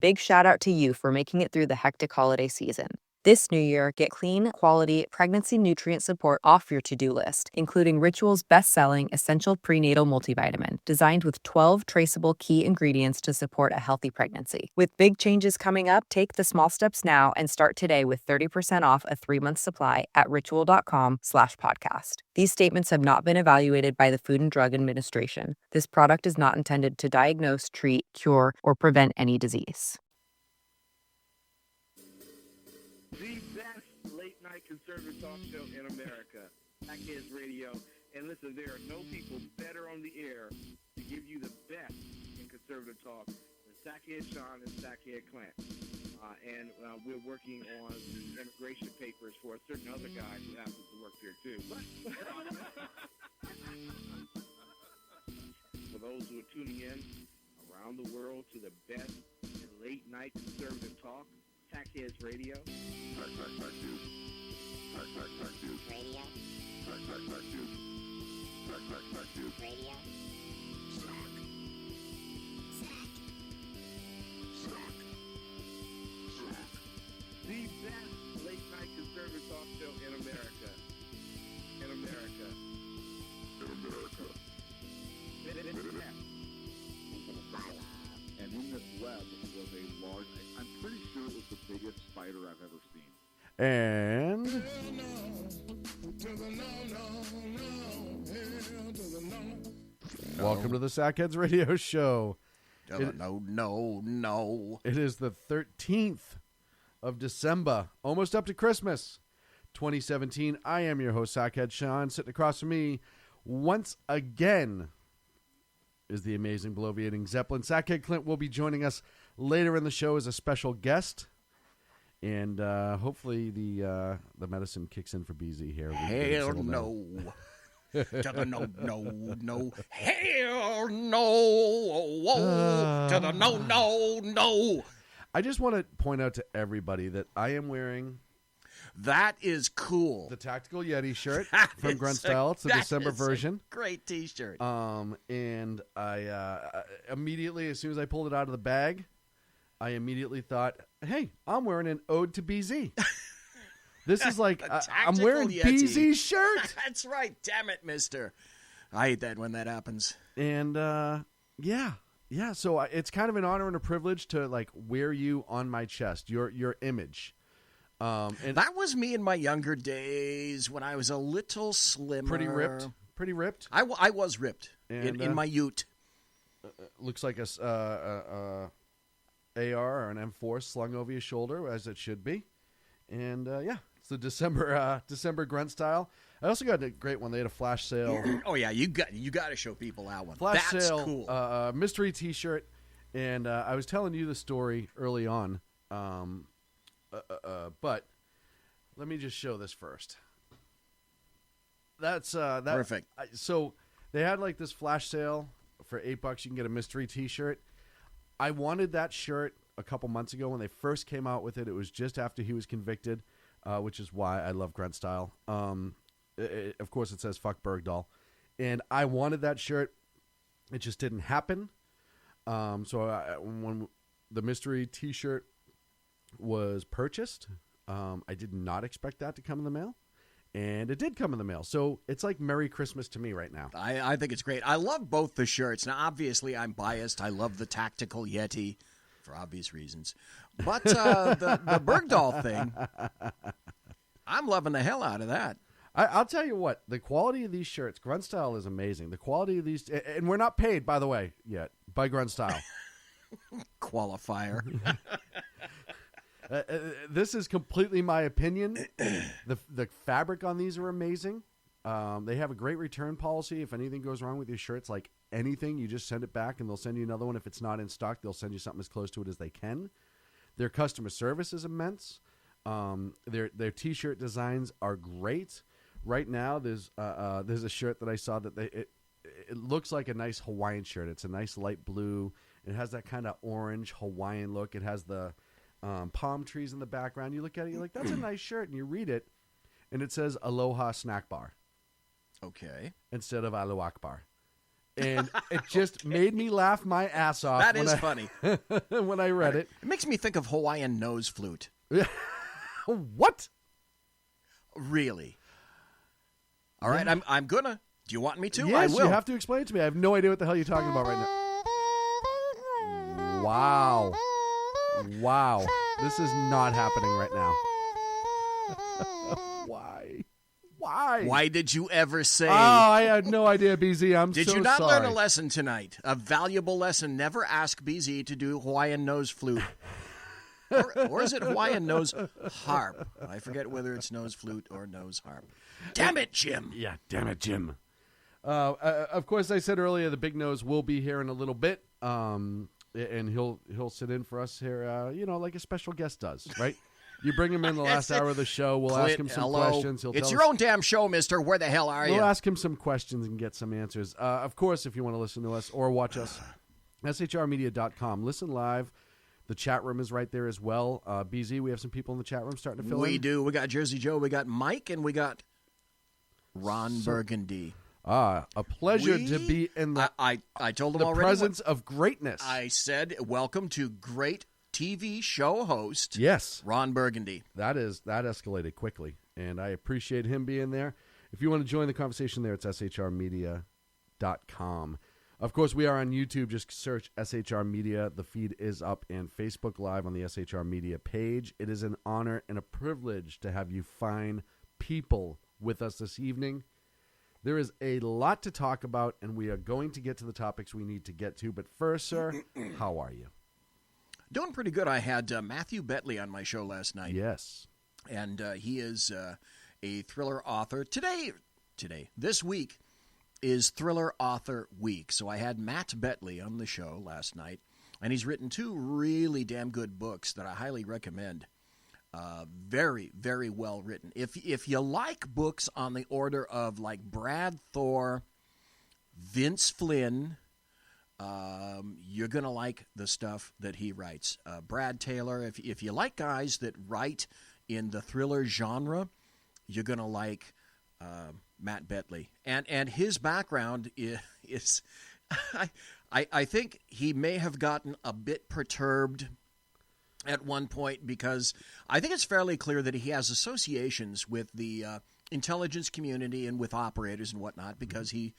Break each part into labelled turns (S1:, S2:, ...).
S1: big shout out to you for making it through the hectic holiday season. This new year, get clean, quality, pregnancy nutrient support off your to-do list, including Ritual's best-selling Essential Prenatal Multivitamin, designed with 12 traceable key ingredients to support a healthy pregnancy. With big changes coming up, take the small steps now and start today with 30% off a 3-month supply at ritual.com/podcast. These statements have not been evaluated by the Food and Drug Administration. This product is not intended to diagnose, treat, cure, or prevent any disease.
S2: The best late-night conservative talk show in America, Sackheads Radio. And listen, there are no people better on the air to give you the best in conservative talk than Sackhead Sean and Sackhead Clint. And we're working on the immigration papers for a certain other guy who happens to work there, too. For those who are tuning in around the world to the best in late-night conservative talk, Sackheads Radio. The best late-night conservative talk show in America. In America.
S3: And in this web was a large, I'm pretty sure it was the biggest spider I've ever seen.
S4: And welcome to the Sackheads Radio Show.
S5: No.
S4: It is the 13th of December, almost up to Christmas, 2017. I am your host, Sackhead Sean. Sitting across from me, once again, is the amazing, bloviating Zeppelin. Sackhead Clint will be joining us later in the show as a special guest. And hopefully the medicine kicks in for BZ here.
S5: Hell no. To the no. Hell no. To the no.
S4: I just want to point out to everybody that I am wearing
S5: That is cool.
S4: the Tactical Yeti shirt from Grunt Style. It's the December version.
S5: Great T-shirt.
S4: And I immediately, as soon as I pulled it out of the bag, I immediately thought, hey, I'm wearing an ode to BZ. This is like, I'm wearing
S5: Yeti.
S4: BZ's shirt.
S5: That's right. Damn it, mister. I hate that when that happens.
S4: And yeah. So it's kind of an honor and a privilege to like wear you on my chest, your image. And
S5: That was me in my younger days when I was a little slimmer.
S4: pretty ripped.
S5: I was ripped
S4: And,
S5: in my ute.
S4: Looks like a AR or an M4 slung over your shoulder, as it should be. And yeah, it's the December Grunt Style. I also got a great one. They had a flash sale.
S5: Oh yeah, you got to show people that one.
S4: Flash
S5: That's
S4: sale,
S5: cool.
S4: mystery T-shirt. And I was telling you the story early on, but let me just show this first. That's
S5: Perfect.
S4: So they had like this flash sale for $8. You can get a mystery T-shirt. I wanted that shirt a couple months ago when they first came out with it. It was just after he was convicted, which is why I love Grunt Style. Of course, it says "fuck Bergdahl," and I wanted that shirt. It just didn't happen. So when the mystery T-shirt was purchased, I did not expect that to come in the mail, and it did come in the mail. So it's like Merry Christmas to me right now.
S5: I think it's great. I love both the shirts. Now, obviously, I'm biased. I love the Tactical Yeti for obvious reasons. But the Bergdahl thing, I'm loving the hell out of that.
S4: I'll tell you what, the quality of these shirts, Grunt Style is amazing. The quality of these, and we're not paid, by the way, yet, by Grunt Style.
S5: Qualifier.
S4: This is completely my opinion. The fabric on these are amazing. They have a great return policy. If anything goes wrong with your shirts, like anything, you just send it back and they'll send you another one. If it's not in stock, they'll send you something as close to it as they can. Their customer service is immense. Their T-shirt designs are great. Right now, there's a shirt that I saw that it looks like a nice Hawaiian shirt. It's a nice light blue. It has that kind of orange Hawaiian look. It has the palm trees in the background. You look at it, you're like, that's a nice shirt. And you read it, and it says Aloha Snack Bar.
S5: Okay.
S4: Instead of Alo Akbar. and it just made me laugh my ass off.
S5: That is funny.
S4: When I read it.
S5: It makes me think of Hawaiian nose flute.
S4: What?
S5: Really? All right, I'm gonna. Do you want me to?
S4: Yes,
S5: I will.
S4: you have to explain it to me. I have no idea what the hell you're talking about right now. Wow. This is not happening right now. Why?
S5: Why did you ever say?
S4: Oh, I had no idea, BZ. I'm
S5: Did
S4: so
S5: you not
S4: sorry.
S5: learn a lesson tonight? A valuable lesson. Never ask BZ to do Hawaiian nose flute. Or is it Hawaiian nose harp? I forget whether it's nose flute or nose harp. Damn it, Jim.
S4: Yeah, damn it, Jim. Of course, I said earlier the Big Nose will be here in a little bit, and he'll sit in for us here, like a special guest does, right? You bring him in the last hour of the show. We'll ask him some questions. He'll
S5: It's
S4: tell
S5: your
S4: us,
S5: own damn show, mister. Where the hell are you?
S4: We'll ask him some questions and get some answers. Of course, if you want to listen to us or watch us, shrmedia.com. Listen live. The chat room is right there as well. BZ, we have some people in the chat room starting to fill in.
S5: We do. We got Jersey Joe. We got Mike, and we got Ron Burgundy.
S4: A pleasure to be in the
S5: I told him
S4: the
S5: already.
S4: presence of greatness.
S5: I said, welcome to great TV show host.
S4: Yes.
S5: Ron Burgundy.
S4: That escalated quickly, and I appreciate him being there. If you want to join the conversation there, it's shrmedia.com. Of course, we are on YouTube. Just search SHR Media. The feed is up, and Facebook Live on the SHR Media page. It is an honor and a privilege to have you fine people with us this evening. There is a lot to talk about, and we are going to get to the topics we need to get to. But first, sir, how are you?
S5: Doing pretty good. I had Matthew Betley on my show last night.
S4: Yes.
S5: And he is a thriller author. This week is Thriller Author Week. So I had Matt Betley on the show last night, and he's written 2 really damn good books that I highly recommend. Very, very well written. If you like books on the order of like Brad Thor, Vince Flynn, you're going to like the stuff that he writes. Brad Taylor, if you like guys that write in the thriller genre, you're going to like Matt Betley. And his background is I think he may have gotten a bit perturbed at one point, because I think it's fairly clear that he has associations with the intelligence community and with operators and whatnot, because he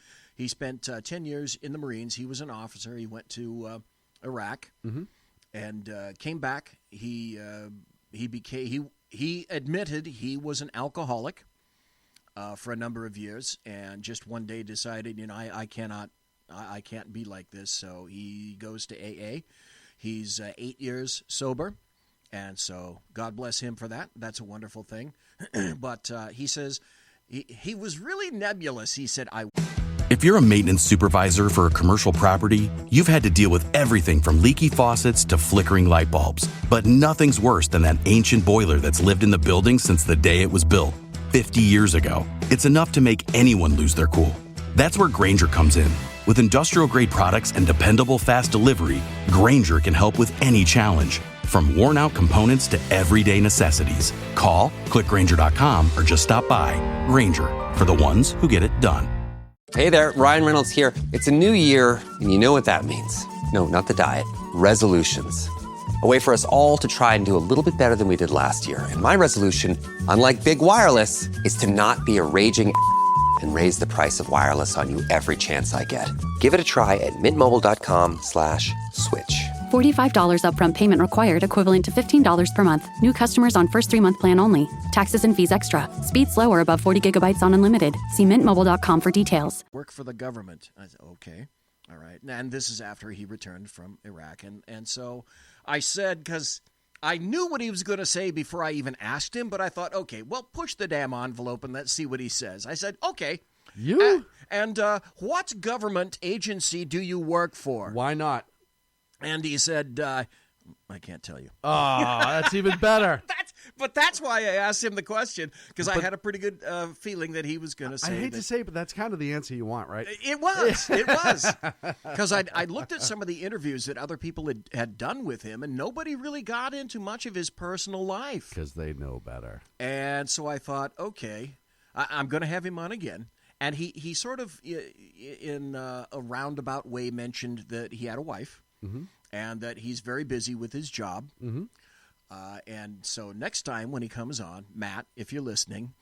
S5: spent 10 years in the Marines. He was an officer. He went to Iraq and came back. He admitted he was an alcoholic for a number of years, and just one day decided, I can't be like this. So he goes to AA. He's 8 years sober, and so God bless him for that. That's a wonderful thing. But he says he was really nebulous. He said,
S6: If you're a maintenance supervisor for a commercial property, you've had to deal with everything from leaky faucets to flickering light bulbs. But nothing's worse than that ancient boiler that's lived in the building since the day it was built, 50 years ago. It's enough to make anyone lose their cool. That's where Grainger comes in. With industrial-grade products and dependable fast delivery, Grainger can help with any challenge, from worn-out components to everyday necessities. Call, click Grainger.com, or just stop by. Grainger, for the ones who get it done.
S7: Hey there, Ryan Reynolds here. It's a new year, and you know what that means. No, not the diet. Resolutions. A way for us all to try and do a little bit better than we did last year. And my resolution, unlike Big Wireless, is to not be a raging and raise the price of wireless on you every chance I get. Give it a try at mintmobile.com/switch.
S8: $45 upfront payment required, equivalent to $15 per month. New customers on first 3-month plan only. Taxes and fees extra. Speed slower above 40 gigabytes on unlimited. See mintmobile.com for details.
S5: work for the government. I said, okay, all right. And this is after he returned from Iraq. And so I said, because I knew what he was going to say before I even asked him, but I thought, okay, well, push the damn envelope and let's see what he says. I said, okay. And what government agency do you work for?
S4: Why not?
S5: And he said, I can't tell you.
S4: Oh, that's even better.
S5: That's why I asked him the question, because I had a pretty good feeling that he was going to say.
S4: I hate to say it, but that's kind of the answer you want, right?
S5: It was. It was. Because I looked at some of the interviews that other people had done with him, and nobody really got into much of his personal life.
S4: Because they know better.
S5: And so I thought, okay, I'm going to have him on again. And he sort of, in a roundabout way, mentioned that he had a wife and that he's very busy with his job. And so next time when he comes on, Matt, if you're listening,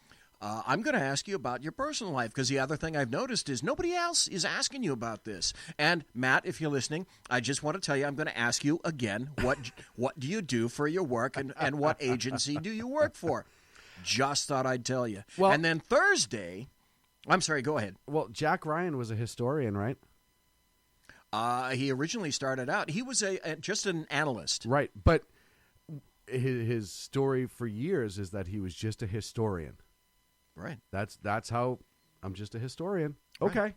S5: I'm going to ask you about your personal life, because the other thing I've noticed is nobody else is asking you about this. And Matt, if you're listening, I just want to tell you I'm going to ask you again, what do you do for your work, and what agency do you work for? Just thought I'd tell you.
S4: Well,
S5: and then Thursday, I'm sorry, go ahead.
S4: Well, Jack Ryan was a historian, right?
S5: He originally started out, he was just an analyst.
S4: Right, but his story for years is that he was just a historian.
S5: Right.
S4: That's how I'm just a historian.
S5: Right.
S4: Okay.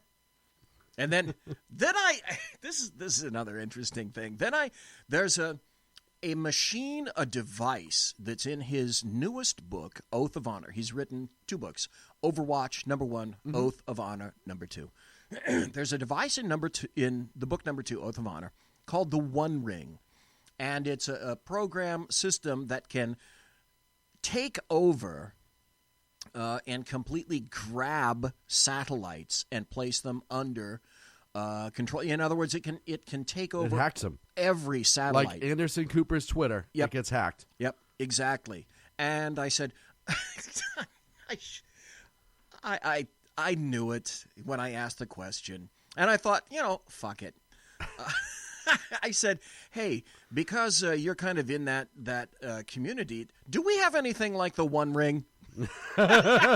S5: And then this is another interesting thing. There's a machine, a device that's in his newest book, Oath of Honor. He's written 2 books, Overwatch #1, Oath of Honor #2. There's a device in the book #2, Oath of Honor, called the One Ring, and it's a program system that can take over and completely grab satellites and place them under control. In other words, it can take over.
S4: It hacks them.
S5: Every satellite.
S4: Like Anderson Cooper's Twitter.
S5: Yep.
S4: It gets hacked.
S5: Yep, exactly. And I said, I knew it when I asked the question, and I thought, fuck it. I said, hey, because you're kind of in that community, do we have anything like the One Ring? What'd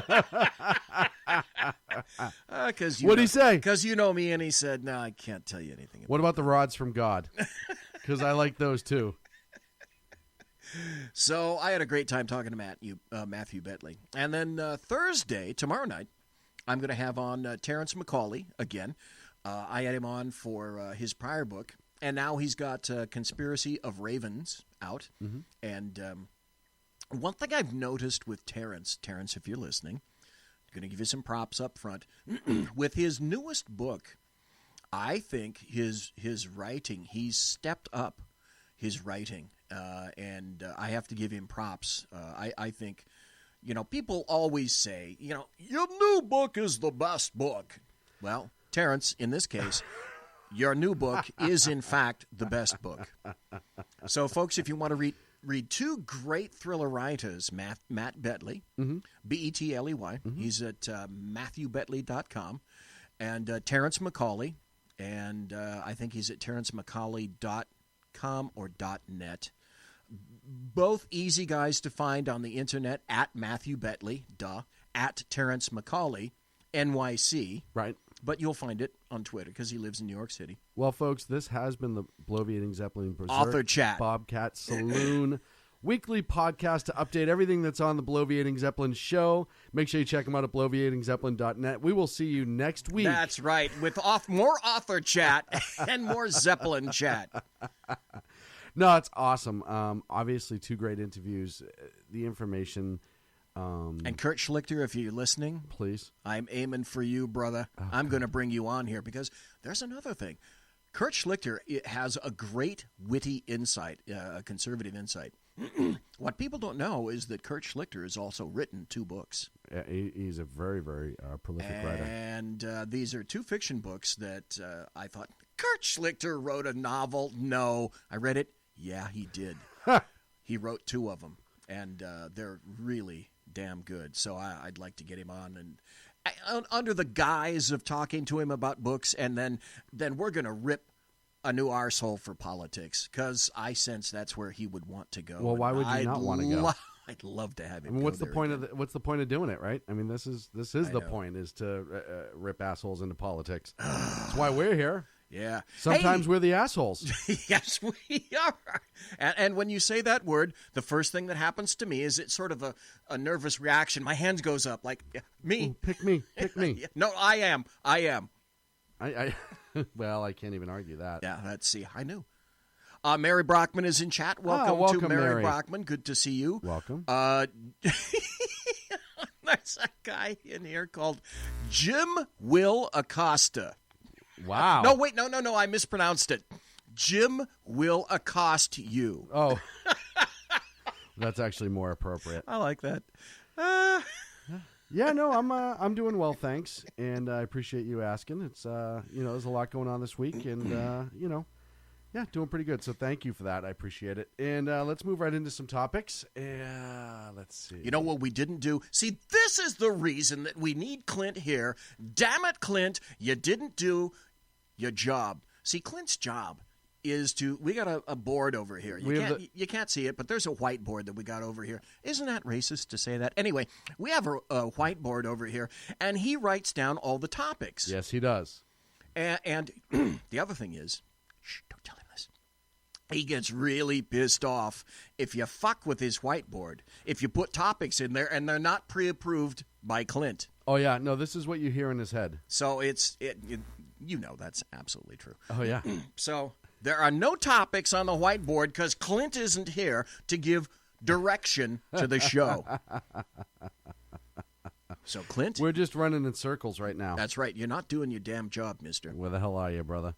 S5: he say? Because you know me, and he said, no, I can't tell you anything.
S4: What about the rods from God? Because I like those too.
S5: So I had a great time talking to Matthew Betley. And then Thursday, tomorrow night, I'm going to have on Terrence McCauley again. I had him on for his prior book, and now he's got Conspiracy of Ravens out. And one thing I've noticed with Terrence, if you're listening, I'm going to give you some props up front. With his newest book, I think his writing, he's stepped up his writing, and I have to give him props. I think, people always say, your new book is the best book. Well, Terrence, in this case, your new book is, in fact, the best book. So, folks, if you want to read 2 great thriller writers, Matt Betley, Betley. He's at MatthewBetley.com, and Terrence McCauley, and I think he's at TerrenceMcCauley.com or .net. Both easy guys to find on the internet, at Matthew Betley, at Terrence McCauley, NYC.
S4: Right.
S5: But you'll find it on Twitter because he lives in New York City.
S4: Well, folks, this has been the Bloviating Zeppelin Berserk
S5: Author Chat
S4: Bobcat Saloon weekly podcast to update everything that's on the Bloviating Zeppelin show. Make sure you check them out at bloviatingzeppelin.net. We will see you next week.
S5: That's right, with more Author Chat and more Zeppelin Chat.
S4: No, it's awesome. Obviously, 2 great interviews. The information...
S5: and Kurt Schlichter, if you're listening,
S4: please,
S5: I'm aiming for you, brother. I'm going to bring you on here because there's another thing. Kurt Schlichter has a great witty insight, a conservative insight. What people don't know is that Kurt Schlichter has also written 2 books.
S4: Yeah, he's a very, very prolific writer.
S5: And these are 2 fiction books that I thought, Kurt Schlichter wrote a novel? No. I read it. Yeah, he did. He wrote 2 of them, and they're really damn good. So I'd like to get him on and under the guise of talking to him about books, and then we're going to rip a new arsehole for politics, because I sense that's where he would want to go.
S4: Well, why would you not want to go?
S5: I'd love to have him.
S4: I mean, what's the point
S5: again.
S4: what's the point of doing it, right? I mean, this is the point, is to rip assholes into politics. That's why we're here.
S5: Yeah.
S4: Sometimes we're the assholes.
S5: Yes, we are. And when you say that word, the first thing that happens to me is it's sort of a nervous reaction. My hand goes up like, me.
S4: Ooh, pick me.
S5: No, I am.
S4: I well, I can't even argue that.
S5: Yeah, I knew. Mary Brockman is in chat. Welcome to Mary Brockman. Good to see you.
S4: Welcome.
S5: There's a guy in here called Jim Will Acosta.
S4: Wow.
S5: No, wait, no, I mispronounced it. Jim will accost you.
S4: Oh. That's actually more appropriate.
S5: I like that.
S4: Yeah, no, I'm doing well, thanks, and I appreciate you asking. It's there's a lot going on this week, and yeah, doing pretty good. So thank you for that. I appreciate it. And let's move right into some topics. Let's see.
S5: You know what we didn't do? See, this is the reason that we need Clint here. Damn it, Clint, you didn't do your job. See, Clint's job is we got a board over here. You can't see it, but there's a whiteboard that we got over here. Isn't that racist to say that? Anyway, we have a whiteboard over here, and he writes down all the topics.
S4: Yes, he does.
S5: And the other thing is, shh, don't tell him this. He gets really pissed off if you fuck with his whiteboard, if you put topics in there and they're not pre-approved by Clint.
S4: Oh, yeah. No, this is what you hear in his head.
S5: So that's absolutely true.
S4: Oh, yeah.
S5: So there are no topics on the whiteboard because Clint isn't here to give direction to the show. So, Clint?
S4: We're just running in circles right now.
S5: That's right. You're not doing your damn job, mister.
S4: Where the hell are you, brother?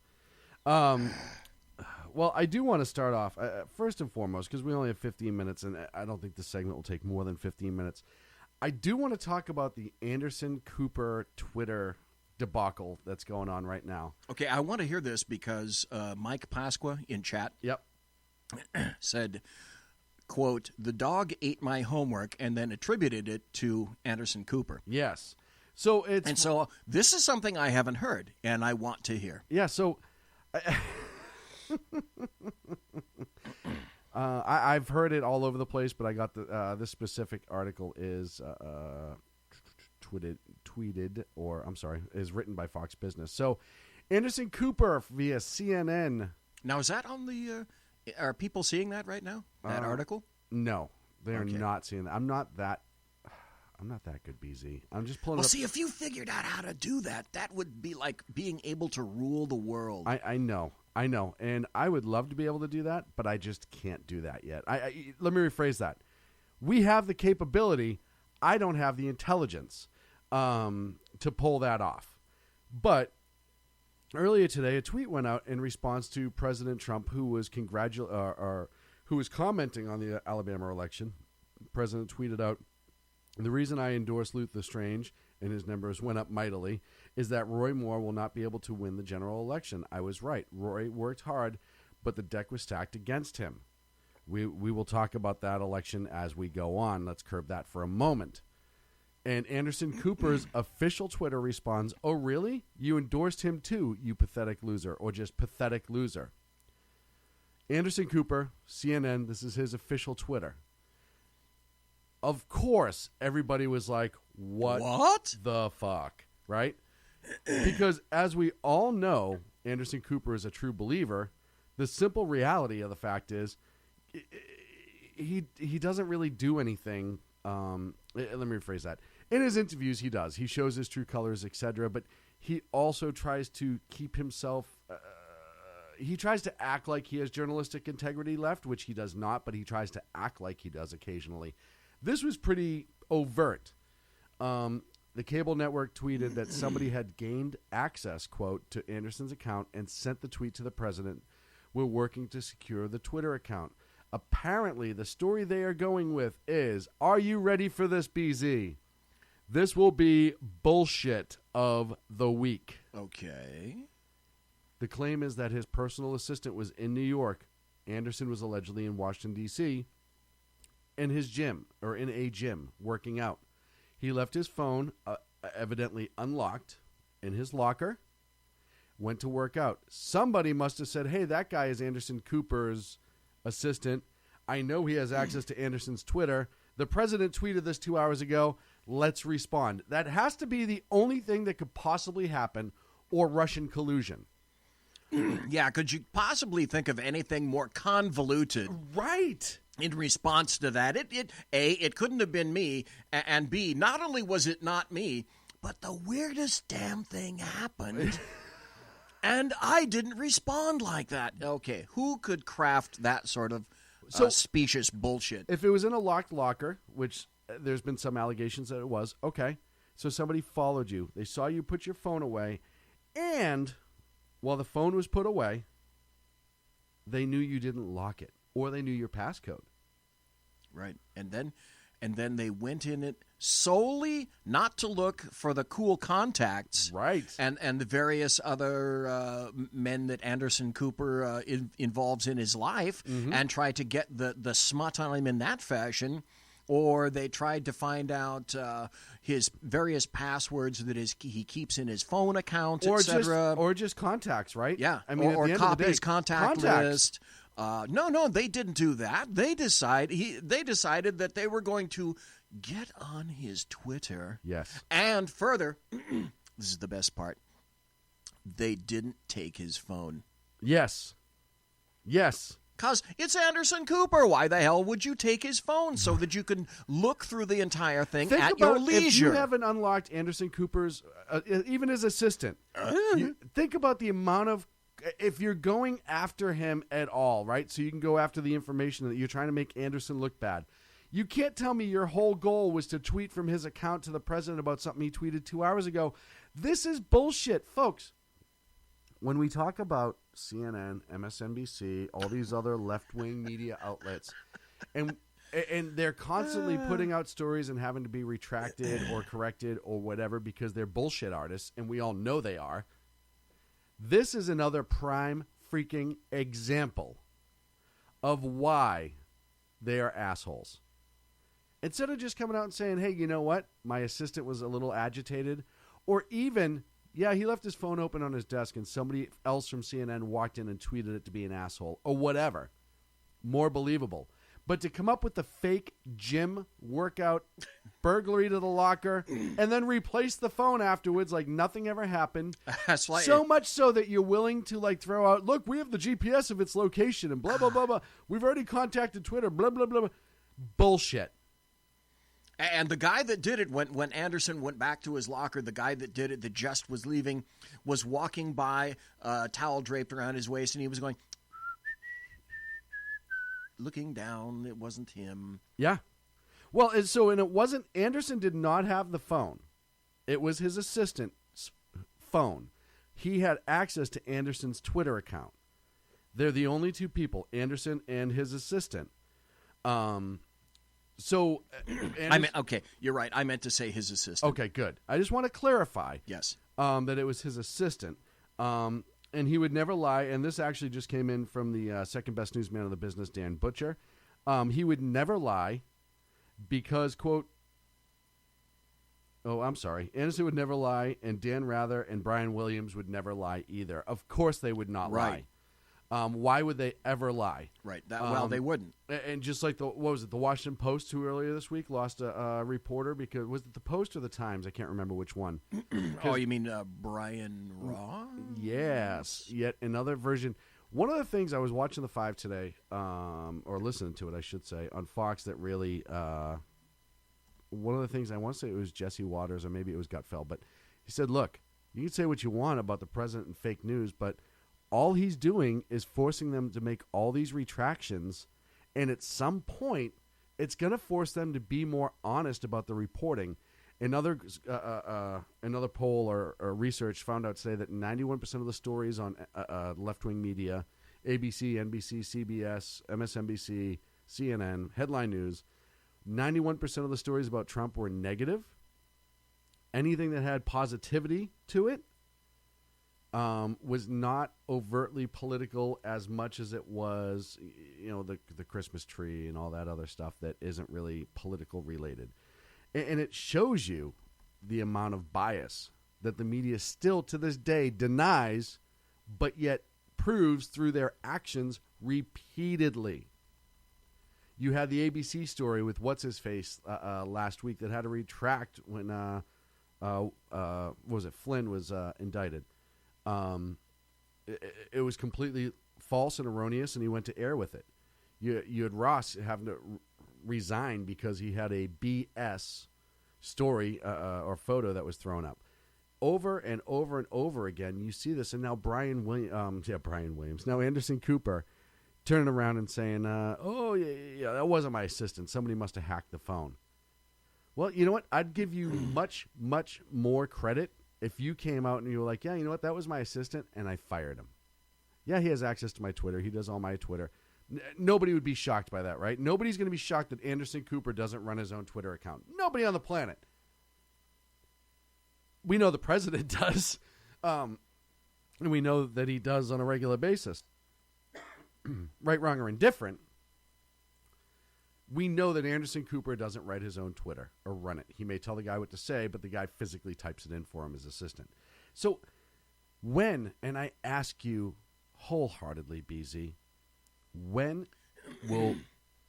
S4: Well, I do want to start off, first and foremost, because we only have 15 minutes, and I don't think this segment will take more than 15 minutes. I do want to talk about the Anderson Cooper Twitter debacle that's going on right now.
S5: Okay, I want to hear this because Mike Pasqua in chat said, quote, "The dog ate my homework," and then attributed it to Anderson Cooper.
S4: Yes. So
S5: this is something I haven't heard, and I want to hear.
S4: Yeah, so I've heard it all over the place, but I got this specific article is is written by Fox Business. So Anderson Cooper via CNN.
S5: Now, is that on the? Are people seeing that right now? That article?
S4: No, they're not seeing that. I'm not that good, BZ. I'm just pulling.
S5: Well, see, if you figured out how to do that, that would be like being able to rule the world.
S4: I know, and I would love to be able to do that, but I just can't do that yet. Let me rephrase that. We have the capability. I don't have the intelligence to pull that off. But earlier today, a tweet went out in response to President Trump, who was who was commenting on the Alabama election. The president tweeted out, "The reason I endorse Luther Strange," and his numbers went up mightily, "is that Roy Moore will not be able to win the general election. I was right. Roy worked hard, but the deck was stacked against him." We will talk about that election as we go on. Let's curb that for a moment. And Anderson Cooper's official Twitter responds, "Oh, really? You endorsed him too, you pathetic loser," or just pathetic loser. Anderson Cooper, CNN, this is his official Twitter. Of course, everybody was like, what the fuck, right? Because as we all know, Anderson Cooper is a true believer. The simple reality of the fact is he doesn't really do anything. Let me rephrase that. In his interviews, he does. He shows his true colors, etc. But he also tries to keep himself... he tries to act like he has journalistic integrity left, which he does not, but he tries to act like he does occasionally. This was pretty overt. The cable network tweeted that somebody had gained access, quote, to Anderson's account and sent the tweet to the president. "We're working to secure the Twitter account." Apparently, the story they are going with is, are you ready for this, BZ? This will be bullshit of the week.
S5: Okay.
S4: The claim is that his personal assistant was in New York. Anderson was allegedly in Washington, D.C., in a gym, working out. He left his phone, evidently unlocked, in his locker, went to work out. Somebody must have said, "Hey, that guy is Anderson Cooper's assistant. I know he has access to Anderson's Twitter. The president tweeted this 2 hours ago. Let's respond." That has to be the only thing that could possibly happen, or Russian collusion.
S5: Yeah, could you possibly think of anything more convoluted?
S4: Right.
S5: In response to that, it couldn't have been me, and B, not only was it not me, but the weirdest damn thing happened, and I didn't respond like that. Okay, who could craft that sort of specious bullshit?
S4: If it was in a locked locker, which there's been some allegations that it was, okay, so somebody followed you. They saw you put your phone away, and while the phone was put away, they knew you didn't lock it, or they knew your passcode.
S5: Right, and then they went in it solely not to look for the cool contacts,
S4: Right.
S5: and the various other men that Anderson Cooper involves in his life, and try to get the smut on him in that fashion. Or they tried to find out his various passwords that he keeps in his phone account, etc.
S4: Or just contacts, right?
S5: Yeah,
S4: I mean,
S5: or
S4: at the end
S5: copy
S4: of the day,
S5: his contact
S4: contacts.
S5: list. No, they didn't do that. They decided that they were going to get on his Twitter.
S4: Yes.
S5: And further, this is the best part. They didn't take his phone.
S4: Yes. Yes.
S5: Because it's Anderson Cooper. Why the hell would you take his phone so that you can look through the entire thing
S4: Think
S5: at
S4: about
S5: your leisure?
S4: if you haven't unlocked Anderson Cooper's, even his assistant, think about the amount of, if you're going after him at all, right? So you can go after the information that you're trying to make Anderson look bad. You can't tell me your whole goal was to tweet from his account to the president about something he tweeted 2 hours ago. This is bullshit, folks. When we talk about CNN, MSNBC, all these other left-wing media outlets, and they're constantly putting out stories and having to be retracted or corrected or whatever because they're bullshit artists, and we all know they are. This is another prime freaking example of why they are assholes. Instead of just coming out and saying, hey, you know what? My assistant was a little agitated, or even, yeah, he left his phone open on his desk and somebody else from CNN walked in and tweeted it to be an asshole, or whatever. More believable. But to come up with the fake gym workout, burglary to the locker, and then replace the phone afterwards like nothing ever happened.
S5: That's like
S4: So much so that you're willing to like throw out, look, we have the GPS of its location and blah, blah, blah, blah. We've already contacted Twitter, blah, blah, blah, blah. Bullshit.
S5: And the guy that did it, when Anderson went back to his locker, the guy that did it, that just was leaving, was walking by, towel draped around his waist, and he was going, looking down. It wasn't him.
S4: Yeah. Well, and it wasn't, Anderson did not have the phone. It was his assistant's phone. He had access to Anderson's Twitter account. They're the only two people, Anderson and his assistant.
S5: Okay, you're right. I meant to say his assistant.
S4: Okay, good. I just want to clarify.
S5: Yes.
S4: That it was his assistant. And he would never lie. And this actually just came in from the second best newsman of the business, Dan Butcher. He would never lie because, quote, Anderson would never lie, and Dan Rather and Brian Williams would never lie either. Of course they would not lie. Why would they ever lie?
S5: Right. Well, they wouldn't.
S4: And just like the Washington Post, who earlier this week lost a reporter because, was it the Post or the Times? I can't remember which one.
S5: Oh, you mean Brian Ross?
S4: Yes. Yet another version. One of the things I was watching The Five today, or listening to it, I should say, on Fox that really, one of the things I want to say it was Jesse Waters or maybe it was Gutfeld, but he said, look, you can say what you want about the president and fake news, but all he's doing is forcing them to make all these retractions, and at some point, it's going to force them to be more honest about the reporting. Another poll or research found out today that 91% of the stories on left-wing media, ABC, NBC, CBS, MSNBC, CNN, headline news, 91% of the stories about Trump were negative. Anything that had positivity to it was not overtly political as much as it was, the Christmas tree and all that other stuff that isn't really political related. And it shows you the amount of bias that the media still to this day denies, but yet proves through their actions repeatedly. You had the ABC story with what's-his-face last week that had to retract when Flynn was indicted. It was completely false and erroneous, and he went to air with it. You had Ross having to resign because he had a BS story or photo that was thrown up. Over and over and over again, you see this, and now Brian Williams. Now Anderson Cooper turning around and saying, yeah, that wasn't my assistant. Somebody must have hacked the phone. Well, you know what? I'd give you much, much more credit if you came out and you were like, yeah, you know what? That was my assistant, and I fired him. Yeah, he has access to my Twitter. He does all my Twitter. Nobody would be shocked by that, right? Nobody's going to be shocked that Anderson Cooper doesn't run his own Twitter account. Nobody on the planet. We know the president does, and we know that he does on a regular basis. Right, wrong, or indifferent, we know that Anderson Cooper doesn't write his own Twitter or run it. He may tell the guy what to say, but the guy physically types it in for him as assistant. So when, and I ask you wholeheartedly, BZ, when will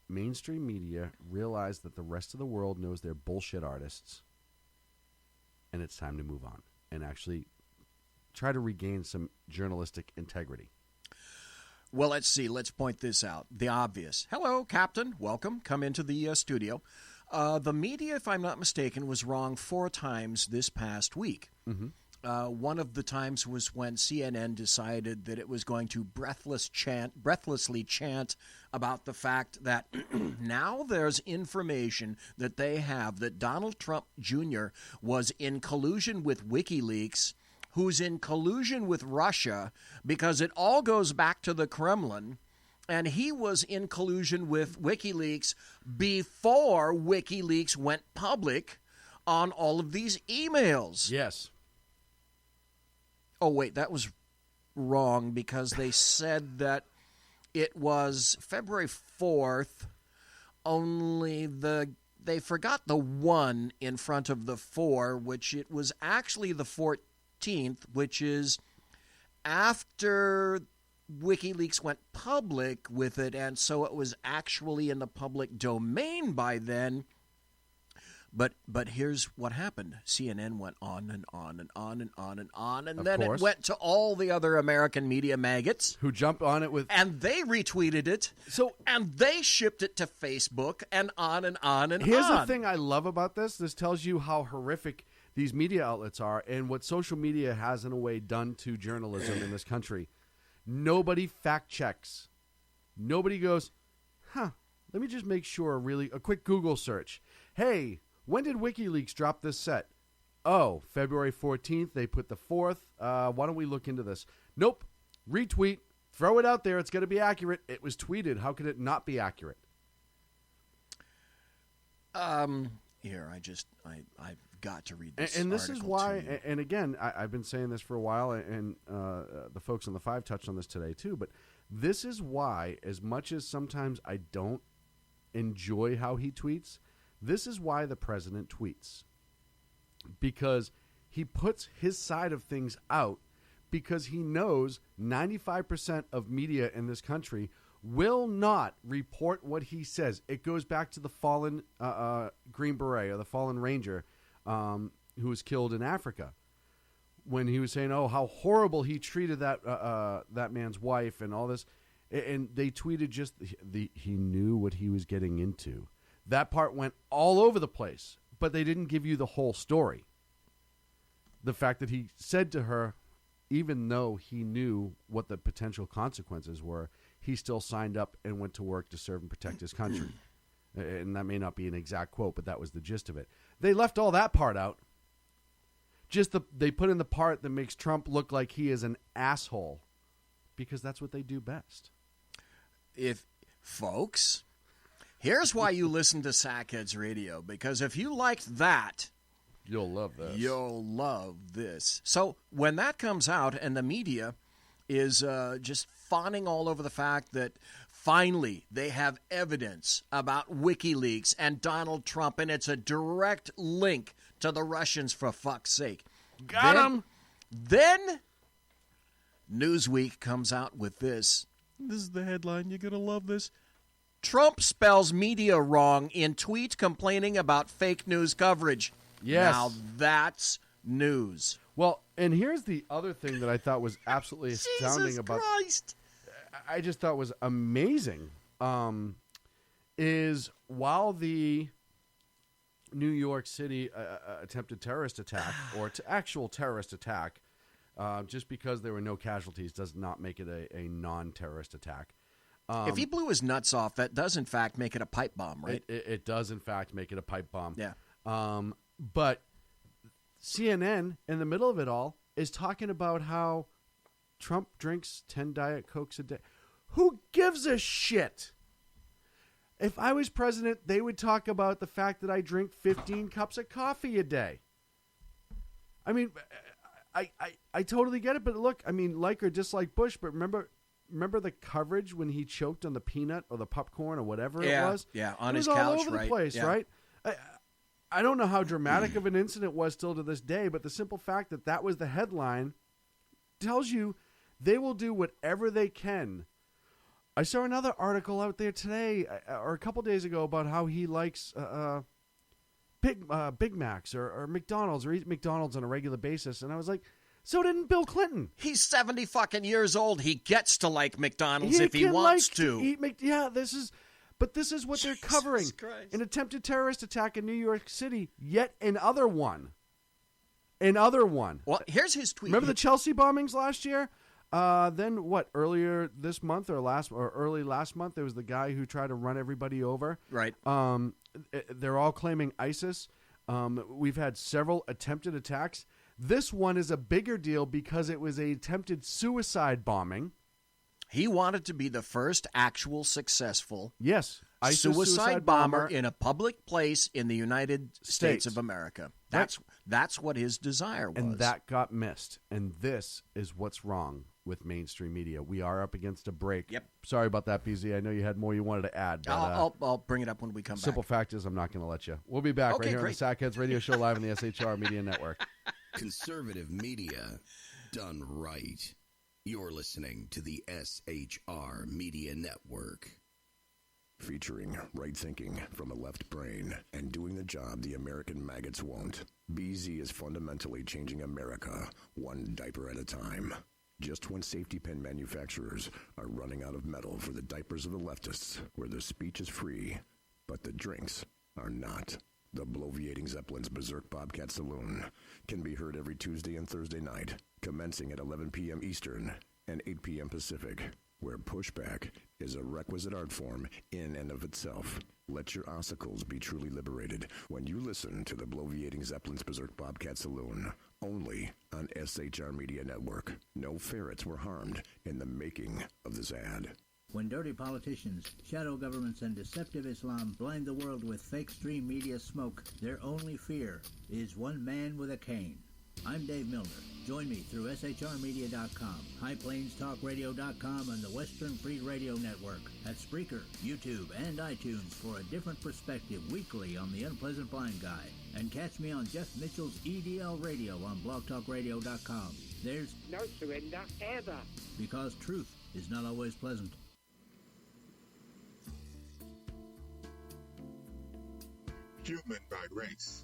S4: mainstream media realize that the rest of the world knows they're bullshit artists and it's time to move on and actually try to regain some journalistic integrity?
S5: Well, let's see. Let's point this out. The obvious. Hello, Captain. Welcome. Come into the studio. The media, if I'm not mistaken, was wrong 4 times this past week.
S4: Mm-hmm.
S5: One of the times was when CNN decided that it was going to breathlessly chant about the fact that now there's information that they have that Donald Trump Jr. was in collusion with WikiLeaks, who's in collusion with Russia, because it all goes back to the Kremlin, and he was in collusion with WikiLeaks before WikiLeaks went public on all of these emails.
S4: Yes.
S5: Oh, wait, that was wrong, because they said that it was February 4th, only they forgot the 1 in front of the 4, which it was actually the 14th, which is after WikiLeaks went public with it, and so it was actually in the public domain by then. But here's what happened. CNN went on and on and on and on and on, and then it went to all the other American media maggots
S4: who jumped on it with,
S5: and they retweeted it. And they shipped it to Facebook, and on and on and
S4: here's
S5: on.
S4: the thing I love about this. This tells you how horrific these media outlets are and what social media has in a way done to journalism in this country. Nobody fact checks. Nobody goes, let me just make sure a quick Google search. Hey, when did WikiLeaks drop this set? Oh, February 14th. They put the 4th. Why don't we look into this? Nope. Retweet. Throw it out there. It's going to be accurate. It was tweeted. How could it not be accurate?
S5: Here, I've got to read this.
S4: And this is why,
S5: to you.
S4: and again, I've been saying this for a while, and the folks on the 5 touched on this today too, but this is why, as much as sometimes I don't enjoy how he tweets, this is why the president tweets. Because he puts his side of things out, because he knows 95% of media in this country will not report what he says. It goes back to the fallen Green Beret or the fallen Ranger who was killed in Africa, when he was saying, "Oh, how horrible he treated that man's wife," and all this, and they tweeted just he knew what he was getting into. That part went all over the place, but they didn't give you the whole story. The fact that he said to her, even though he knew what the potential consequences were, he still signed up and went to work to serve and protect his country. And that may not be an exact quote, but that was the gist of it. They left all that part out. They put in the part that makes Trump look like he is an asshole, because that's what they do best.
S5: Folks, here's why you listen to Sackheads Radio, because if you liked that,
S4: you'll love this.
S5: You'll love this. So when that comes out and the media is just fawning all over the fact that finally they have evidence about WikiLeaks and Donald Trump, and it's a direct link to the Russians, for fuck's sake.
S4: Got him!
S5: Then Newsweek comes out with this. This is the headline. You're going to love this. Trump spells media wrong in tweet complaining about fake news coverage.
S4: Yes.
S5: Now that's news.
S4: Well, and here's the other thing that I thought was absolutely astounding
S5: Jesus
S4: about.
S5: Christ.
S4: I just thought was amazing. Is while the New York City attempted terrorist attack, or actual terrorist attack, just because there were no casualties does not make it a non-terrorist attack.
S5: If he blew his nuts off, that does in fact make it a pipe bomb, right?
S4: It does in fact make it a pipe bomb.
S5: Yeah.
S4: But CNN, in the middle of it all, is talking about how Trump drinks 10 Diet Cokes a day. Who gives a shit? If I was president, they would talk about the fact that I drink 15 cups of coffee a day. I mean, I totally get it, but look, I mean, like or dislike Bush, but remember the coverage when he choked on the peanut or the popcorn or whatever it was?
S5: Yeah, on
S4: it
S5: his
S4: was
S5: couch,
S4: all over
S5: right?
S4: the place,
S5: Yeah.
S4: right? I don't know how dramatic of an incident it was still to this day, but the simple fact that that was the headline tells you they will do whatever they can. I saw another article out there today or a couple days ago about how he likes Big Macs or McDonald's or eats McDonald's on a regular basis, and I was like, so didn't Bill Clinton.
S5: He's 70 fucking years old. He gets to like McDonald's if he
S4: can
S5: wants
S4: like
S5: to.
S4: Eat this is what they're covering.
S5: Christ.
S4: An attempted terrorist attack in New York City. Yet another one. Another one.
S5: Well, here's his tweet.
S4: Remember the Chelsea bombings last year? Then what? Earlier this month or early last month, there was the guy who tried to run everybody over.
S5: Right.
S4: They're all claiming ISIS. We've had several attempted attacks. This one is a bigger deal because it was an attempted suicide bombing.
S5: He wanted to be the first actual successful
S4: ISIS
S5: suicide bomber in a public place in the United States of America. That's what his desire was.
S4: And that got missed. And this is what's wrong with mainstream media. We are up against a break.
S5: Yep.
S4: Sorry about that, PZ. I know you had more you wanted to add. But,
S5: I'll bring it up when we come back.
S4: Simple fact is I'm not going to let you. We'll be back right here on the Sackheads Radio Show live on the SHR Media Network.
S9: Conservative media done right. You're listening to the SHR Media Network.
S10: Featuring right thinking from a left brain and doing the job the American maggots won't. BZ is fundamentally changing America one diaper at a time. Just when safety pin manufacturers are running out of metal for the diapers of the leftists, where the speech is free, but the drinks are not. The Bloviating Zeppelin's Berserk Bobcat Saloon can be heard every Tuesday and Thursday night, commencing at 11 p.m. Eastern and 8 p.m. Pacific, where pushback is a requisite art form in and of itself. Let your ossicles be truly liberated when you listen to the Bloviating Zeppelin's Berserk Bobcat Saloon, only on SHR Media Network. No ferrets were harmed in the making of this ad.
S11: When dirty politicians, shadow governments, and deceptive Islam blind the world with fake stream media smoke, their only fear is one man with a cane. I'm Dave Milner. Join me through shrmedia.com, highplainstalkradio.com, and the Western Free Radio Network at Spreaker, YouTube, and iTunes for a different perspective weekly on the Unpleasant Blind Guy. And catch me on Jeff Mitchell's EDL Radio on blogtalkradio.com. There's
S12: no surrender ever.
S11: Because truth is not always pleasant.
S13: Human by race,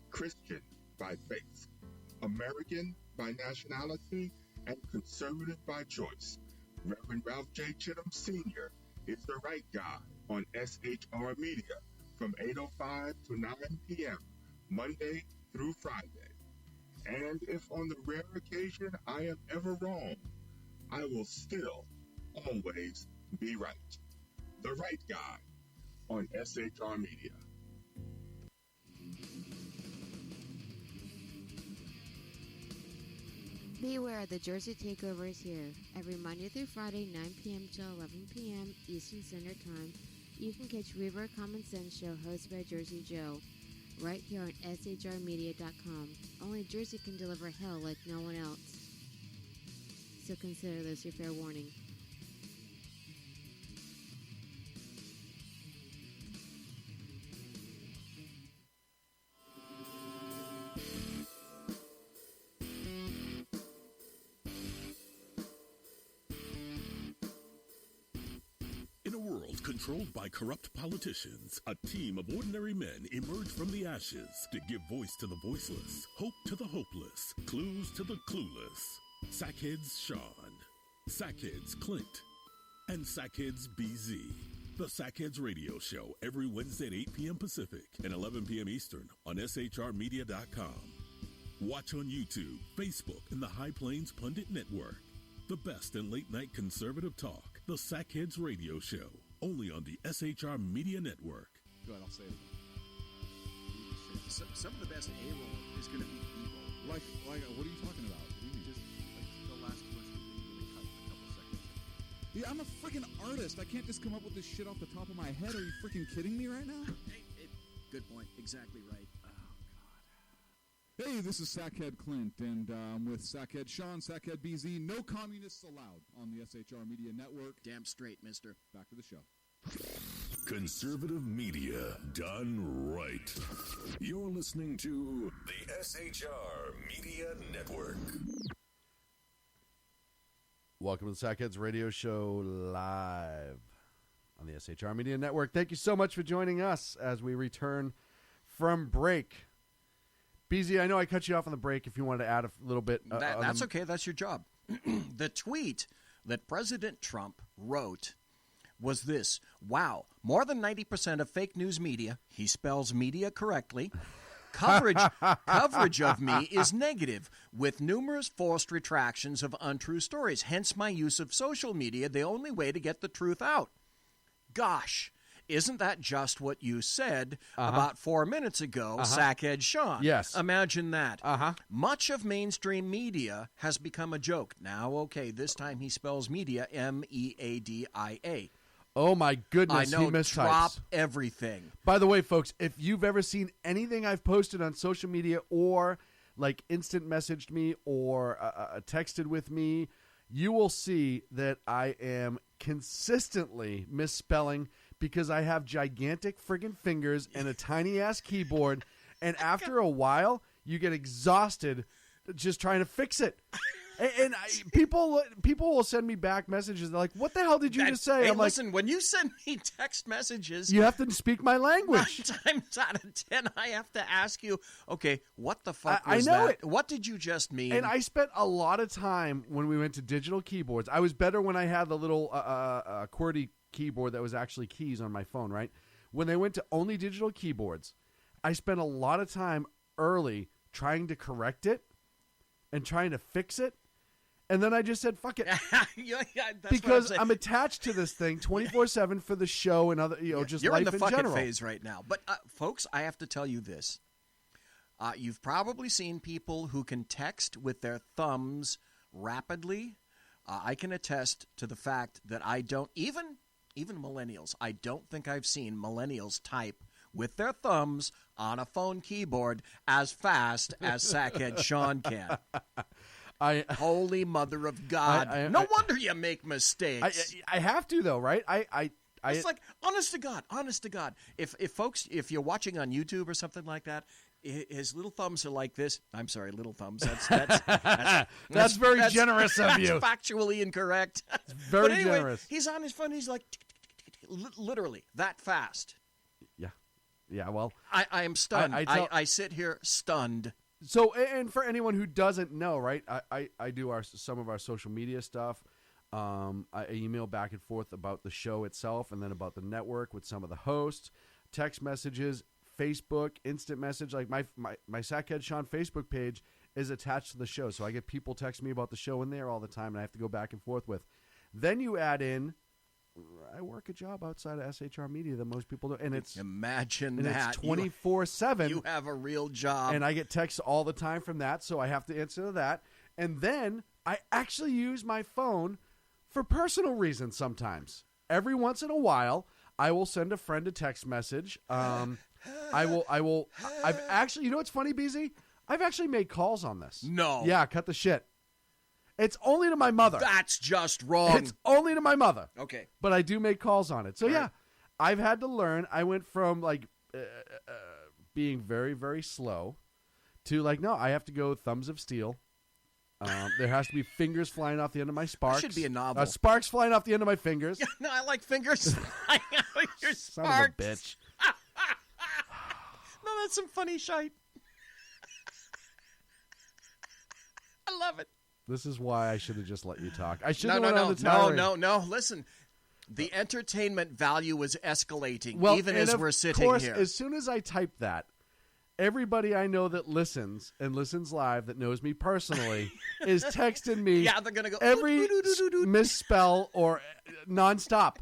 S13: Christian by faith, American by nationality, and conservative by choice. Reverend Ralph J. Chittum Sr. is the right guy on SHR Media from 8:05 to 9 p.m., Monday through Friday. And if on the rare occasion I am ever wrong, I will still always be right. The right guy on SHR Media.
S14: Beware, the Jersey Takeover is here. Every Monday through Friday, 9 p.m. to 11 p.m. Eastern Standard Time, you can catch River Common Sense Show hosted by Jersey Joe, right here on shrmedia.com. Only Jersey can deliver hell like no one else. So consider this your fair warning.
S15: In a world controlled by corrupt politicians, a team of ordinary men emerge from the ashes to give voice to the voiceless, hope to the hopeless, clues to the clueless. Sackheads Sean, Sackheads Clint, and Sackheads BZ. The Sackheads Radio Show every Wednesday at 8 p.m. Pacific and 11 p.m. Eastern on shrmedia.com. Watch on YouTube, Facebook, and the High Plains Pundit Network. The best in late-night conservative talk. The Sackheads Radio Show, only on the SHR Media Network.
S3: Go ahead, I'll say it.
S5: Some of the best A-roll is going to be B-roll.
S3: Like, what are you talking about? What do you mean?
S5: Just like the last question, you're going to cut a couple seconds.
S12: Yeah, I'm a freaking artist. I can't just come up with this shit off the top of my head. Are you freaking kidding me right now?
S5: Good point. Exactly right.
S12: Hey, this is Sackhead Clint, and I'm with Sackhead Sean, Sackhead BZ. No communists allowed on the SHR Media Network.
S5: Damn straight, mister.
S12: Back to the show.
S15: Conservative media done right. You're listening to the SHR Media Network.
S4: Welcome to the Sackheads Radio Show live on the SHR Media Network. Thank you so much for joining us as we return from break. BZ, I know I cut you off on the break if you wanted to add a little bit.
S5: That's okay. That's your job. The tweet that President Trump wrote was this: wow, more than 90% of fake news media, he spells media correctly, coverage of me is negative, with numerous forced retractions of untrue stories. Hence my use of social media, the only way to get the truth out. Gosh, isn't that just what you said about 4 minutes ago, Sackhead Sean?
S4: Yes.
S5: Imagine that. Much of mainstream media has become a joke. Now, okay, this time he spells media, M-E-A-D-I-A.
S4: Oh, my goodness,
S5: I know,
S4: he mistypes.
S5: drop everything.
S4: By the way, folks, if you've ever seen anything I've posted on social media or like instant messaged me or texted with me, you will see that I am consistently misspelling because I have gigantic friggin' fingers and a tiny-ass keyboard, and after a while, you get exhausted just trying to fix it. And people will send me back messages. They're like, "What the hell did you just say?"
S5: Hey,
S4: I'm
S5: listen, when you send me text messages,
S4: you have to speak my language.
S5: 9 times out of 10, I have to ask you, okay, what the fuck
S4: I
S5: was
S4: know
S5: that?
S4: it.
S5: What did you just mean?
S4: And I spent a lot of time when we went to digital keyboards. I was better when I had the little QWERTY keyboard that was actually keys on my phone, right? When they went to only digital keyboards, I spent a lot of time early trying to correct it and trying to fix it. And then I just said, fuck it.
S5: That's
S4: because
S5: what
S4: I'm attached to this thing 24/7 for the show and other, just
S5: You're
S4: life
S5: in the
S4: in
S5: fuck it
S4: general.
S5: phase right now. But, folks, I have to tell you this. You've probably seen people who can text with their thumbs rapidly. I can attest to the fact that I don't, even millennials, I don't think I've seen millennials type with their thumbs on a phone keyboard as fast as Sackhead Sean can. Holy mother of God. No wonder you make mistakes.
S4: I have to, though, right?
S5: It's like, honest to God. If you're watching on YouTube or something like that, his little thumbs are like this. I'm sorry, little thumbs. That's
S4: very generous of you.
S5: That's factually incorrect.
S4: Very
S5: but anyway,
S4: generous.
S5: He's on his phone. He's like, literally that fast.
S4: Yeah, well.
S5: I am stunned. I sit here stunned.
S4: So, and for anyone who doesn't know, right, I do some of our social media stuff. I email back and forth about the show itself and then about the network with some of the hosts, text messages, Facebook, instant message. Like my Sackhead Sean Facebook page is attached to the show. So I get people text me about the show in there all the time and I have to go back and forth with. Then you add in, I work a job outside of SHR Media that most people do, and it's
S5: imagine
S4: and
S5: that
S4: it's 24/7.
S5: You have a real job,
S4: and I get texts all the time from that, so I have to answer to that. And then I actually use my phone for personal reasons. Sometimes, every once in a while, I will send a friend a text message. I will. I've actually, you know what's funny, BZ? I've actually made calls on this.
S5: No,
S4: yeah, cut the shit. It's only to my mother.
S5: That's just wrong.
S4: It's only to my mother.
S5: Okay.
S4: But I do make calls on it. So,
S5: All
S4: yeah,
S5: right.
S4: I've had to learn. I went from, being very, very slow to, no, I have to go thumbs of steel. There has to be fingers flying off the end of my sparks.
S5: That should be a novel.
S4: Sparks flying off the end of my fingers.
S5: Yeah, no, I like fingers flying out of your
S4: Son
S5: sparks.
S4: of a bitch.
S5: No, that's some funny shite. I love it.
S4: This is why I should have just let you talk. I should have went on the tirade.
S5: No. Listen, the entertainment value is escalating,
S4: Well,
S5: even
S4: and
S5: as
S4: of
S5: we're sitting
S4: course,
S5: here.
S4: As soon as I type that, everybody I know that listens and listens live that knows me personally is texting me.
S5: Yeah, they're gonna go
S4: every misspell or nonstop.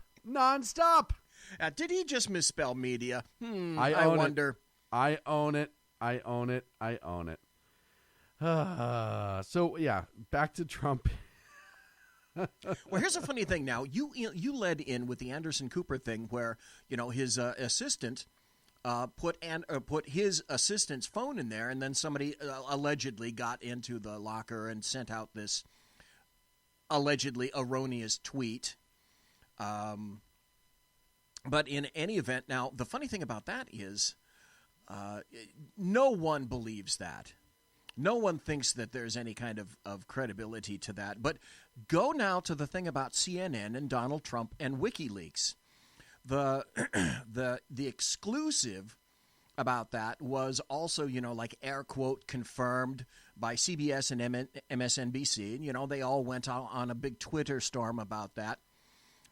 S5: Did he just misspell media?
S4: I
S5: wonder.
S4: I own it. So, yeah, back to Trump.
S5: Well, here's a funny thing. Now, you led in with the Anderson Cooper thing, where his assistant put his assistant's phone in there, and then somebody allegedly got into the locker and sent out this allegedly erroneous tweet. But in any event, now the funny thing about that is, no one believes that. No one thinks that there's any kind of credibility to that. But go now to the thing about CNN and Donald Trump and WikiLeaks. The exclusive about that was also, like air quote confirmed by CBS and MSNBC. They all went out on a big Twitter storm about that.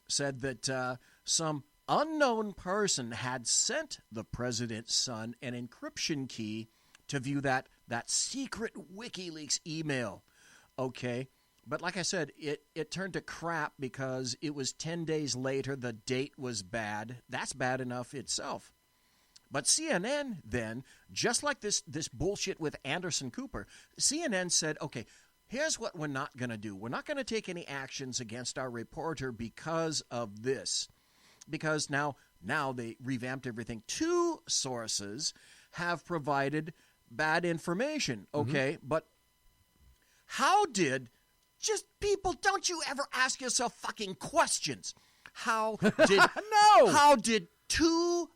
S5: Said that some unknown person had sent the president's son an encryption key to view that secret WikiLeaks email. Okay. But like I said, it turned to crap because it was 10 days later. The date was bad. That's bad enough itself. But CNN then, just like this bullshit with Anderson Cooper, CNN said, okay, here's what we're not going to do. We're not going to take any actions against our reporter because of this. Because now they revamped everything. 2 sources have provided bad information, okay? But how did... Just people, don't you ever ask yourself fucking questions? How did
S4: No!
S5: How did 2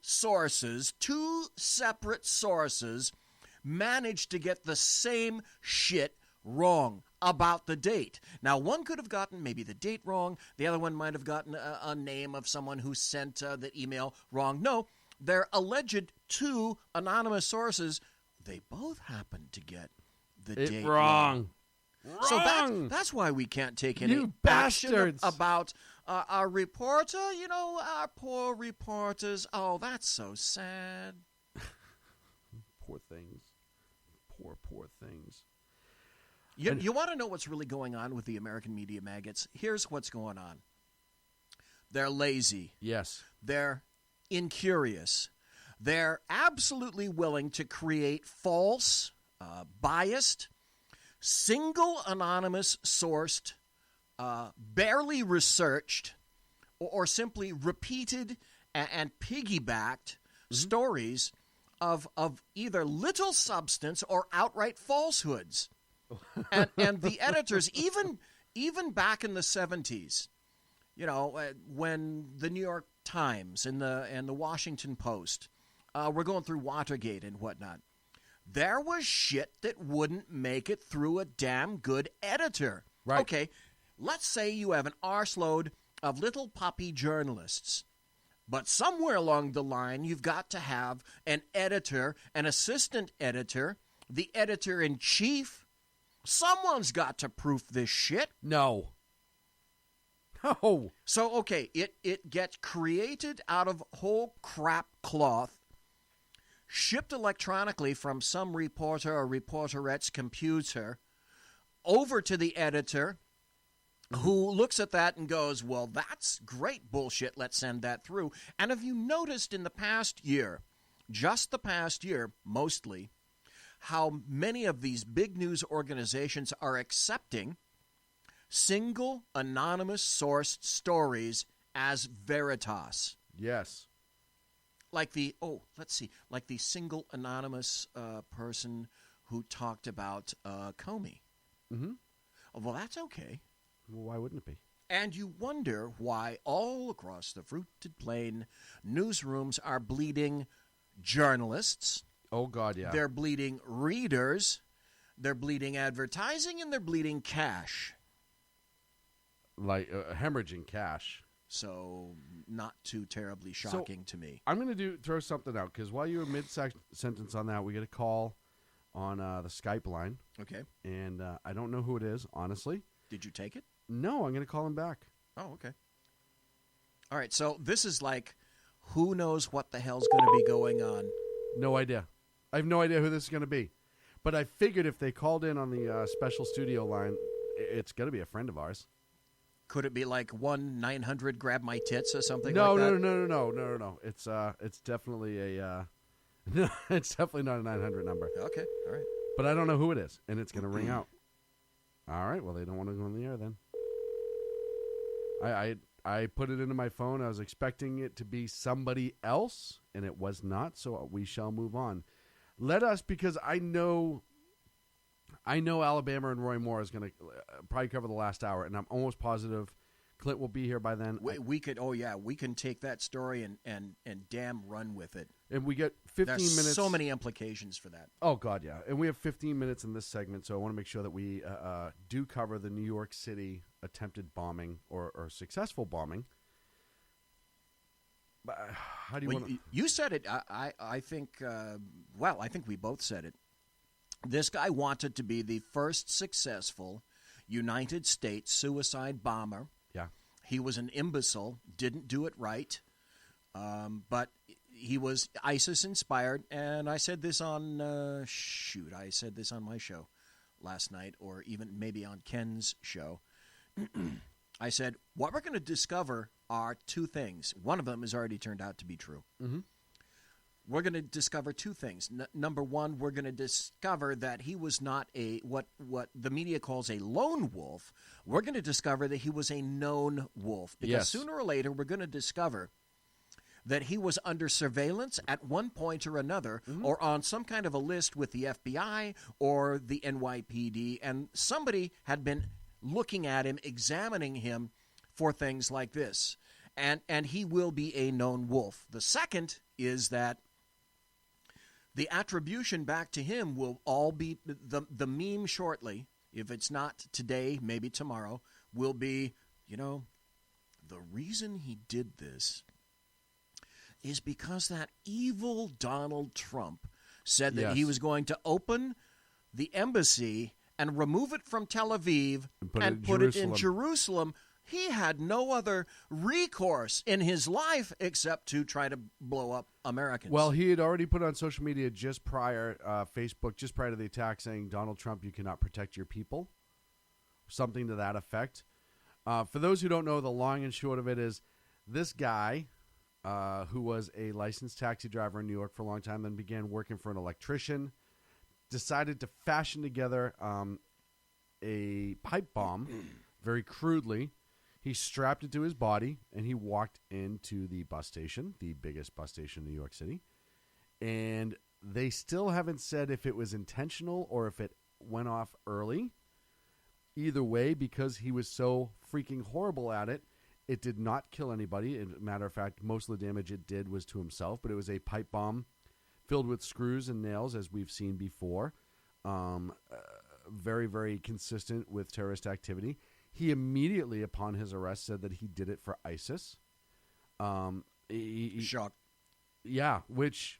S5: separate sources manage to get the same shit wrong about the date? Now, one could have gotten maybe the date wrong. The other one might have gotten a name of someone who sent the email wrong. No, they're alleged 2 anonymous sources. They both happened to get the date wrong. So that's why we can't take any action about our reporter. Our poor reporters. Oh, that's so sad.
S4: Poor things. Poor things.
S5: You want to know what's really going on with the American media maggots? Here's what's going on. They're lazy.
S4: Yes.
S5: They're incurious. They're absolutely willing to create false, biased, single anonymous sourced, barely researched, or simply repeated and piggybacked stories of either little substance or outright falsehoods. and the editors, even back in the 70s, when the New York Times and the Washington Post were going through Watergate and whatnot, there was shit that wouldn't make it through a damn good editor.
S4: Right.
S5: Okay, let's say you have an arseload of little puppy journalists, but somewhere along the line you've got to have an editor, an assistant editor, the editor-in-chief. Someone's got to proof this shit.
S4: No.
S5: So, okay, it gets created out of whole crap cloth, shipped electronically from some reporter or reporterette's computer over to the editor, who looks at that and goes, well, that's great bullshit, let's send that through. And have you noticed in the past year, just the past year mostly, how many of these big news organizations are accepting single anonymous sourced stories as veritas?
S4: Yes.
S5: Like the single anonymous person who talked about Comey.
S4: Mm-hmm.
S5: Well, that's okay.
S4: Well, why wouldn't it be?
S5: And you wonder why all across the fruited plain, newsrooms are bleeding journalists.
S4: Oh, God, yeah.
S5: They're bleeding readers. They're bleeding advertising, and they're bleeding cash.
S4: Like hemorrhaging cash.
S5: So not too terribly shocking to me.
S4: I'm going to throw something out, because while you were mid-sentence on that, we get a call on the Skype line.
S5: Okay.
S4: And I don't know who it is, honestly.
S5: Did you take it?
S4: No, I'm going to call him back.
S5: Oh, okay. All right, so this is like, who knows what the hell's going to be going on?
S4: No idea. I have no idea who this is going to be. But I figured if they called in on the special studio line, it's going to be a friend of ours.
S5: Could it be like 1-900 grab my tits or something
S4: No,
S5: like that?
S4: No. It's definitely a no, it's definitely not a 900 number.
S5: Okay, all right.
S4: But I don't know who it is, and it's going to ring out. All right, well, they don't want to go on the air then. I put it into my phone. I was expecting it to be somebody else, and it was not. So we shall move on. Let us, because I know Alabama and Roy Moore is going to probably cover the last hour, and I'm almost positive Clint will be here by then.
S5: We can take that story and damn run with it.
S4: And we get 15
S5: There's
S4: minutes.
S5: So many implications for that.
S4: Oh, God, yeah. And we have 15 minutes in this segment, so I want to make sure that we do cover the New York City attempted bombing or successful bombing. But how do you want to...
S5: You said it. I think, I think we both said it. This guy wanted to be the first successful United States suicide bomber.
S4: Yeah.
S5: He was an imbecile, didn't do it right, but he was ISIS-inspired, and I said this on, I said this on my show last night, or even maybe on Ken's show. I said, what we're going to discover are two things. One of them has already turned out to be true.
S4: Mm-hmm.
S5: We're going to discover two things. Number one, we're going to discover that he was not what the media calls a lone wolf. We're going to discover that he was a known wolf. Because
S4: Yes.
S5: sooner or later, we're going to discover that he was under surveillance at one point or another, or on some kind of a list with the FBI or the NYPD, and somebody had been looking at him, examining him for things like this. And he will be a known wolf. The second is that the attribution back to him will all be the meme shortly. If it's not today, maybe tomorrow, will be, the reason he did this is because that evil Donald Trump said that he was going to open the embassy and remove it from Tel Aviv and put it in Jerusalem. He had no other recourse in his life except to try to blow up Americans.
S4: Well, he had already put on social media just prior, Facebook, just prior to the attack, saying, Donald Trump, you cannot protect your people. Something to that effect. For those who don't know, the long and short of it is this guy, who was a licensed taxi driver in New York for a long time, then began working for an electrician, decided to fashion together a pipe bomb very crudely. He strapped it to his body, and he walked into the bus station, the biggest bus station in New York City. And they still haven't said if it was intentional or if it went off early. Either way, because he was so freaking horrible at it, it did not kill anybody. As a matter of fact, most of the damage it did was to himself. But it was a pipe bomb filled with screws and nails, as we've seen before. Very, very consistent with terrorist activity. He immediately, upon his arrest, said that he did it for ISIS.
S5: Shocked.
S4: Yeah, which,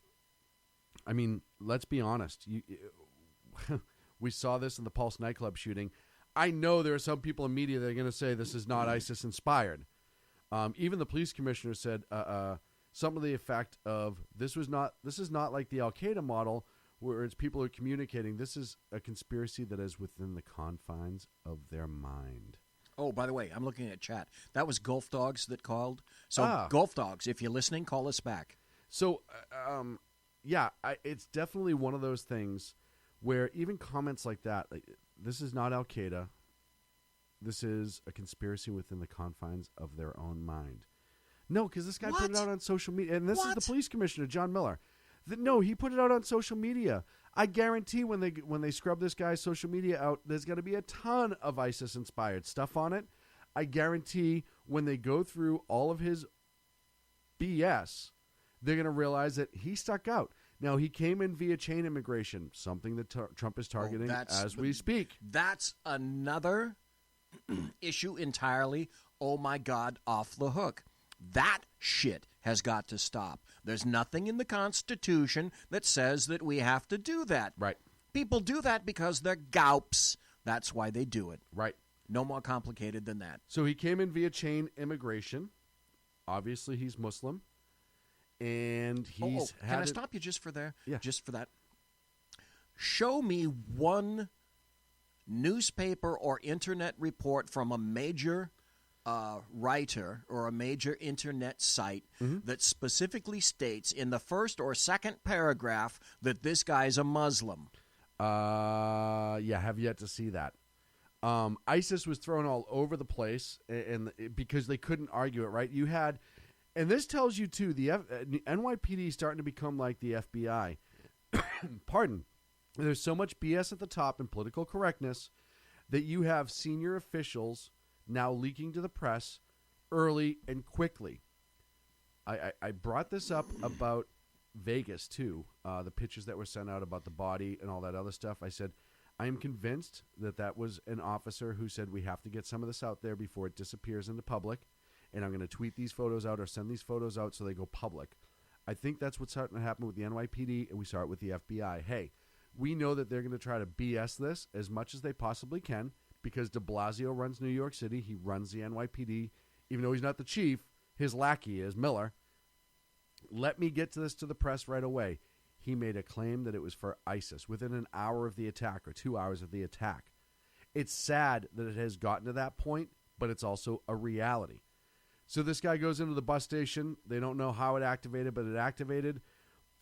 S4: I mean, let's be honest. We saw this in the Pulse nightclub shooting. I know there are some people in media that are going to say this is not ISIS-inspired. Even the police commissioner said some of the effect of this is not like the Al-Qaeda model where it's people are communicating. This is a conspiracy that is within the confines of their mind.
S5: Oh, by the way, I'm looking at chat. That was Gulf Dogs that called. So, Gulf Dogs, if you're listening, call us back.
S4: So, it's definitely one of those things where even comments like that, like, this is not Al-Qaeda. This is a conspiracy within the confines of their own mind. No, because this guy put it out on social media. And this is the police commissioner, John Miller. No, he put it out on social media. I guarantee when they scrub this guy's social media out, there's going to be a ton of ISIS-inspired stuff on it. I guarantee when they go through all of his BS, they're going to realize that he stuck out. Now, he came in via chain immigration, something that Trump is targeting as we speak.
S5: That's another issue entirely, oh my God, off the hook. That shit has got to stop. There's nothing in the Constitution that says that we have to do that.
S4: Right.
S5: People do that because they're gaups. That's why they do it.
S4: Right.
S5: No more complicated than that.
S4: So he came in via chain immigration. Obviously, he's Muslim. And he's had
S5: Can I stop you just for there?
S4: Yeah.
S5: Just for that. Show me one newspaper or internet report from a major writer or a major internet site that specifically states in the first or second paragraph that this guy's a Muslim.
S4: Have yet to see that. ISIS was thrown all over the place, and because they couldn't argue it, right? You had, and this tells you too, the NYPD is starting to become like the FBI. Pardon. There's so much BS at the top and political correctness that you have senior officials now leaking to the press early and quickly. I brought this up about Vegas too, the pictures that were sent out about the body and all that other stuff. I said, I am convinced that was an officer who said we have to get some of this out there before it disappears into public, and I'm going to tweet these photos out or send these photos out so they go public. I think that's what's starting to happen with the NYPD, and we saw it with the FBI. Hey, we know that they're going to try to BS this as much as they possibly can because de Blasio runs New York City. He runs the NYPD. Even though he's not the chief, his lackey is Miller. Let me get to this to the press right away. He made a claim that it was for ISIS within an hour of the attack or 2 hours of the attack. It's sad that it has gotten to that point, but it's also a reality. So this guy goes into the bus station. They don't know how it activated, but it activated.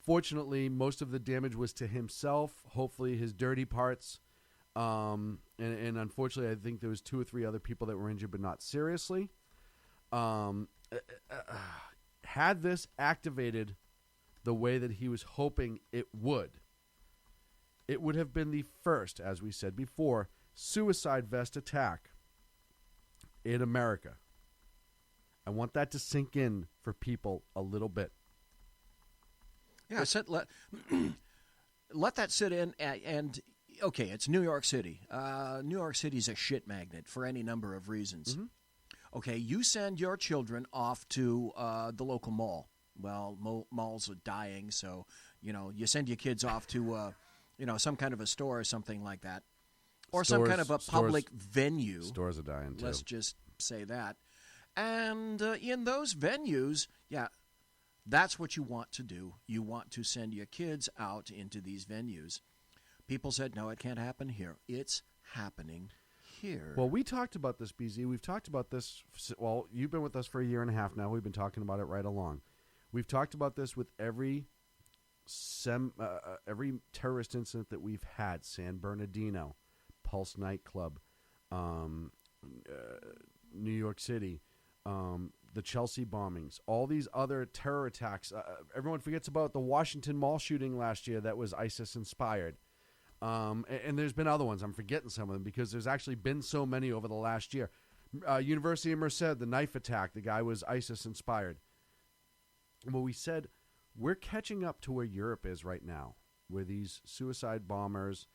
S4: Fortunately, most of the damage was to himself, hopefully his dirty parts. And unfortunately, I think there was 2 or 3 other people that were injured, but not seriously. Had this activated the way that he was hoping it would have been the first, as we said before, suicide vest attack in America. I want that to sink in for people a little bit.
S5: Yeah, let that sit in. And okay, it's New York City. New York City's a shit magnet for any number of reasons.
S4: Mm-hmm.
S5: Okay, you send your children off to the local mall. Well, malls are dying, so you send your kids off to some kind of a store or something like that, or some kind of a public venue.
S4: Stores are dying too.
S5: Let's just say that. And in those venues, yeah, that's what you want to do. You want to send your kids out into these venues. People said, no, it can't happen here. It's happening here.
S4: Well, we talked about this, BZ. We've talked about this. Well, you've been with us for a year and a half now. We've been talking about it right along. We've talked about this with every terrorist incident that we've had. San Bernardino, Pulse nightclub, New York City, the Chelsea bombings, all these other terror attacks. Everyone forgets about the Washington Mall shooting last year that was ISIS-inspired. And there's been other ones. I'm forgetting some of them because there's actually been so many over the last year. University of Merced, the knife attack, the guy was ISIS-inspired. Well, we said we're catching up to where Europe is right now, where these suicide bombers,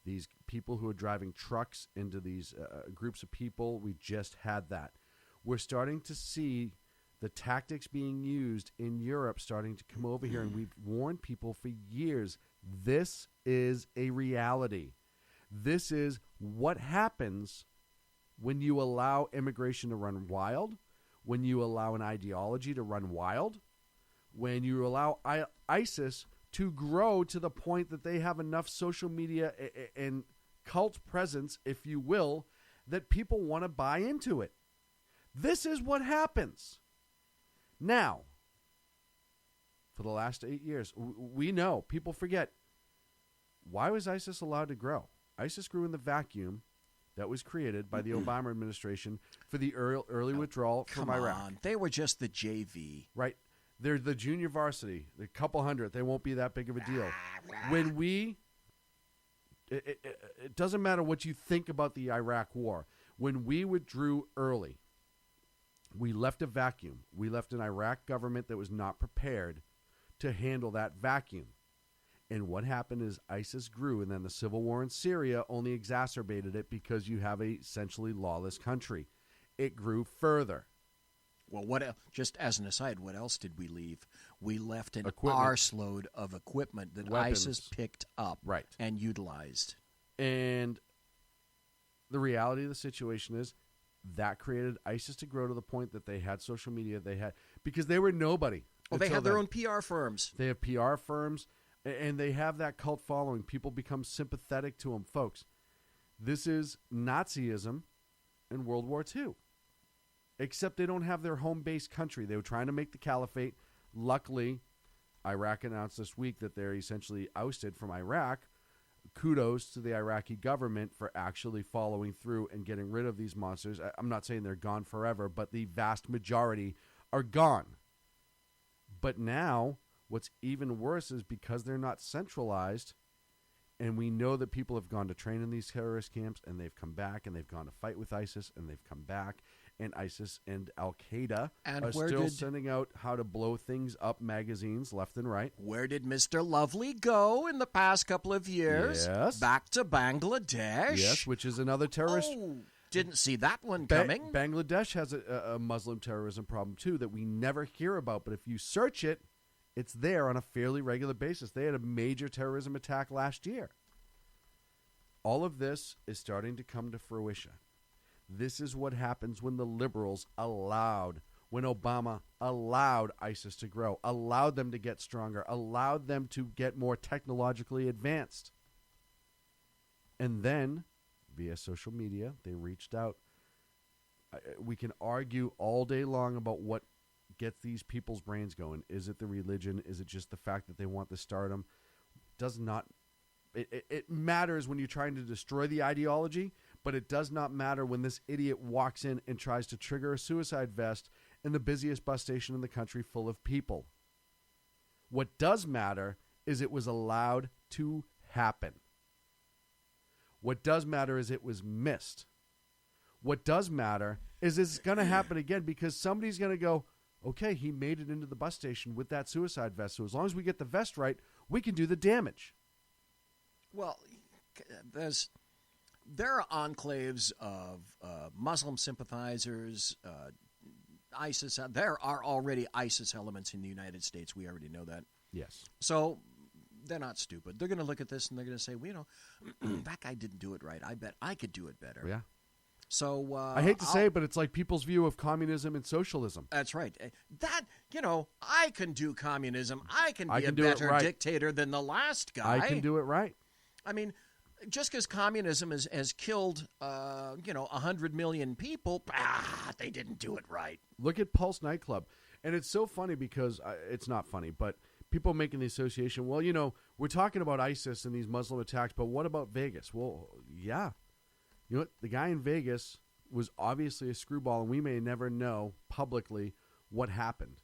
S4: these people who are driving trucks into these groups of people, we just had that. We're starting to see the tactics being used in Europe starting to come over here, and we've warned people for years. This is a reality. This is what happens when you allow immigration to run wild, when you allow an ideology to run wild, when you allow ISIS to grow to the point that they have enough social media and cult presence, if you will, that people want to buy into it. This is what happens. Now, for the last 8 years, we know, people forget, why was ISIS allowed to grow? ISIS grew in the vacuum that was created by the Obama administration for the early withdrawal from Iraq.
S5: Come on, they were just the JV.
S4: Right. They're the junior varsity. They're a couple hundred. They won't be that big of a deal. When it doesn't matter what you think about the Iraq war. When we withdrew early, we left a vacuum. We left an Iraq government that was not prepared to handle that vacuum. And what happened is ISIS grew, and then the civil war in Syria only exacerbated it because you have a essentially lawless country. It grew further.
S5: Well, just as an aside, what else did we leave? We left an arseload of equipment that ISIS picked up and utilized.
S4: And the reality of the situation is that created ISIS to grow to the point that they had social media. Because they were nobody.
S5: Well, they have their own PR firms.
S4: They have PR firms, and they have that cult following. People become sympathetic to them. Folks, this is Nazism in World War II. Except they don't have their home-based country. They were trying to make the caliphate. Luckily, Iraq announced this week that they're essentially ousted from Iraq. kudos to the Iraqi government for actually following through and getting rid of these monsters. I'm not saying they're gone forever, but the vast majority are gone. But now, what's even worse is because they're not centralized, and we know that people have gone to train in these terrorist camps, and they've come back, and they've gone to fight with ISIS, and they've come back, and ISIS and Al-Qaeda are still sending out how to blow things up magazines left and right.
S5: Where did Mr. Lovely go in the past couple of years?
S4: Yes.
S5: Back to Bangladesh?
S4: Yes, which is another terrorist.
S5: Oh, didn't see that one coming.
S4: Bangladesh has a Muslim terrorism problem, too, that we never hear about. But if you search it, it's there on a fairly regular basis. They had a major terrorism attack last year. All of this is starting to come to fruition. This is what happens when the liberals when Obama allowed ISIS to grow, allowed them to get stronger, allowed them to get more technologically advanced. And then, via social media, they reached out. We can argue all day long about what gets these people's brains going. Is it the religion? Is it just the fact that they want the stardom? Does not. It matters when you're trying to destroy the ideology, but it does not matter when this idiot walks in and tries to trigger a suicide vest in the busiest bus station in the country full of people. What does matter is it was allowed to happen. What does matter is it was missed. What does matter is it's going to happen again because somebody's going to go, okay, he made it into the bus station with that suicide vest. So as long as we get the vest right, we can do the damage.
S5: Well, there are enclaves of Muslim sympathizers, ISIS. There are already ISIS elements in the United States. We already know that.
S4: Yes.
S5: So they're not stupid. They're going to look at this and they're going to say, well, that guy didn't do it right. I bet I could do it better.
S4: Yeah.
S5: So
S4: I hate to say it, but it's like people's view of communism and socialism.
S5: That's right. That, I can do communism. I can be a better dictator than the last guy.
S4: I can do it right.
S5: I mean, just because communism has killed, 100 million people, they didn't do it right.
S4: Look at Pulse nightclub. And it's so funny because it's not funny, but people making the association, well, we're talking about ISIS and these Muslim attacks, but what about Vegas? Well, yeah. You know what? The guy in Vegas was obviously a screwball, and we may never know publicly what happened.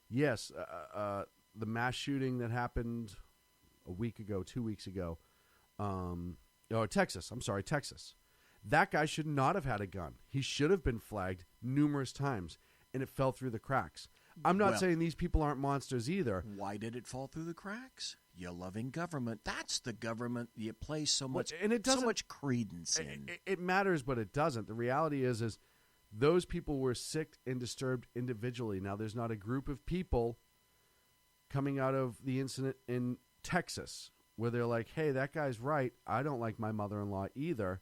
S4: Yes, the mass shooting that happened a week ago, 2 weeks ago, Texas. That guy should not have had a gun. He should have been flagged numerous times, and it fell through the cracks. I'm not saying these people aren't monsters either.
S5: Why did it fall through the cracks? Your loving government. That's the government you place so much credence in.
S4: It matters, but it doesn't. The reality is those people were sick and disturbed individually. Now, there's not a group of people coming out of the incident in Texas where they're like, hey, that guy's right. I don't like my mother-in-law either.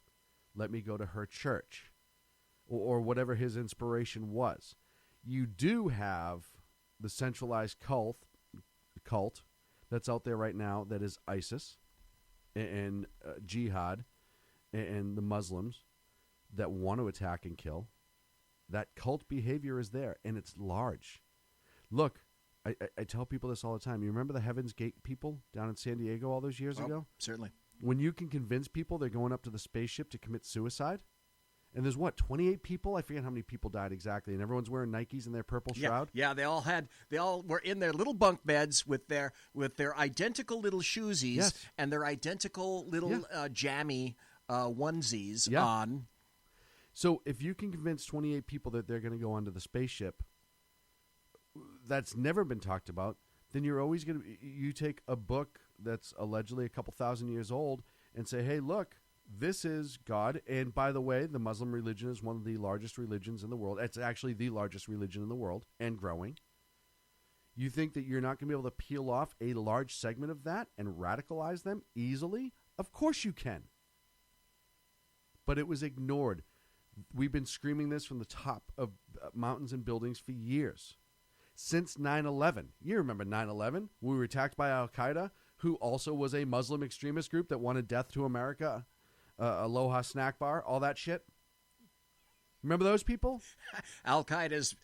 S4: Let me go to her church or whatever his inspiration was. You do have the centralized cult that's out there right now that is ISIS and jihad and the Muslims that want to attack and kill. That cult behavior is there, and it's large. Look, I tell people this all the time. You remember the Heaven's Gate people down in San Diego all those years ago?
S5: Certainly.
S4: When you can convince people they're going up to the spaceship to commit suicide, and there's 28 people? I forget how many people died exactly, and everyone's wearing Nikes in their purple shroud.
S5: Yeah, they all were in their little bunk beds with their identical little shoesies and their identical little jammy onesies on.
S4: So if you can convince 28 people that they're going to go onto the spaceship, that's never been talked about, then you're always going to you take a book that's allegedly a couple thousand years old and say, hey, look, this is God. And by the way, the Muslim religion is one of the largest religions in the world. It's actually the largest religion in the world and growing. You think that you're not going to be able to peel off a large segment of that and radicalize them easily? Of course you can. But it was ignored. We've been screaming this from the top of mountains and buildings for years. Since 9/11. You remember 9/11? We were attacked by Al-Qaeda, who also was a Muslim extremist group that wanted death to America. Aloha Snack Bar, all that shit. Remember those people?
S5: Al-Qaeda's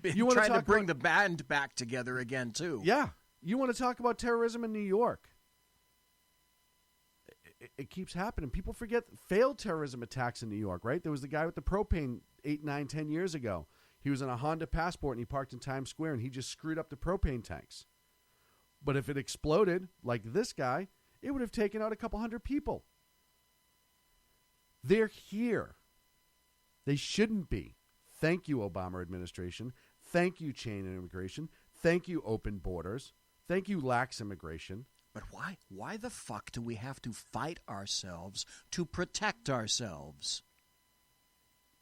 S5: been trying to bring the band back together again, too.
S4: Yeah. You want to talk about terrorism in New York? it keeps happening. People forget failed terrorism attacks in New York, right? There was the guy with the propane 8, 9, 10 years ago. He was in a Honda Passport and he parked in Times Square and he just screwed up the propane tanks. But if it exploded like this guy, it would have taken out a couple hundred people. They're here. They shouldn't be. Thank you, Obama administration. Thank you, chain immigration. Thank you, open borders. Thank you, lax immigration.
S5: But why? Why the fuck do we have to fight ourselves to protect ourselves?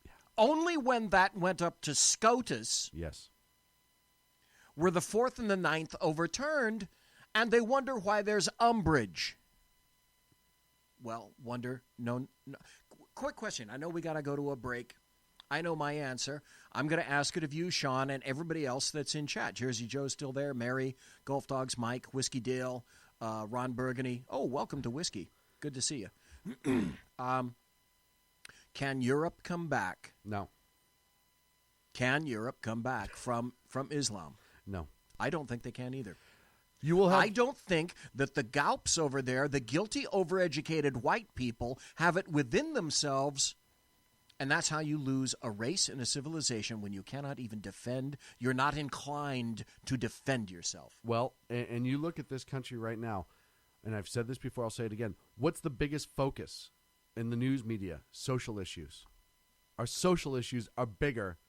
S5: Yeah. Only when that went up to SCOTUS,
S4: yes,
S5: were the 4th and the 9th overturned, and they wonder why there's umbrage. Well, no. Quick question. I know we got to go to a break. I know my answer. I'm going to ask it of you, Sean, and everybody else that's in chat. Jersey Joe's still there. Mary, Golf Dogs, Mike, Whiskey Dale, Ron Burgundy. Oh, welcome to Whiskey. Good to see you. Can Europe come back?
S4: No.
S5: Can Europe come back from Islam?
S4: No.
S5: I don't think they can either.
S4: You will have.
S5: I don't think that the Gaups over there, the guilty, overeducated white people, have it within themselves. And that's how you lose a race and a civilization when you cannot even defend. You're not inclined to defend yourself.
S4: Well, and you look at this country right now, and I've said this before, I'll say it again. What's the biggest focus in the news media? Social issues. Our social issues are bigger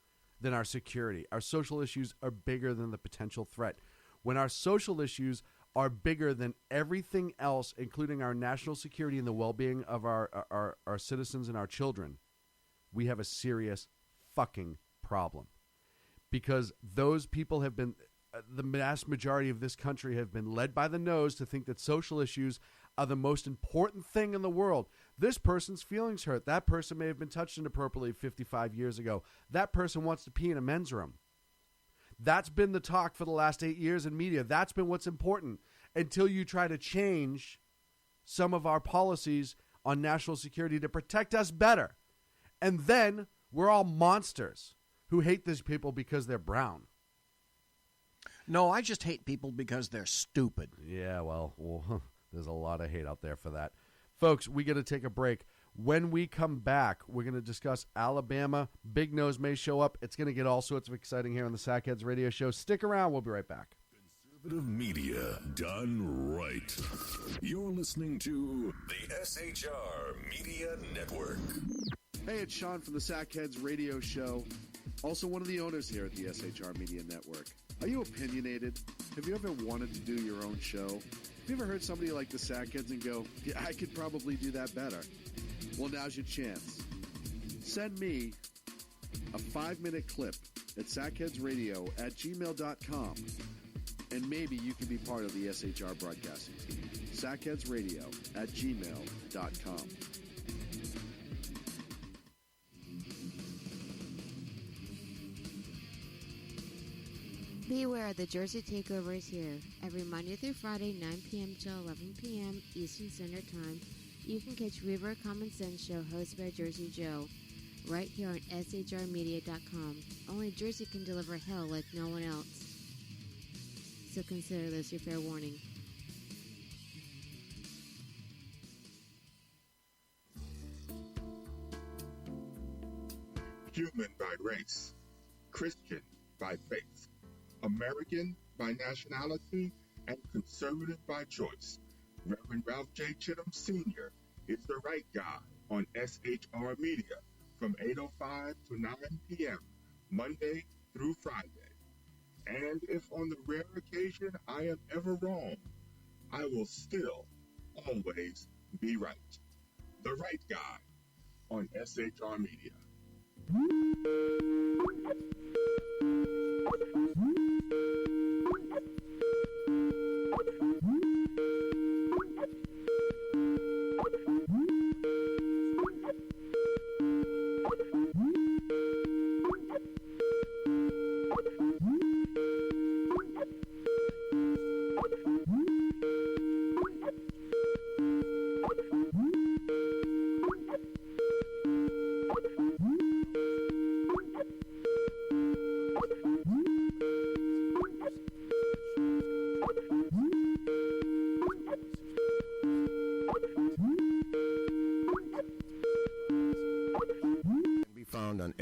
S4: than our security. Our social issues are bigger than the potential threat. When our social issues are bigger than everything else, including our national security and the well-being of our citizens and our children, we have a serious fucking problem. Because those people have been, the vast majority of this country have been led by the nose to think that social issues are the most important thing in the world. This person's feelings hurt. That person may have been touched inappropriately 55 years ago. That person wants to pee in a men's room. That's been the talk for the last 8 years in media. That's been what's important until you try to change some of our policies on national security to protect us better. And then we're all monsters who hate these people because they're brown.
S5: No, I just hate people because they're stupid.
S4: Yeah, well, there's a lot of hate out there for that. Folks, we got to take a break. When we come back, we're going to discuss Alabama. Big Nose may show up. It's going to get all sorts of exciting here on the Sackheads Radio Show. Stick around. We'll be right back.
S15: Conservative media done right. You're listening to the SHR Media Network.
S16: Hey, it's Sean from the Sackheads Radio Show. Also one of the owners here at the SHR Media Network. Are you opinionated? Have you ever wanted to do your own show? Have you ever heard somebody like the Sackheads and go, yeah, I could probably do that better? Well, now's your chance. Send me a 5-minute clip at sackheadsradio@gmail.com, and maybe you can be part of the SHR broadcasting team. sackheadsradio@gmail.com.
S14: Beware, the Jersey Takeover is here. Every Monday through Friday, 9 p.m. to 11 p.m. Eastern Standard Time, you can catch River Common Sense Show hosted by Jersey Joe, right here on shrmedia.com. Only Jersey can deliver hell like no one else. So consider this your fair warning.
S13: Human by race, Christian by faith, American by nationality, and conservative by choice. Reverend Ralph J. Chittum Sr. is the right guy on SHR Media from 8:05 to 9 p.m. Monday through Friday. And if on the rare occasion I am ever wrong, I will still always be right. The right guy on SHR Media.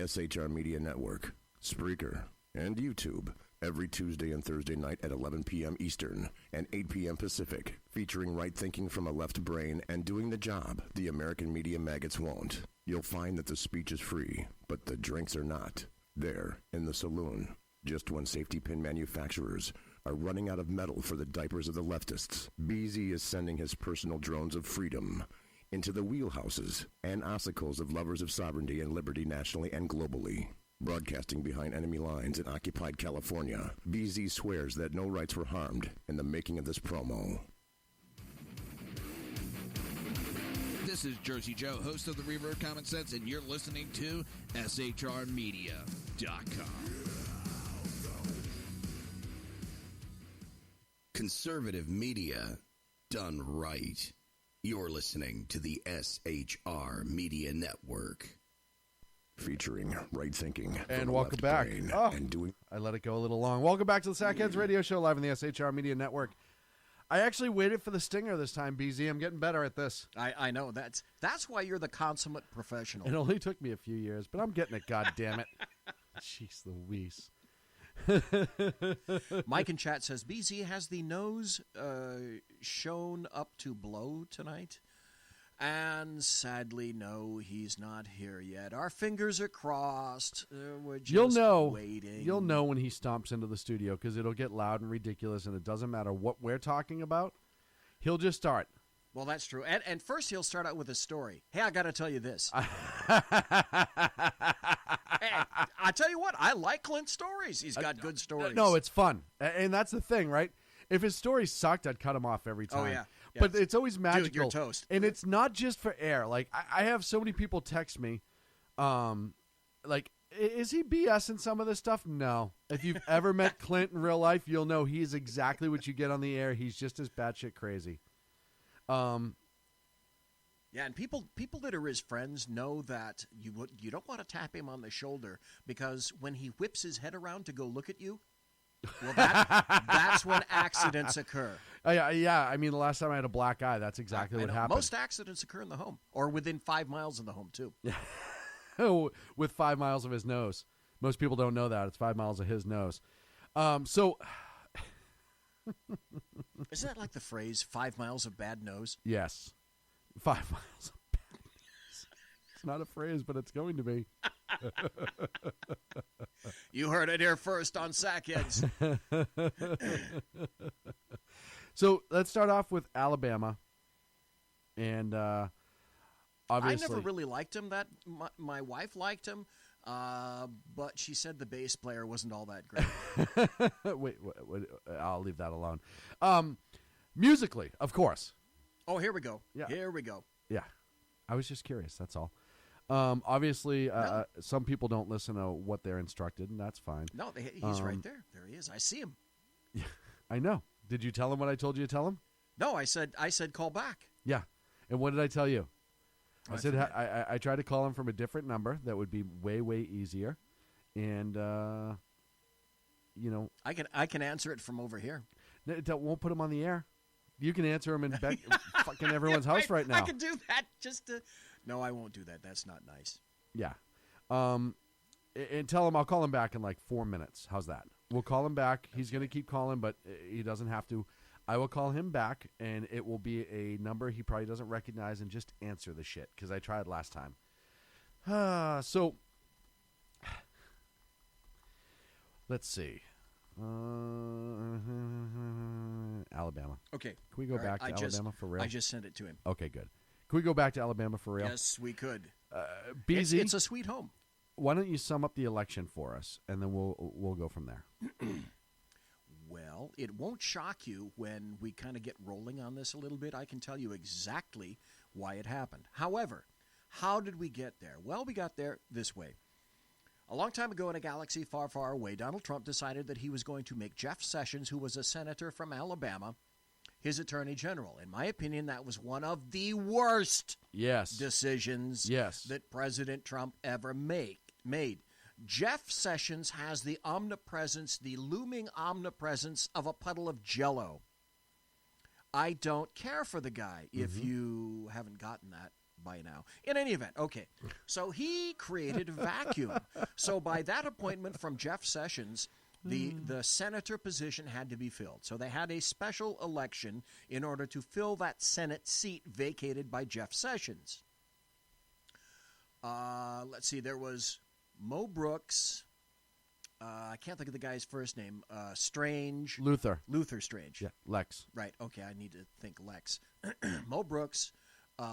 S10: SHR Media Network, Spreaker, and YouTube every Tuesday and Thursday night at 11 p.m. Eastern and 8 p.m. Pacific, featuring right thinking from a left brain and doing the job the American media maggots won't. You'll find that the speech is free, but the drinks are not. There, in the saloon, just when safety pin manufacturers are running out of metal for the diapers of the leftists, BZ is sending his personal drones of freedom into the wheelhouses and ossicles of lovers of sovereignty and liberty nationally and globally. Broadcasting behind enemy lines in occupied California, BZ swears that no rights were harmed in the making of this promo.
S17: This is Jersey Joe, host of the Reverb Common Sense, and you're listening to SHRmedia.com.
S9: Conservative media done right. You're listening to the SHR Media Network.
S10: Featuring right thinking
S4: And
S10: from a
S4: welcome
S10: left
S4: back.
S10: brain
S4: Oh,
S10: and doing
S4: I let it go a little long. Welcome back to the Sackheads Radio Show live on the SHR Media Network. I actually waited for the stinger this time, BZ. I'm getting better at this.
S5: I know. That's why you're the consummate professional.
S4: It only took me a few years, but I'm getting it, God damn it. Jeez Louise.
S5: Mike in chat says, BZ, has the nose shown up to blow tonight? And sadly, no, he's not here yet. Our fingers are crossed. We're just waiting.
S4: You'll know when he stomps into the studio because it'll get loud and ridiculous, and it doesn't matter what we're talking about. He'll just start.
S5: Well, that's true. And first, he'll start out with a story. Hey, I got to tell you this. Hey, I tell you what, I like Clint's stories. He's got good stories.
S4: No, it's fun. And that's the thing, right? If his story sucked, I'd cut him off every time.
S5: Oh, yeah.
S4: But it's always magical.
S5: Dude, you're toast.
S4: And it's not just for air. Like, I have so many people text me, like, is he BSing some of this stuff? No. If you've ever met Clint in real life, you'll know he's exactly what you get on the air. He's just as batshit crazy.
S5: Yeah, and people that are his friends know that you don't want to tap him on the shoulder because when he whips his head around to go look at you, well, that's when accidents occur.
S4: Yeah, I mean, the last time I had a black eye, that's exactly what happened.
S5: Most accidents occur in the home or within 5 miles of the home, too.
S4: With 5 miles of his nose. Most people don't know that. It's 5 miles of his nose. So...
S5: Isn't that like the phrase, 5 miles of bad nose?
S4: Yes. 5 miles of bad nose. It's not a phrase, but it's going to be.
S5: You heard it here first on Sackheads.
S4: So let's start off with Alabama. And obviously...
S5: I never really liked him. My wife liked him. But she said the bass player wasn't all that great.
S4: Wait, I'll leave that alone. Musically, of course.
S5: Oh, here we go.
S4: Yeah.
S5: Here we go.
S4: Yeah. I was just curious, that's all. Obviously, some people don't listen to what they're instructed, and that's fine.
S5: No, he's right there. There he is. I see him.
S4: Yeah, I know. Did you tell him what I told you to tell him?
S5: No, I said call back.
S4: Yeah. And what did I tell you? I said I tried to call him from a different number that would be way, way easier. And,
S5: I can answer it from over here.
S4: That won't put him on the air. You can answer him in fucking everyone's house right now.
S5: I can do that just to... No, I won't do that. That's not nice.
S4: Yeah. And tell him I'll call him back in like 4 minutes. How's that? We'll call him back. He's going to keep calling, but he doesn't have to. I will call him back, and it will be a number he probably doesn't recognize, and just answer the shit, because I tried last time. So, let's see. Alabama.
S5: Okay.
S4: Can we go back to Alabama for real?
S5: I just sent it to him.
S4: Okay, good. Can we go back to Alabama for real?
S5: Yes, we could.
S4: BZ,
S5: it's a sweet home.
S4: Why don't you sum up the election for us, and then we'll go from there.
S5: Well, it won't shock you when we kind of get rolling on this a little bit. I can tell you exactly why it happened. However, how did we get there? Well, we got there this way. A long time ago in a galaxy far, far away, Donald Trump decided that he was going to make Jeff Sessions, who was a senator from Alabama, his attorney general. In my opinion, that was one of the worst decisions that President Trump ever made. Jeff Sessions has the omnipresence, the looming omnipresence of a puddle of Jell-O. I don't care for the guy, if you haven't gotten that. by now. In any event, okay. So he created a vacuum. So by that appointment from Jeff Sessions, the senator position had to be filled. So they had a special election in order to fill that Senate seat vacated by Jeff Sessions. Let's see, there was Mo Brooks. I can't think of the guy's first name. Strange.
S4: Luther
S5: Strange.
S4: Yeah, Lex.
S5: Right, okay, I need to think Lex. Mo Brooks,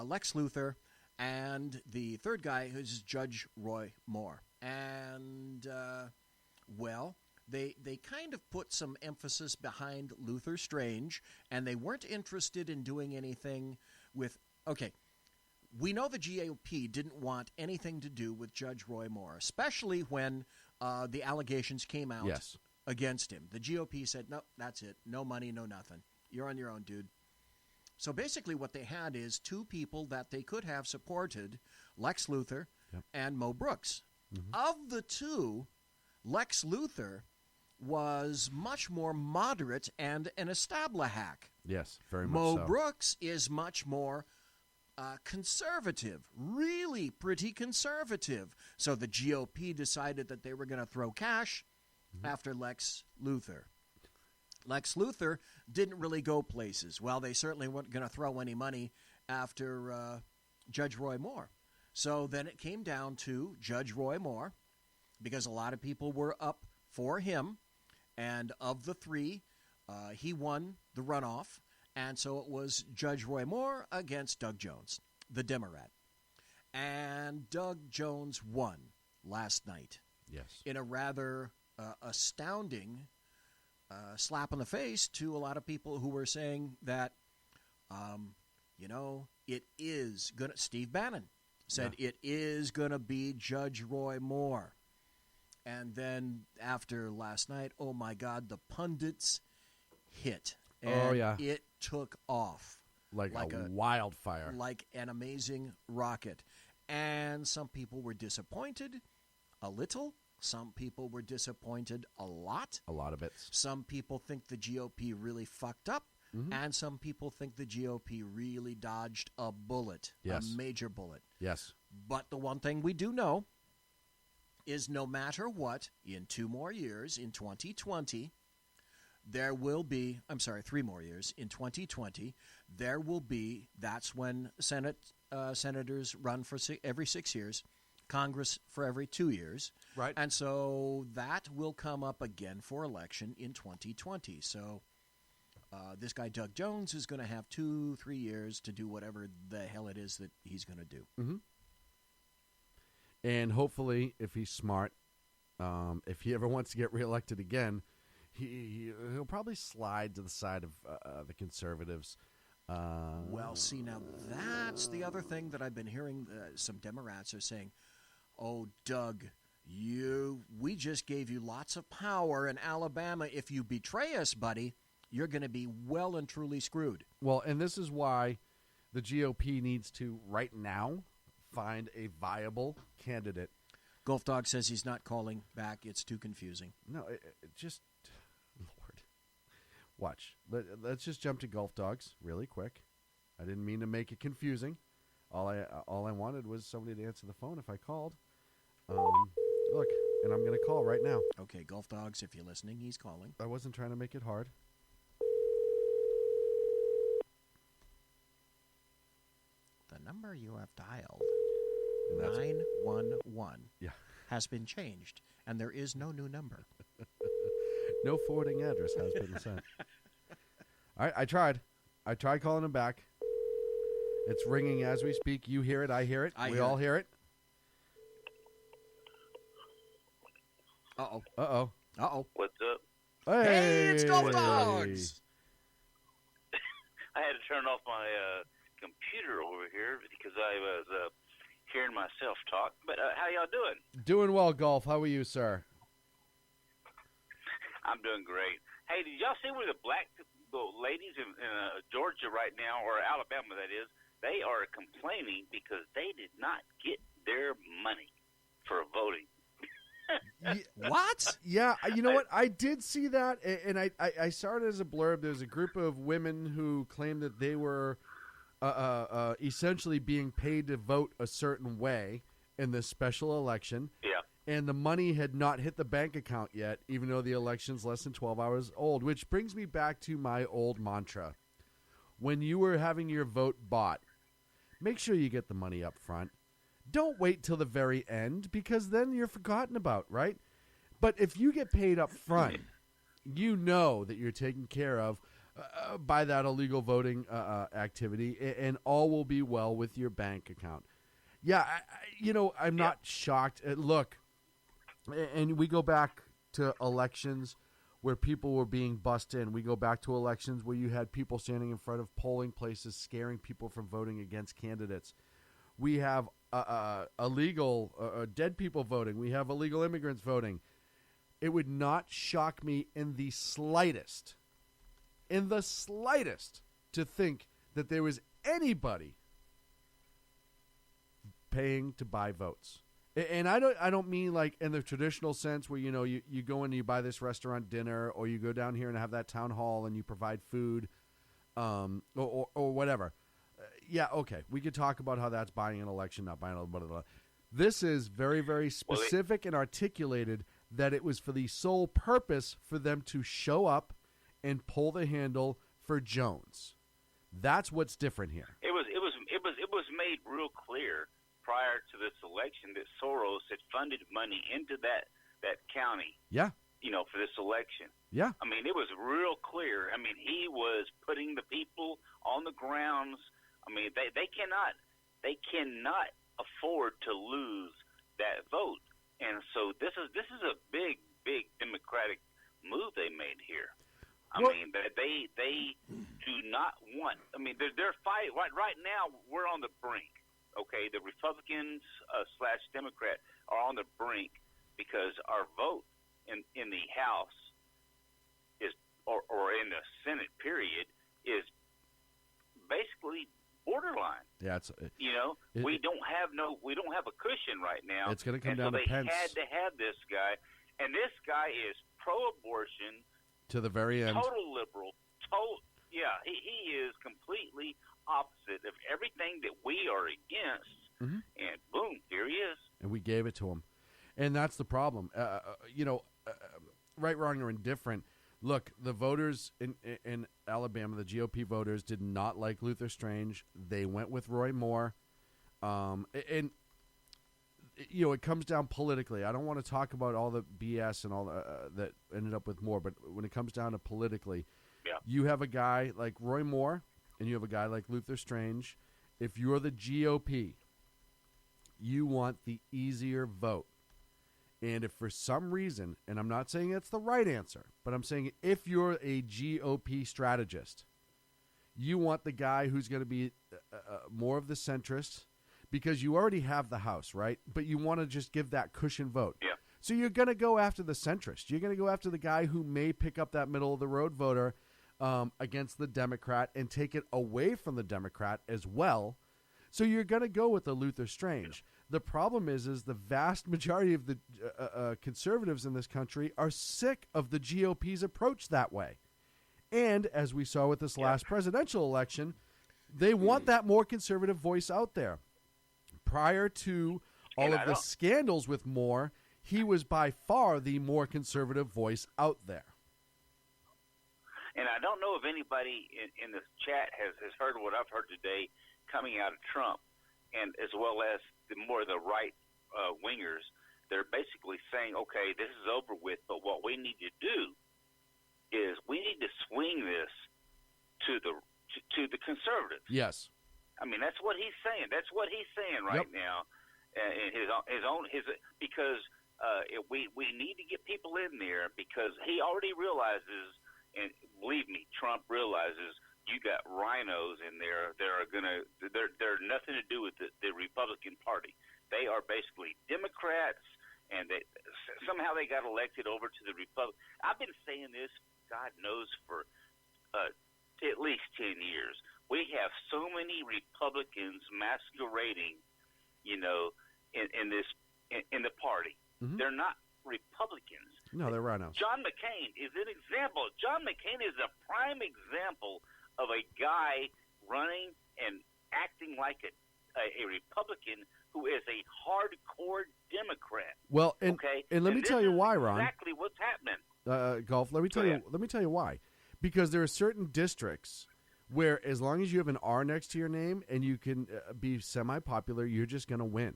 S5: Lex Luthor, and the third guy who's Judge Roy Moore. And, well, they kind of put some emphasis behind Luther Strange, and they weren't interested in doing anything with, okay, we know the GOP didn't want anything to do with Judge Roy Moore, especially when the allegations came out against him. The GOP said, no, that's it. No money, no nothing. You're on your own, dude. So basically what they had is two people that they could have supported, Lex Luthor and Mo Brooks. Of the two, Lex Luthor was much more moderate and an establihack.
S4: Yes, very much
S5: Mo
S4: so.
S5: Brooks is much more conservative, really pretty conservative. So the GOP decided that they were going to throw cash after Lex Luthor. Lex Luthor didn't really go places. Well, they certainly weren't going to throw any money after Judge Roy Moore. So then it came down to Judge Roy Moore, because a lot of people were up for him. And of the three, he won the runoff. And so it was Judge Roy Moore against Doug Jones, the Democrat. And Doug Jones won last night.
S4: Yes.
S5: In a rather astounding slap in the face to a lot of people who were saying that, it is going to, Steve Bannon said it is going to be Judge Roy Moore. And then after last night, oh my God, the pundits hit. And it took off.
S4: Like a wildfire.
S5: Like an amazing rocket. And some people were disappointed a little. Some people were disappointed a lot.
S4: A lot of it.
S5: Some people think the GOP really fucked up. And some people think the GOP really dodged a bullet.
S4: Yes.
S5: A major bullet.
S4: Yes.
S5: But the one thing we do know is no matter what, in 2 more years, in 2020, there will be, 3 more years, in 2020, there will be, that's when senators run for every 6 years, Congress for every 2 years.
S4: Right.
S5: And so that will come up again for election in 2020. So this guy, Doug Jones, is going to have 2-3 years to do whatever the hell it is that he's going to do.
S4: And hopefully, if he's smart, if he ever wants to get reelected again, he'll probably slide to the side of the conservatives.
S5: Well, see, now that's the other thing that I've been hearing. Some Democrats are saying, "Oh, Doug, we just gave you lots of power in Alabama. If you betray us, buddy, you're going to be well and truly screwed."
S4: Well, and this is why the GOP needs to, right now, find a viable candidate.
S5: Golf Dog says he's not calling back. It's too confusing.
S4: No, it just, Lord. Watch. Let's just jump to Golf Dogs really quick. I didn't mean to make it confusing. All I wanted was somebody to answer the phone if I called. Look, and I'm going to call right now.
S5: Okay, Golf Dogs, if you're listening, he's calling.
S4: I wasn't trying to make it hard.
S5: The number you have dialed, 911, has been changed, and there is no new number.
S4: No forwarding address has been sent. All right, I tried calling him back. It's ringing as we speak. You hear it. I hear it. We all hear it.
S5: Uh-oh.
S4: Uh-oh.
S5: Uh-oh.
S18: What's up?
S5: Hey, it's Golf Dogs!
S18: I had to turn off my computer over here because I was hearing myself talk. But how y'all doing?
S4: Doing well, Golf. How are you, sir?
S18: I'm doing great. Hey, did y'all see where the black ladies in Georgia right now, or Alabama that is, they are complaining because they did not get their money for voting?
S5: What?
S4: Yeah, you know what? I did see that, and I saw it as a blurb. There's a group of women who claimed that they were essentially being paid to vote a certain way in this special election.
S18: Yeah.
S4: And the money had not hit the bank account yet, even though the election's less than 12 hours old, which brings me back to my old mantra. When you were having your vote bought, make sure you get the money up front. Don't wait till the very end, because then you're forgotten about, right? But if you get paid up front, you know that you're taken care of by that illegal voting activity, and all will be well with your bank account. Yeah, I'm not shocked. Look, and we go back to elections where people were being bussed in. We go back to elections where you had people standing in front of polling places scaring people from voting against candidates. We have illegal dead people voting. We have illegal immigrants voting. It would not shock me in the slightest, to think that there was anybody paying to buy votes. And I don't mean like in the traditional sense where, you go in and you buy this restaurant dinner, or you go down here and have that town hall and you provide food, or whatever. Yeah, okay. We could talk about how that's buying an election, not buying a blah, blah, blah. This is very, very specific and articulated that it was for the sole purpose for them to show up and pull the handle for Jones. That's what's different here.
S18: It was made real clear prior to this election that Soros had funded money into that county.
S4: Yeah.
S18: For this election.
S4: Yeah.
S18: I mean, it was real clear. I mean, he was putting the people on the grounds. I mean, they cannot afford to lose that vote. And so this is a big Democratic move they made here. I mean, they do not want. I mean, they're fighting right now. We're on the brink. Okay, the Republicans / Democrat are on the brink because our vote in the House is or in the Senate period is basically borderline.
S4: Yeah,
S18: we don't have a cushion right now.
S4: It's going to come
S18: down
S4: to Pence.
S18: They had to have this guy, and this guy is pro-abortion
S4: to the very end.
S18: Total liberal. He is completely opposite of everything that we are against.
S4: Mm-hmm.
S18: And boom, here he is.
S4: And we gave it to him, and that's the problem. Right, wrong, or indifferent. Look, the voters in Alabama, the GOP voters, did not like Luther Strange. They went with Roy Moore. It comes down politically. I don't want to talk about all the BS and all that ended up with Moore, but when it comes down to politically, you have a guy like Roy Moore and you have a guy like Luther Strange. If you're the GOP, you want the easier vote. And if for some reason, and I'm not saying it's the right answer, but I'm saying if you're a GOP strategist, you want the guy who's going to be more of the centrist, because you already have the House, right? But you want to just give that cushion vote.
S18: Yeah.
S4: So you're going to go after the centrist. You're going to go after the guy who may pick up that middle-of-the-road voter against the Democrat and take it away from the Democrat as well. So you're going to go with the Luther Strange. The problem is the vast majority of the conservatives in this country are sick of the GOP's approach that way. And as we saw with this last presidential election, they want that more conservative voice out there. Prior to all of the scandals with Moore, he was by far the more conservative voice out there.
S18: And I don't know if anybody in this chat has heard what I've heard today coming out of Trump, and as well as the more the right wingers. They're basically saying, okay, this is over with, but what we need to do is we need to swing this to the conservatives.
S4: Yes.
S18: I mean, that's what he's saying. That's what he's saying right now. Because we need to get people in there, because he already realizes, and believe me, Trump realizes you got rhinos in there that are they're nothing to do with the Republican Party. They are basically Democrats, and somehow they got elected over to the Republic. I've been saying this, God knows, for at least 10 years. We have so many Republicans masquerading, in the party.
S4: Mm-hmm.
S18: They're not Republicans.
S4: No, they're rhinos.
S18: John McCain is an example. John McCain is a prime example of a guy running and acting like a Republican who is a hardcore Democrat.
S4: Well, and let me
S18: this
S4: tell you
S18: is
S4: why, Ron.
S18: Exactly what's happening.
S4: Golf. Let me tell you why. Because there are certain districts where, as long as you have an R next to your name and you can be semi-popular, you're just going to win.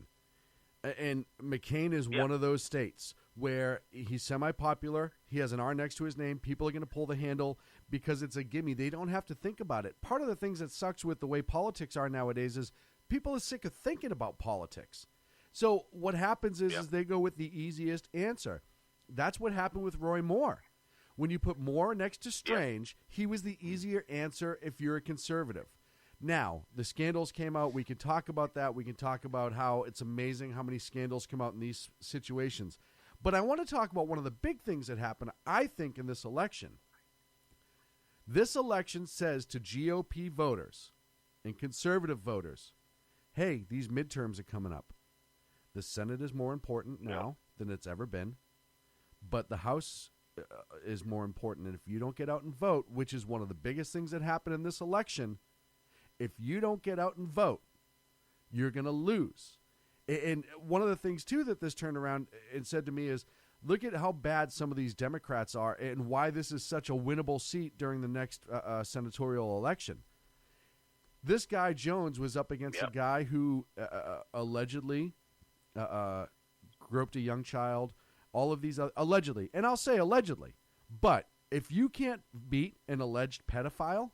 S4: And McCain is one of those states where he's semi-popular. He has an R next to his name. People are going to pull the handle because it's a gimme. They don't have to think about it. Part of the things that sucks with the way politics are nowadays is people are sick of thinking about politics. So what happens is they go with the easiest answer. That's what happened with Roy Moore. When you put Moore next to Strange, he was the easier answer if you're a conservative. Now, the scandals came out. We can talk about that. We can talk about how it's amazing how many scandals come out in these situations. But I want to talk about one of the big things that happened, I think, in this election. This election says to GOP voters and conservative voters, hey, these midterms are coming up. The Senate is more important now than it's ever been, but the House is more important. And if you don't get out and vote, which is one of the biggest things that happened in this election, if you don't get out and vote, you're going to lose. And one of the things, too, that this turned around and said to me is, look at how bad some of these Democrats are and why this is such a winnable seat during the next senatorial election. This guy, Jones, was up against a guy who allegedly groped a young child, all of these allegedly. And I'll say allegedly. But if you can't beat an alleged pedophile,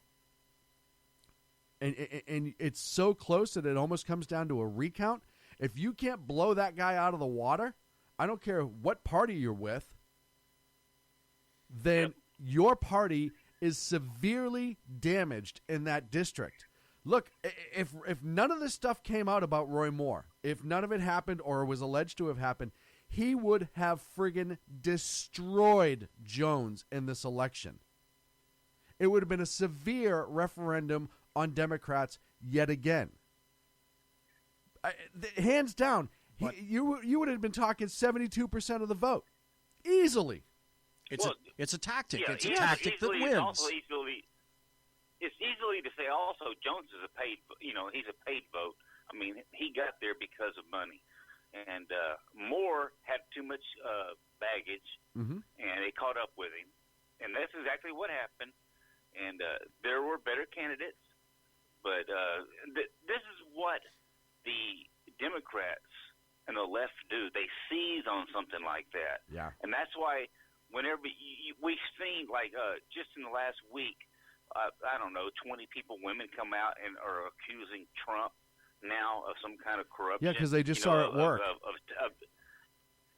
S4: and it's so close that it almost comes down to a recount, if you can't blow that guy out of the water, I don't care what party you're with, then your party is severely damaged in that district. Look, if none of this stuff came out about Roy Moore, if none of it happened or was alleged to have happened, he would have friggin' destroyed Jones in this election. It would have been a severe referendum on Democrats yet again. Hands down, you would have been talking 72% of the vote. Easily.
S5: It's a tactic.
S18: Yeah,
S5: it's a tactic that wins.
S18: It's easily to say also Jones is a paid, he's a paid vote. I mean, he got there because of money. And Moore had too much baggage, and it caught up with him. And that's exactly what happened. And there were better candidates. But this is what the Democrats and the left do. They seize on something like that.
S4: Yeah.
S18: And that's why whenever we've seen, like, just in the last week, I don't know, 20 women come out and are accusing Trump now of some kind of corruption.
S4: Yeah, because they just saw it work.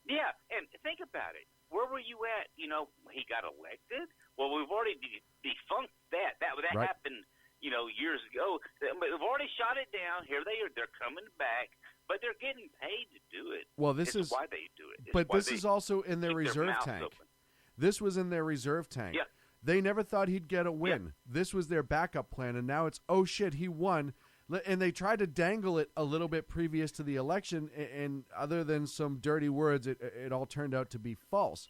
S18: Yeah, and think about it. Where were you at? He got elected? Well, we've already defunct that. That
S4: right.
S18: happened, years ago. But we've already shot it down. Here they are. They're coming back. But they're getting paid to do it.
S4: Well, this is
S18: why they do it.
S4: But this is also in their reserve tank.
S18: Open.
S4: This was in their reserve tank.
S18: Yeah.
S4: They never thought he'd get a win. Yeah. This was their backup plan, and now it's, oh, shit, he won. And they tried to dangle it a little bit previous to the election, and other than some dirty words, it all turned out to be false.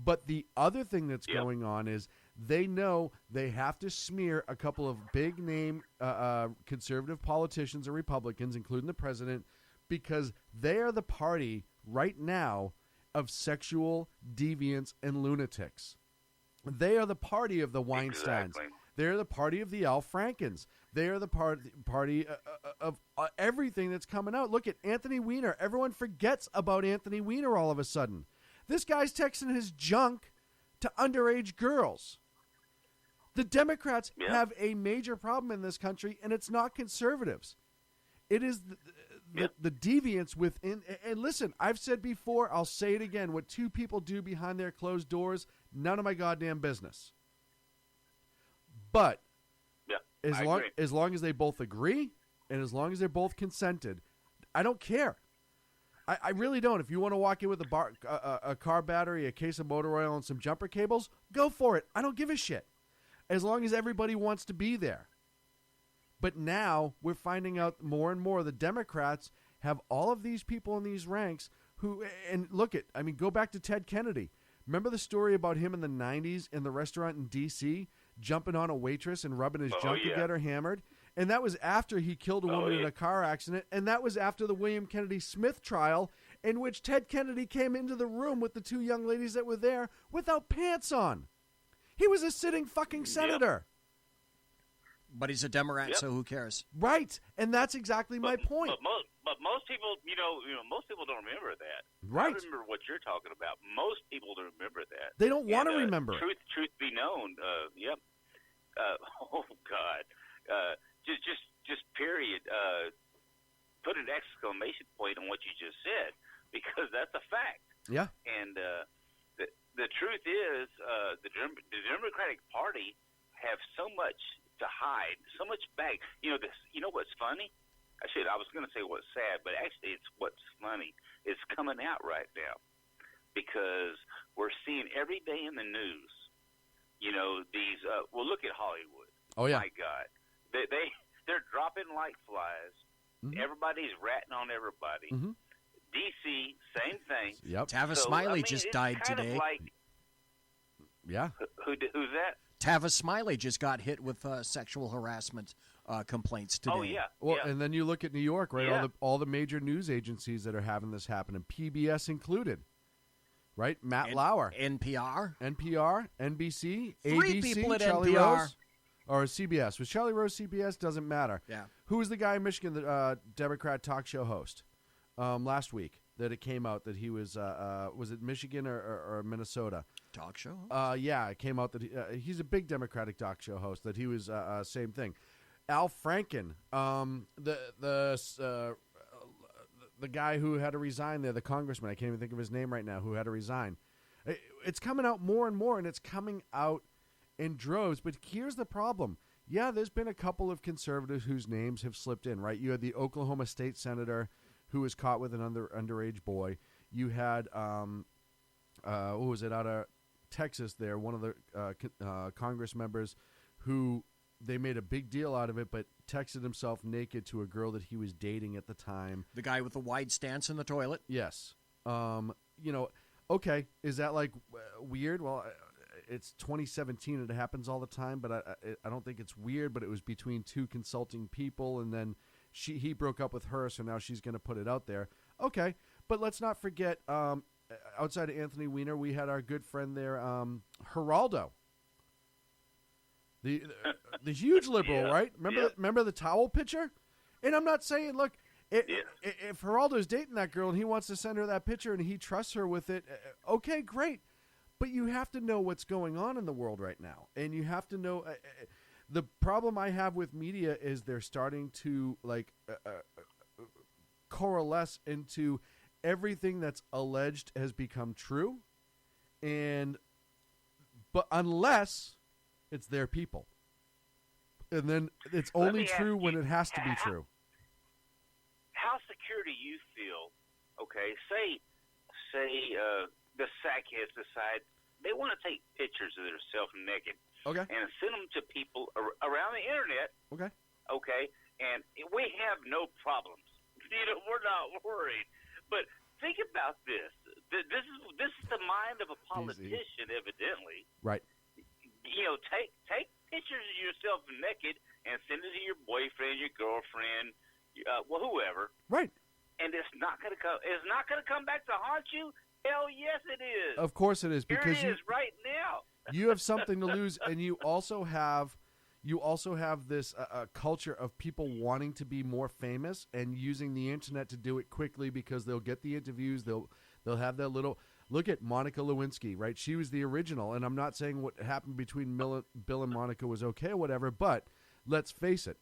S4: But the other thing that's going on is they know they have to smear a couple of big-name conservative politicians or Republicans, including the president, because they are the party right now of sexual deviants and lunatics. They are the party of the Weinsteins.
S18: Exactly.
S4: They are the party of the Al Frankens. They are the party of everything that's coming out. Look at Anthony Weiner. Everyone forgets about Anthony Weiner all of a sudden. This guy's texting his junk to underage girls. The Democrats have a major problem in this country, and it's not conservatives. It is the deviants within. And listen, I've said before, I'll say it again. What two people do behind their closed doors, none of my goddamn business. But as long as they both agree and as long as they're both consented, I don't care. I really don't. If you want to walk in with a car battery, a case of motor oil, and some jumper cables, go for it. I don't give a shit. As long as everybody wants to be there. But now we're finding out more and more the Democrats have all of these people in these ranks who, and go back to Ted Kennedy. Remember the story about him in the 90s in the restaurant in D.C., jumping on a waitress and rubbing his junk to get her hammered? And that was after he killed a woman in a car accident. And that was after the William Kennedy Smith trial, in which Ted Kennedy came into the room with the two young ladies that were there without pants on. He was a sitting fucking senator.
S5: But he's a Democrat, so who cares?
S4: Right. And that's exactly my point.
S18: But most people, most people don't remember that.
S4: Right.
S18: I remember what you're talking about. Most people don't remember that.
S4: They don't want to remember.
S18: Truth be known. Yep. Oh God. Just period. Put an exclamation point on what you just said, because that's a fact.
S4: Yeah.
S18: And the truth is, the Democratic Party have so much to hide, so much bag. You know what's funny? I was going to say what's sad, but actually it's what's funny. It's coming out right now because we're seeing every day in the news. These. Well, look at Hollywood.
S4: Oh yeah.
S18: My God, they're dropping like flies. Mm-hmm. Everybody's ratting on everybody.
S4: Mm-hmm.
S18: DC, same thing.
S4: Yep.
S5: Tavis Smiley just died today.
S4: Yeah.
S18: Who's that?
S5: Tavis Smiley just got hit with sexual harassment complaints today.
S18: Oh, yeah.
S4: Well, and then you look at New York, right?
S18: Yeah.
S4: All the major news agencies that are having this happen, and PBS included, right? Matt Lauer.
S5: NPR,
S4: NBC,
S5: Three
S4: ABC,
S5: people at
S4: Charlie
S5: NPR.
S4: Rose, or CBS. Was Charlie Rose CBS? Doesn't matter.
S5: Yeah.
S4: Who was the guy in Michigan, the Democrat talk show host, last week that it came out that he was it Michigan or Minnesota?
S5: Talk show?
S4: Yeah, it came out that he's a big Democratic talk show host. That he was same thing. Al Franken, the guy who had to resign there, the congressman. I can't even think of his name right now. Who had to resign? It's coming out more and more, and it's coming out in droves. But here's the problem. Yeah, there's been a couple of conservatives whose names have slipped in. Right, you had the Oklahoma state senator who was caught with an underage boy. You had what was it out of Texas there, one of the Congress members who they made a big deal out of it, but texted himself naked to a girl that he was dating at the time.
S5: The guy with the wide stance in the toilet?
S4: Yes. Okay, is that like weird? Well, it's 2017 and it happens all the time, but I don't think it's weird, but it was between two consulting people, and then he broke up with her, so now she's going to put it out there. Okay, but let's not forget, outside of Anthony Weiner, we had our good friend there, Geraldo. The huge liberal, right? Remember the towel picture? And I'm not saying, look, if Geraldo's dating that girl and he wants to send her that picture and he trusts her with it, okay, great. But you have to know what's going on in the world right now. And you have to know the problem I have with media is they're starting to coalesce into everything that's alleged has become true. But unless it's their people. And then it's only true when it has to be true.
S18: How secure do you feel? Okay, say the sackheads decide they want to take pictures of themselves naked,
S4: okay,
S18: and send them to people around the internet.
S4: Okay,
S18: okay, and we have no problems. We're not worried. But think about this. This is the mind of a politician, evidently.
S4: Right.
S18: Take pictures of yourself naked and send it to your boyfriend, your girlfriend, whoever.
S4: Right.
S18: And it's not going to come. It's not going to come back to haunt you. Hell yes, it is.
S4: Of course it is, because
S18: Here it is right now.
S4: You have something to lose, and you also have this culture of people wanting to be more famous and using the internet to do it quickly because they'll get the interviews. They'll have their little. Look at Monica Lewinsky, right? She was the original, and I'm not saying what happened between Bill and Monica was okay or whatever, but let's face it,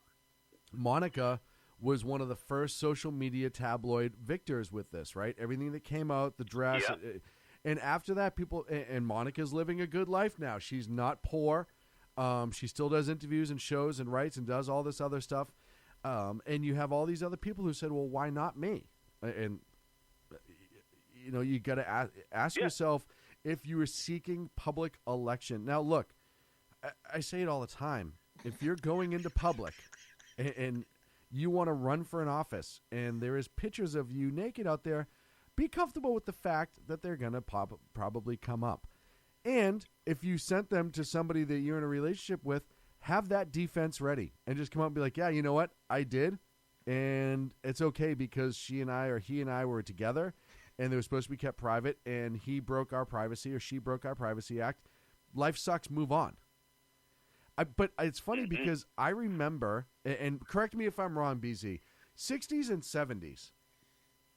S4: Monica was one of the first social media tabloid victors with this, right? Everything that came out, the dress, and after that, people and Monica's living a good life now. She's not poor. She still does interviews and shows and writes and does all this other stuff. And you have all these other people who said, well, why not me? And you got to ask yourself if you were seeking public election. Now, look, I say it all the time. If you're going into public and you want to run for an office and there is pictures of you naked out there, be comfortable with the fact that they're going to probably come up. And if you sent them to somebody that you're in a relationship with, have that defense ready and just come out and be like, yeah, you know what? I did. And it's okay because he and I were together and they were supposed to be kept private and he broke our privacy or she broke our privacy act. Life sucks. Move on. But it's funny because I remember, and correct me if I'm wrong, BZ, 60s and 70s,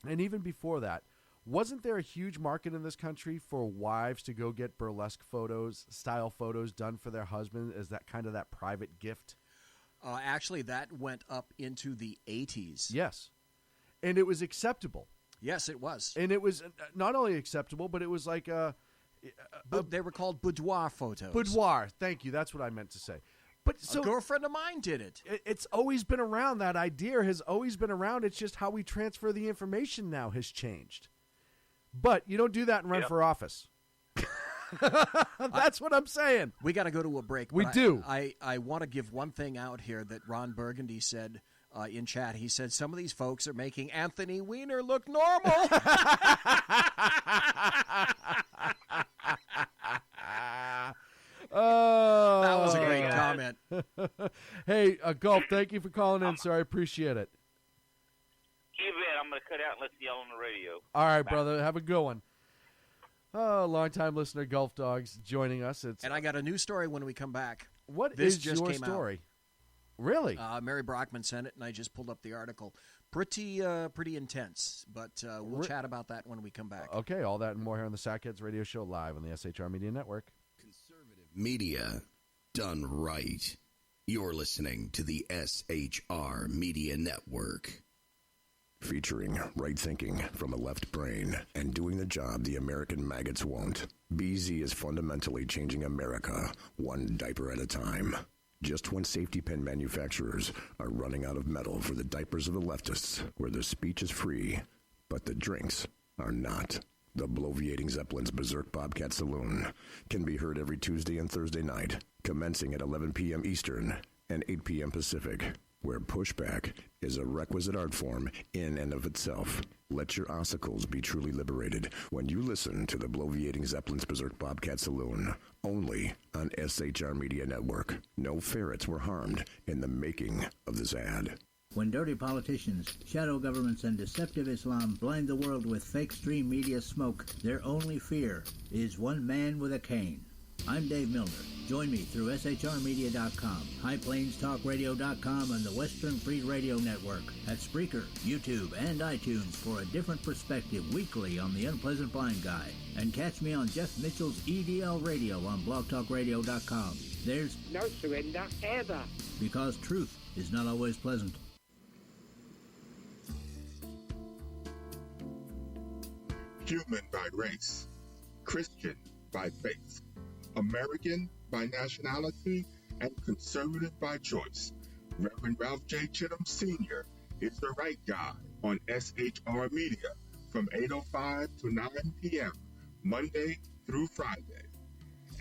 S4: and even before that, wasn't there a huge market in this country for wives to go get burlesque style photos done for their husband as that kind of that private gift?
S5: Actually, that went up into the 80s.
S4: Yes. And it was acceptable.
S5: Yes, it was.
S4: And it was not only acceptable, but it was like
S5: they were called boudoir photos.
S4: Boudoir. Thank you. That's what I meant to say. But
S5: a girlfriend of mine did it.
S4: It's always been around. That idea has always been around. It's just how we transfer the information now has changed. But you don't do that and run for office. That's what I'm saying.
S5: We got to go to a break.
S4: We do.
S5: I want to give one thing out here that Ron Burgundy said in chat. He said some of these folks are making Anthony Weiner look normal. That was a great comment.
S4: Hey, Gulf, thank you for calling in, sir. I appreciate it.
S18: You bet. I'm going to cut out and listen to y'all on the radio.
S4: All right, brother. Have a good one. Long-time listener, Gulf Dogs, joining us.
S5: And I got a new story when we come back.
S4: What
S5: this
S4: is
S5: just
S4: your
S5: came
S4: story?
S5: Out.
S4: Really?
S5: Mary Brockman sent it, and I just pulled up the article. Pretty intense, but we'll chat about that when we come back.
S4: Okay, all that and more here on the Sackheads Radio Show live on the SHR Media Network.
S9: Conservative media done right. You're listening to the SHR Media Network.
S10: Featuring right thinking from a left brain and doing the job the American maggots won't. BZ is fundamentally changing America one diaper at a time. Just when safety pin manufacturers are running out of metal for the diapers of the leftists, where the speech is free, but the drinks are not. The Bloviating Zeppelin's Berserk Bobcat Saloon can be heard every Tuesday and Thursday night, commencing at 11 p.m. Eastern and 8 p.m. Pacific, where pushback is a requisite art form in and of itself. Let your ossicles be truly liberated when you listen to the Bloviating Zeppelin's Berserk Bobcat Saloon, only on SHR Media Network. No ferrets were harmed in the making of this ad.
S11: When dirty politicians, shadow governments, and deceptive Islam blind the world with fake stream media smoke, their only fear is one man with a cane. I'm Dave Milner. Join me through SHRmedia.com, HighPlainsTalkRadio.com, and the Western Free Radio Network at Spreaker, YouTube, and iTunes for a different perspective weekly on The Unpleasant Blind Guy. And catch me on Jeff Mitchell's EDL Radio on BlogTalkRadio.com. There's
S19: no surrender ever.
S11: Because truth is not always pleasant.
S13: Human by race, Christian by faith, American by nationality, and conservative by choice. Reverend Ralph J. Chittum Sr. is the right guy on SHR Media from 8:05 to 9 p.m. Monday through Friday.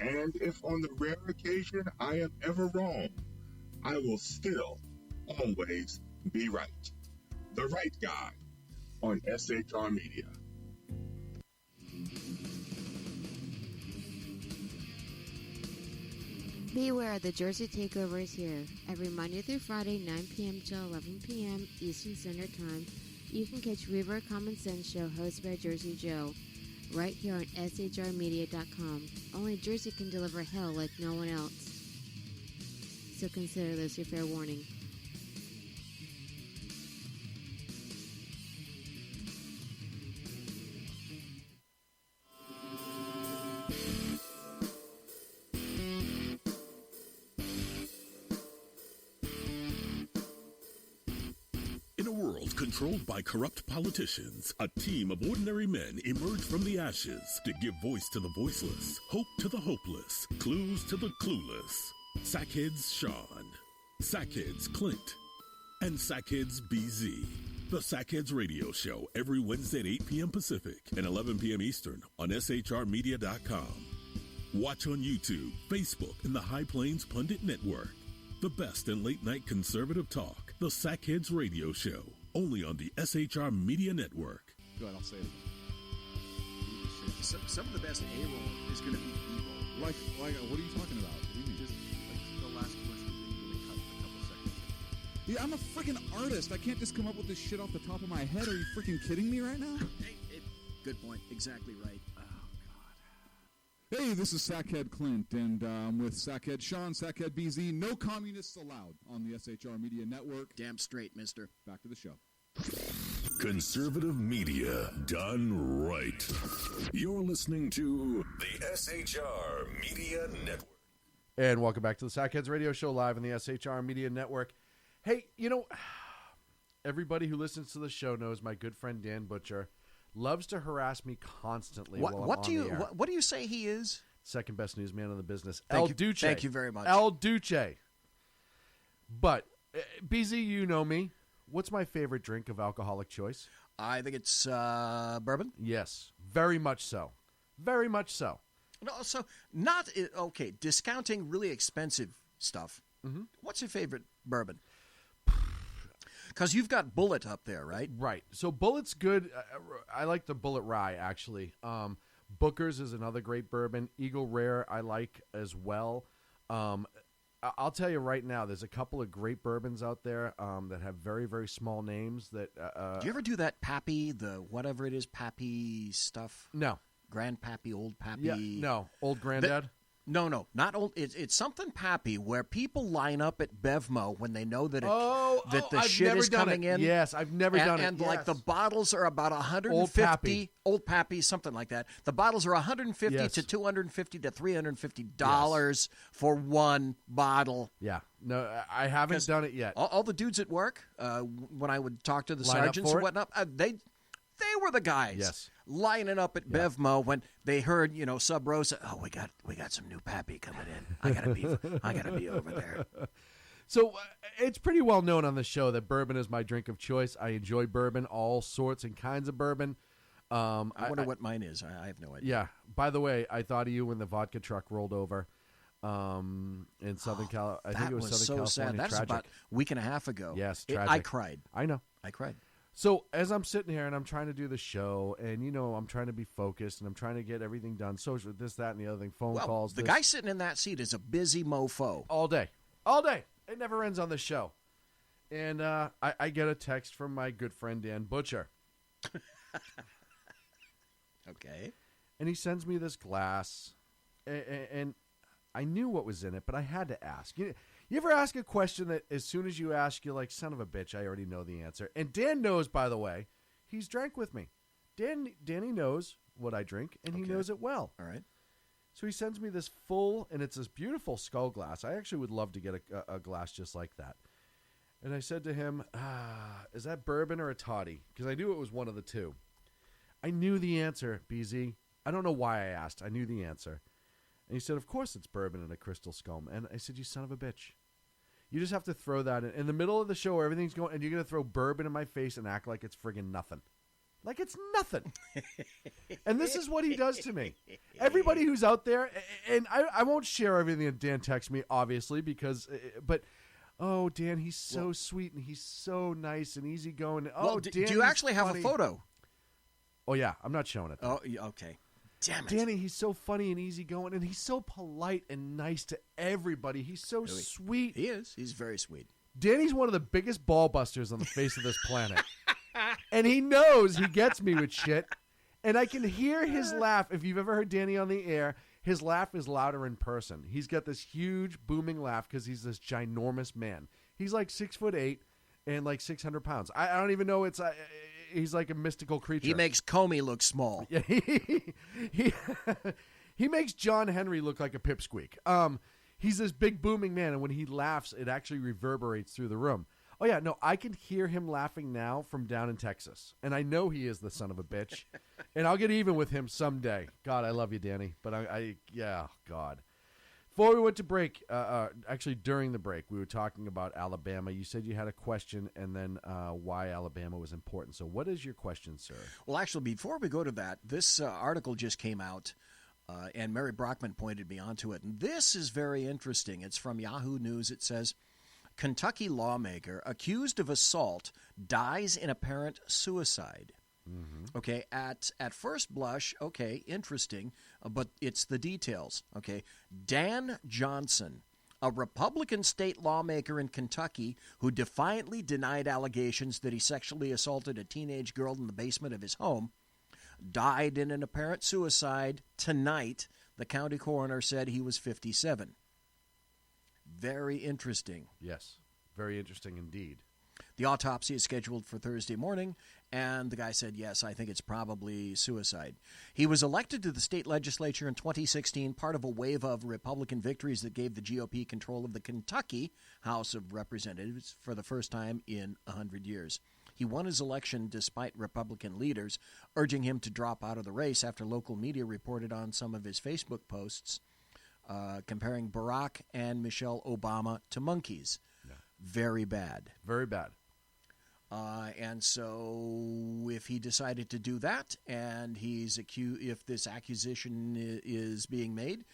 S13: And if on the rare occasion I am ever wrong, I will still always be right. The right guy on SHR Media.
S14: Beware, the Jersey Takeover is here. Every Monday through Friday, 9 p.m. to 11 p.m. Eastern Standard Time, you can catch River Common Sense Show hosted by Jersey Joe, right here on SHRmedia.com. Only Jersey can deliver hell like no one else. So consider this your fair warning.
S15: In a world controlled by corrupt politicians, a team of ordinary men emerge from the ashes to give voice to the voiceless, hope to the hopeless, clues to the clueless. Sackheads Sean, Sackheads Clint, and Sackheads BZ. The Sackheads Radio Show every Wednesday at 8 p.m. Pacific and 11 p.m. Eastern on SHRmedia.com. Watch on YouTube, Facebook, and the High Plains Pundit Network. The best in late-night conservative talk. The Sackheads Radio Show, only on the SHR Media Network.
S12: Go ahead, I'll say it.
S5: Some of the best A-roll is going to be B-roll.
S12: Like, what are you talking about? What do you mean?
S5: Just the last question.
S12: Yeah, I'm a freaking artist. I can't just come up with this shit off the top of my head. Are you freaking kidding me right now?
S5: Good point. Exactly right.
S12: Hey, this is Sackhead Clint, and with Sackhead Sean, Sackhead BZ. No communists allowed on the SHR Media Network.
S5: Damn straight, mister.
S12: Back to the show.
S15: Conservative media done right. You're listening to the SHR Media Network.
S4: And welcome back to the Sackheads Radio Show live on the SHR Media Network. Hey, everybody who listens to the show knows my good friend Dan Butcher loves to harass me constantly.
S5: What do you say he is?
S4: Second best newsman in the business.
S5: Thank
S4: El
S5: you-
S4: Duce.
S5: thank you very much.
S4: El Duce. But, BZ, you know me. What's my favorite drink of alcoholic choice?
S5: I think it's bourbon.
S4: Yes, very much so. Very much so.
S5: No, so not okay. Discounting really expensive stuff.
S4: Mm-hmm.
S5: What's your favorite bourbon? Because you've got Bullet up there, right?
S4: Right. So Bullet's good. I like the Bullet Rye, actually. Booker's is another great bourbon. Eagle Rare I like as well. I'll tell you right now, there's a couple of great bourbons out there that have very, very small names. That
S5: Do you ever do that Pappy, the whatever it is, Pappy stuff?
S4: No.
S5: Grand Pappy, Old Pappy?
S4: Yeah, no. Old Granddad?
S5: No, not old. It's something Pappy where people line up at Bevmo when they know that the
S4: I've
S5: shit
S4: never
S5: is
S4: done
S5: coming
S4: it.
S5: in.
S4: Yes, I've never done it.
S5: And like
S4: Yes.
S5: the bottles are about 150.
S4: Old Pappy.
S5: Old Pappy, something like that. The bottles are 150
S4: Yes.
S5: to 250 to $350 for one bottle.
S4: Yeah. No, I haven't done it yet.
S5: All the dudes at work, when I would talk to the
S4: Line up
S5: sergeants
S4: for
S5: and
S4: it?
S5: whatnot, they were the guys.
S4: Yes.
S5: Lining up at Bevmo when they heard, Sub Rosa, oh, we got some new Pappy coming in. I gotta be over there.
S4: So it's pretty well known on the show that bourbon is my drink of choice. I enjoy bourbon, all sorts and kinds of bourbon.
S5: I wonder what mine is. I have no idea.
S4: Yeah. By the way, I thought of you when the vodka truck rolled over in Southern California. I think it was Southern
S5: so
S4: California.
S5: sad. That's
S4: Tragic.
S5: about a week and a half ago.
S4: Yes,
S5: I
S4: tragic.
S5: cried.
S4: I know.
S5: I cried.
S4: So as I'm sitting here and I'm trying to do the show, and I'm trying to be focused and I'm trying to get everything done, social, this, that, and the other thing, phone calls.
S5: The
S4: this,
S5: guy sitting in that seat is a busy mofo.
S4: all day. It never ends on the show. And I get a text from my good friend Dan Butcher.
S5: Okay.
S4: And he sends me this glass, and I knew what was in it, but I had to ask. You ever ask a question that as soon as you ask, you're like, son of a bitch, I already know the answer. And Dan knows, by the way, he's drank with me. Danny knows what I drink, and he knows it well.
S5: All right.
S4: So he sends me this full, and it's this beautiful skull glass. I actually would love to get a glass just like that. And I said to him, is that bourbon or a toddy? Because I knew it was one of the two. I knew the answer, BZ. I don't know why I asked. I knew the answer. And he said, of course it's bourbon and a crystal skull. And I said, you son of a bitch. You just have to throw that in the middle of the show where everything's going, and you're going to throw bourbon in my face and act like it's friggin' nothing. Like it's nothing. And this is what he does to me. Everybody who's out there, and I won't share everything that Dan texts me, obviously, but oh, Dan, he's so sweet, and he's so nice and easygoing. Oh,
S5: do
S4: Dan,
S5: you actually have a photo?
S4: Oh, yeah. I'm not showing it, though.
S5: Oh, okay. Damn it.
S4: Danny, he's so funny and easygoing, and he's so polite and nice to everybody. He's so sweet.
S5: He is. He's very sweet.
S4: Danny's one of the biggest ball busters on the face of this planet. And he knows he gets me with shit. And I can hear his laugh. If you've ever heard Danny on the air, his laugh is louder in person. He's got this huge booming laugh because he's this ginormous man. He's like 6'8" and like 600 pounds. I don't even know he's like a mystical creature.
S5: He makes Comey look small.
S4: Yeah, he makes John Henry look like a pipsqueak. He's this big booming man, and when he laughs, it actually reverberates through the room. Oh, yeah, no, I can hear him laughing now from down in Texas, and I know he is the son of a bitch, and I'll get even with him someday. God, I love you, Danny, but yeah, God. Before we went to break, actually during the break, we were talking about Alabama. You said you had a question, and then why Alabama was important. So what is your question, sir?
S5: Well, actually, before we go to that, this article just came out, and Mary Brockman pointed me onto it. And this is very interesting. It's from Yahoo News. It says, Kentucky lawmaker accused of assault dies in apparent suicide. Mm-hmm. Okay, at first blush, okay, interesting, but it's the details. Okay, Dan Johnson, a Republican state lawmaker in Kentucky who defiantly denied allegations that he sexually assaulted a teenage girl in the basement of his home, died in an apparent suicide tonight. The county coroner said he was 57. Very interesting.
S4: Yes, very interesting indeed.
S5: The autopsy is scheduled for Thursday morning, and the guy said, yes, I think it's probably suicide. He was elected to the state legislature in 2016, part of a wave of Republican victories that gave the GOP control of the Kentucky House of Representatives for the first time in 100 years. He won his election despite Republican leaders urging him to drop out of the race after local media reported on some of his Facebook posts comparing Barack and Michelle Obama to monkeys.
S4: Yeah.
S5: Very bad.
S4: Very bad.
S5: And so if he decided to do that and if this accusation is being made,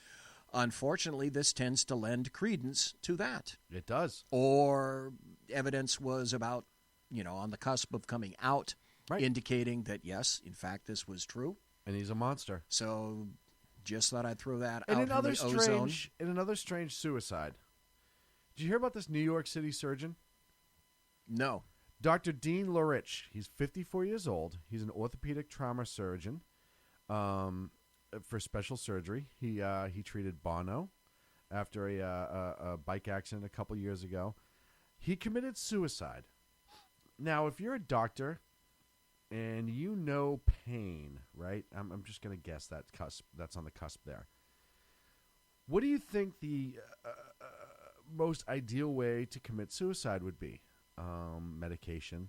S5: unfortunately, this tends to lend credence to that.
S4: It does.
S5: Or evidence was about, on the cusp of coming out, indicating that, yes, in fact, this was true.
S4: And he's a monster.
S5: So just thought I'd throw that
S4: And
S5: out in the ozone.
S4: In another strange suicide. Did you hear about this New York City surgeon?
S5: No.
S4: Dr. Dean Lorich. He's 54 years old. He's an orthopedic trauma surgeon for special surgery. He treated Bono after a bike accident a couple years ago. He committed suicide. Now, if you're a doctor and you know pain, right? I'm just going to guess that's on the cusp there. What do you think the most ideal way to commit suicide would be? Medication,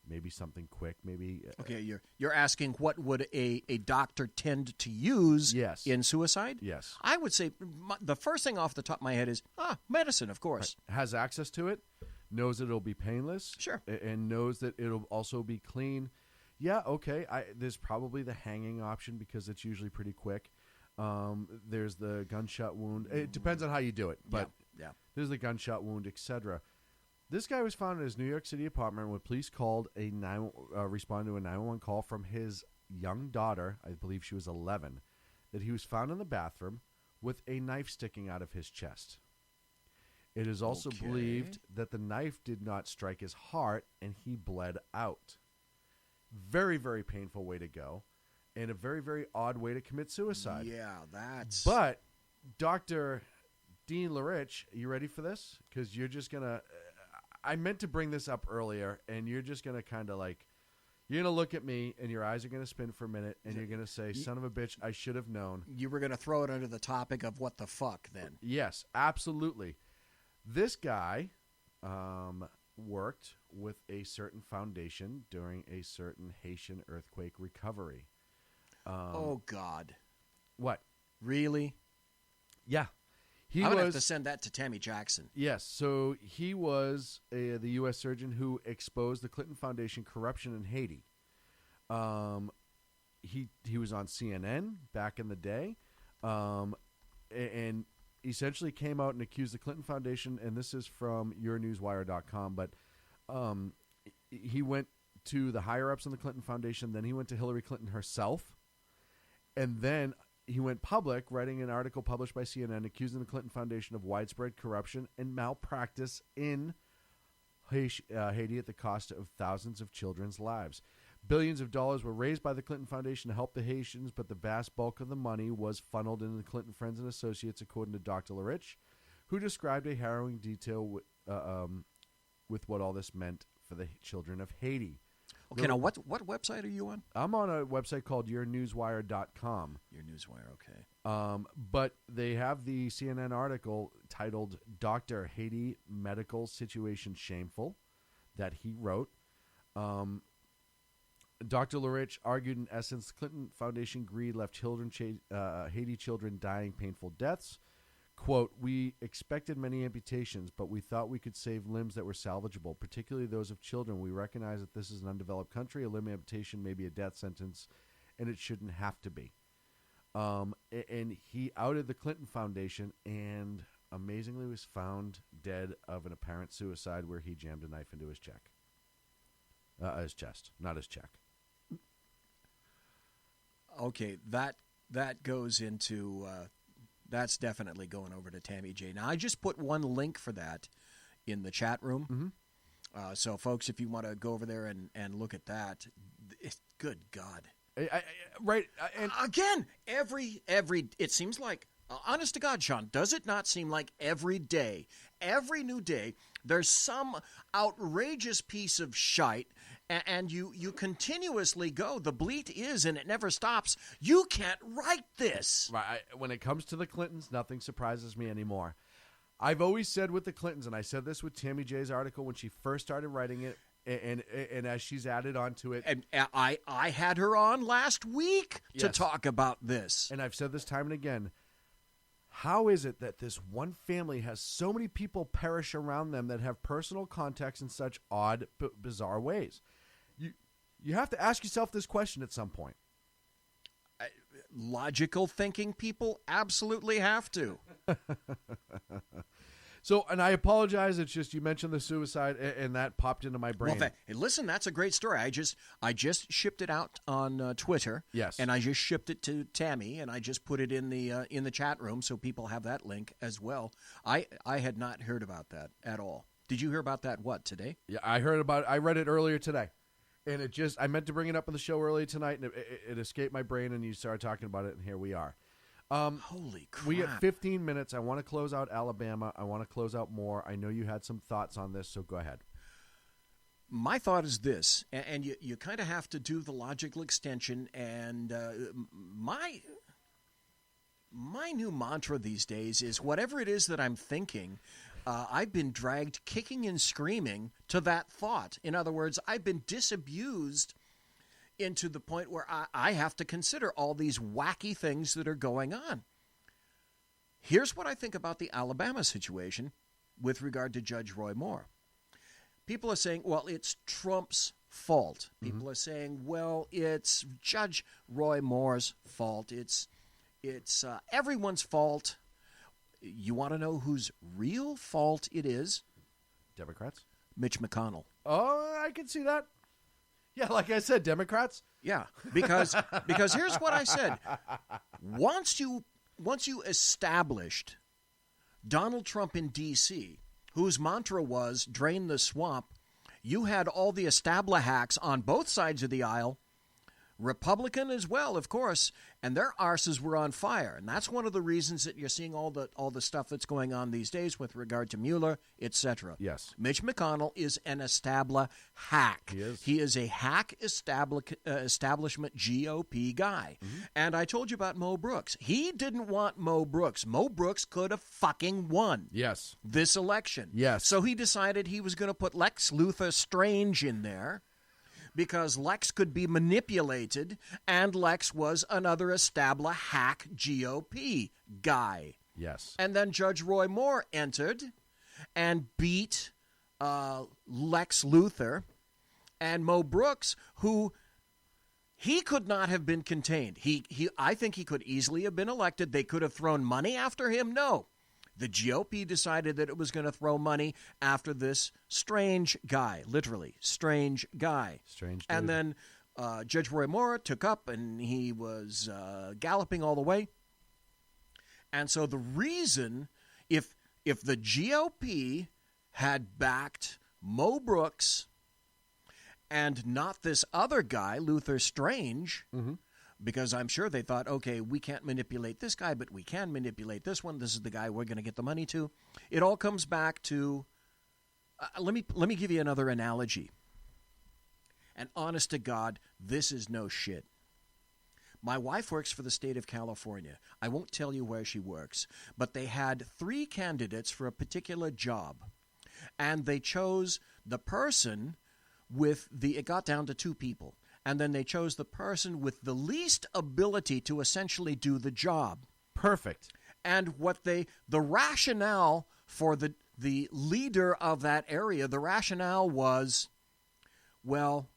S4: maybe something quick, maybe.
S5: Okay, you're asking what would a doctor tend to use in suicide?
S4: Yes.
S5: I would say the first thing off the top of my head is medicine, of course.
S4: Right. Has access to it, knows that it'll be painless.
S5: Sure.
S4: And knows that it'll also be clean. Yeah, okay. There's probably the hanging option because it's usually pretty quick. There's the gunshot wound. It depends on how you do it, but
S5: yeah.
S4: There's the gunshot wound, etc. This guy was found in his New York City apartment when police responded to a 911 call from his young daughter, I believe she was 11, that he was found in the bathroom with a knife sticking out of his chest. It is also believed that the knife did not strike his heart and he bled out. Very, very painful way to go and a very, very odd way to commit suicide.
S5: Yeah, that's...
S4: But Dr. Dean Lorich, you ready for this? Because you're just going to... I meant to bring this up earlier, and you're just going to kind of you're going to look at me, and your eyes are going to spin for a minute, and you're going to say, son of a bitch, I should have known.
S5: You were going to throw it under the topic of what the fuck, then.
S4: Yes, absolutely. This guy worked with a certain foundation during a certain Haitian earthquake recovery.
S5: Oh, God.
S4: What?
S5: Really?
S4: Yeah.
S5: I'm going to have to send that to Tammy Jackson.
S4: Yes. So he was the U.S. surgeon who exposed the Clinton Foundation corruption in Haiti. He was on CNN back in the day and essentially came out and accused the Clinton Foundation, and this is from yournewswire.com, but he went to the higher-ups in the Clinton Foundation, then he went to Hillary Clinton herself, and then he went public, writing an article published by CNN accusing the Clinton Foundation of widespread corruption and malpractice in Haiti at the cost of thousands of children's lives. Billions of dollars were raised by the Clinton Foundation to help the Haitians, but the vast bulk of the money was funneled into the Clinton Friends and Associates, according to Dr. Lorich, who described a harrowing detail with what all this meant for the children of Haiti.
S5: Okay, now what website are you on?
S4: I'm on a website called yournewswire.com.
S5: Your Newswire, okay.
S4: But they have the CNN article titled Dr. Haiti Medical Situation Shameful that he wrote. Dr. Lorich argued, in essence, the Clinton Foundation greed left Haiti children dying painful deaths. Quote, we expected many amputations, but we thought we could save limbs that were salvageable, particularly those of children. We recognize that this is an undeveloped country. A limb amputation may be a death sentence, and it shouldn't have to be. And he outed the Clinton Foundation and amazingly was found dead of an apparent suicide where he jammed a knife into his his chest, not his check.
S5: Okay, that goes into That's definitely going over to Tammy J. Now, I just put one link for that in the chat room. So, folks, if you want to go over there and look at that, good God.
S4: And
S5: again, every it seems like, honest to God, Sean, does it not seem like every day, every new day, there's some outrageous piece of shite, and you continuously go, the bleat is, and it never stops. You can't write this.
S4: Right. When it comes to the Clintons, nothing surprises me anymore. I've always said with the Clintons, and I said this with Tammy J's article when she first started writing it, and as she's added on to it.
S5: And I had her on last week to talk about this.
S4: And I've said this time and again. How is it that this one family has so many people perish around them that have personal contacts in such odd, bizarre ways? You have to ask yourself this question at some point.
S5: Logical thinking people absolutely have to.
S4: So, and I apologize. It's just you mentioned the suicide, and that popped into my brain.
S5: Well, listen, that's a great story. I just shipped it out on Twitter.
S4: Yes,
S5: and I just shipped it to Tammy, and I just put it in the chat room so people have that link as well. I had not heard about that at all. Did you hear about that? What, today?
S4: Yeah, I heard about it. I read it earlier today, and I meant to bring it up on the show earlier tonight, and it escaped my brain, and you started talking about it, and here we are.
S5: Holy crap.
S4: We get 15 minutes. I want to close out Alabama. I want to close out more. I know you had some thoughts on this, so go ahead.
S5: My thought is this, and you kind of have to do the logical extension, and my new mantra these days is whatever it is that I'm thinking, I've been dragged kicking and screaming to that thought. In other words, I've been disabused into the point where I have to consider all these wacky things that are going on. Here's what I think about the Alabama situation with regard to Judge Roy Moore. People are saying, well, it's Trump's fault. People are saying, well, it's Judge Roy Moore's fault. It's everyone's fault. You want to know whose real fault it is?
S4: Democrats?
S5: Mitch McConnell.
S4: Oh, I can see that. Yeah, like I said, Democrats.
S5: Yeah, because here's what I said. Once you established Donald Trump in D.C., whose mantra was drain the swamp, you had all the establishacks on both sides of the aisle, Republican as well, of course, and their arses were on fire. And that's one of the reasons that you're seeing all the stuff that's going on these days with regard to Mueller, etc.
S4: Yes.
S5: Mitch McConnell is an hack.
S4: He is.
S5: He is a hack establishment GOP guy. And I told you about Mo Brooks. He didn't want Mo Brooks. Mo Brooks could have fucking won.
S4: Yes.
S5: This election.
S4: Yes.
S5: So he decided he was going to put Lex Luthor Strange in there, because Lex could be manipulated, and Lex was another hack GOP guy.
S4: Yes.
S5: And then Judge Roy Moore entered and beat Lex Luthor, and Mo Brooks, who he could not have been contained. I think he could easily have been elected. They could have thrown money after him. No. The GOP decided that it was going to throw money after this strange guy, literally, strange guy.
S4: Strange dude.
S5: And then Judge Roy Moore took up, and he was galloping all the way. And so the reason, if the GOP had backed Mo Brooks and not this other guy, Luther Strange, because I'm sure they thought, okay, we can't manipulate this guy, but we can manipulate this one. This is the guy we're going to get the money to. It all comes back to, let me give you another analogy. And honest to God, this is no shit. My wife works for the state of California. I won't tell you where she works, but they had 3 candidates for a particular job. And they chose the person it got down to 2 people. And then they chose the person with the least ability to essentially do the job.
S4: Perfect.
S5: And the rationale for the leader of that area, the rationale was, well,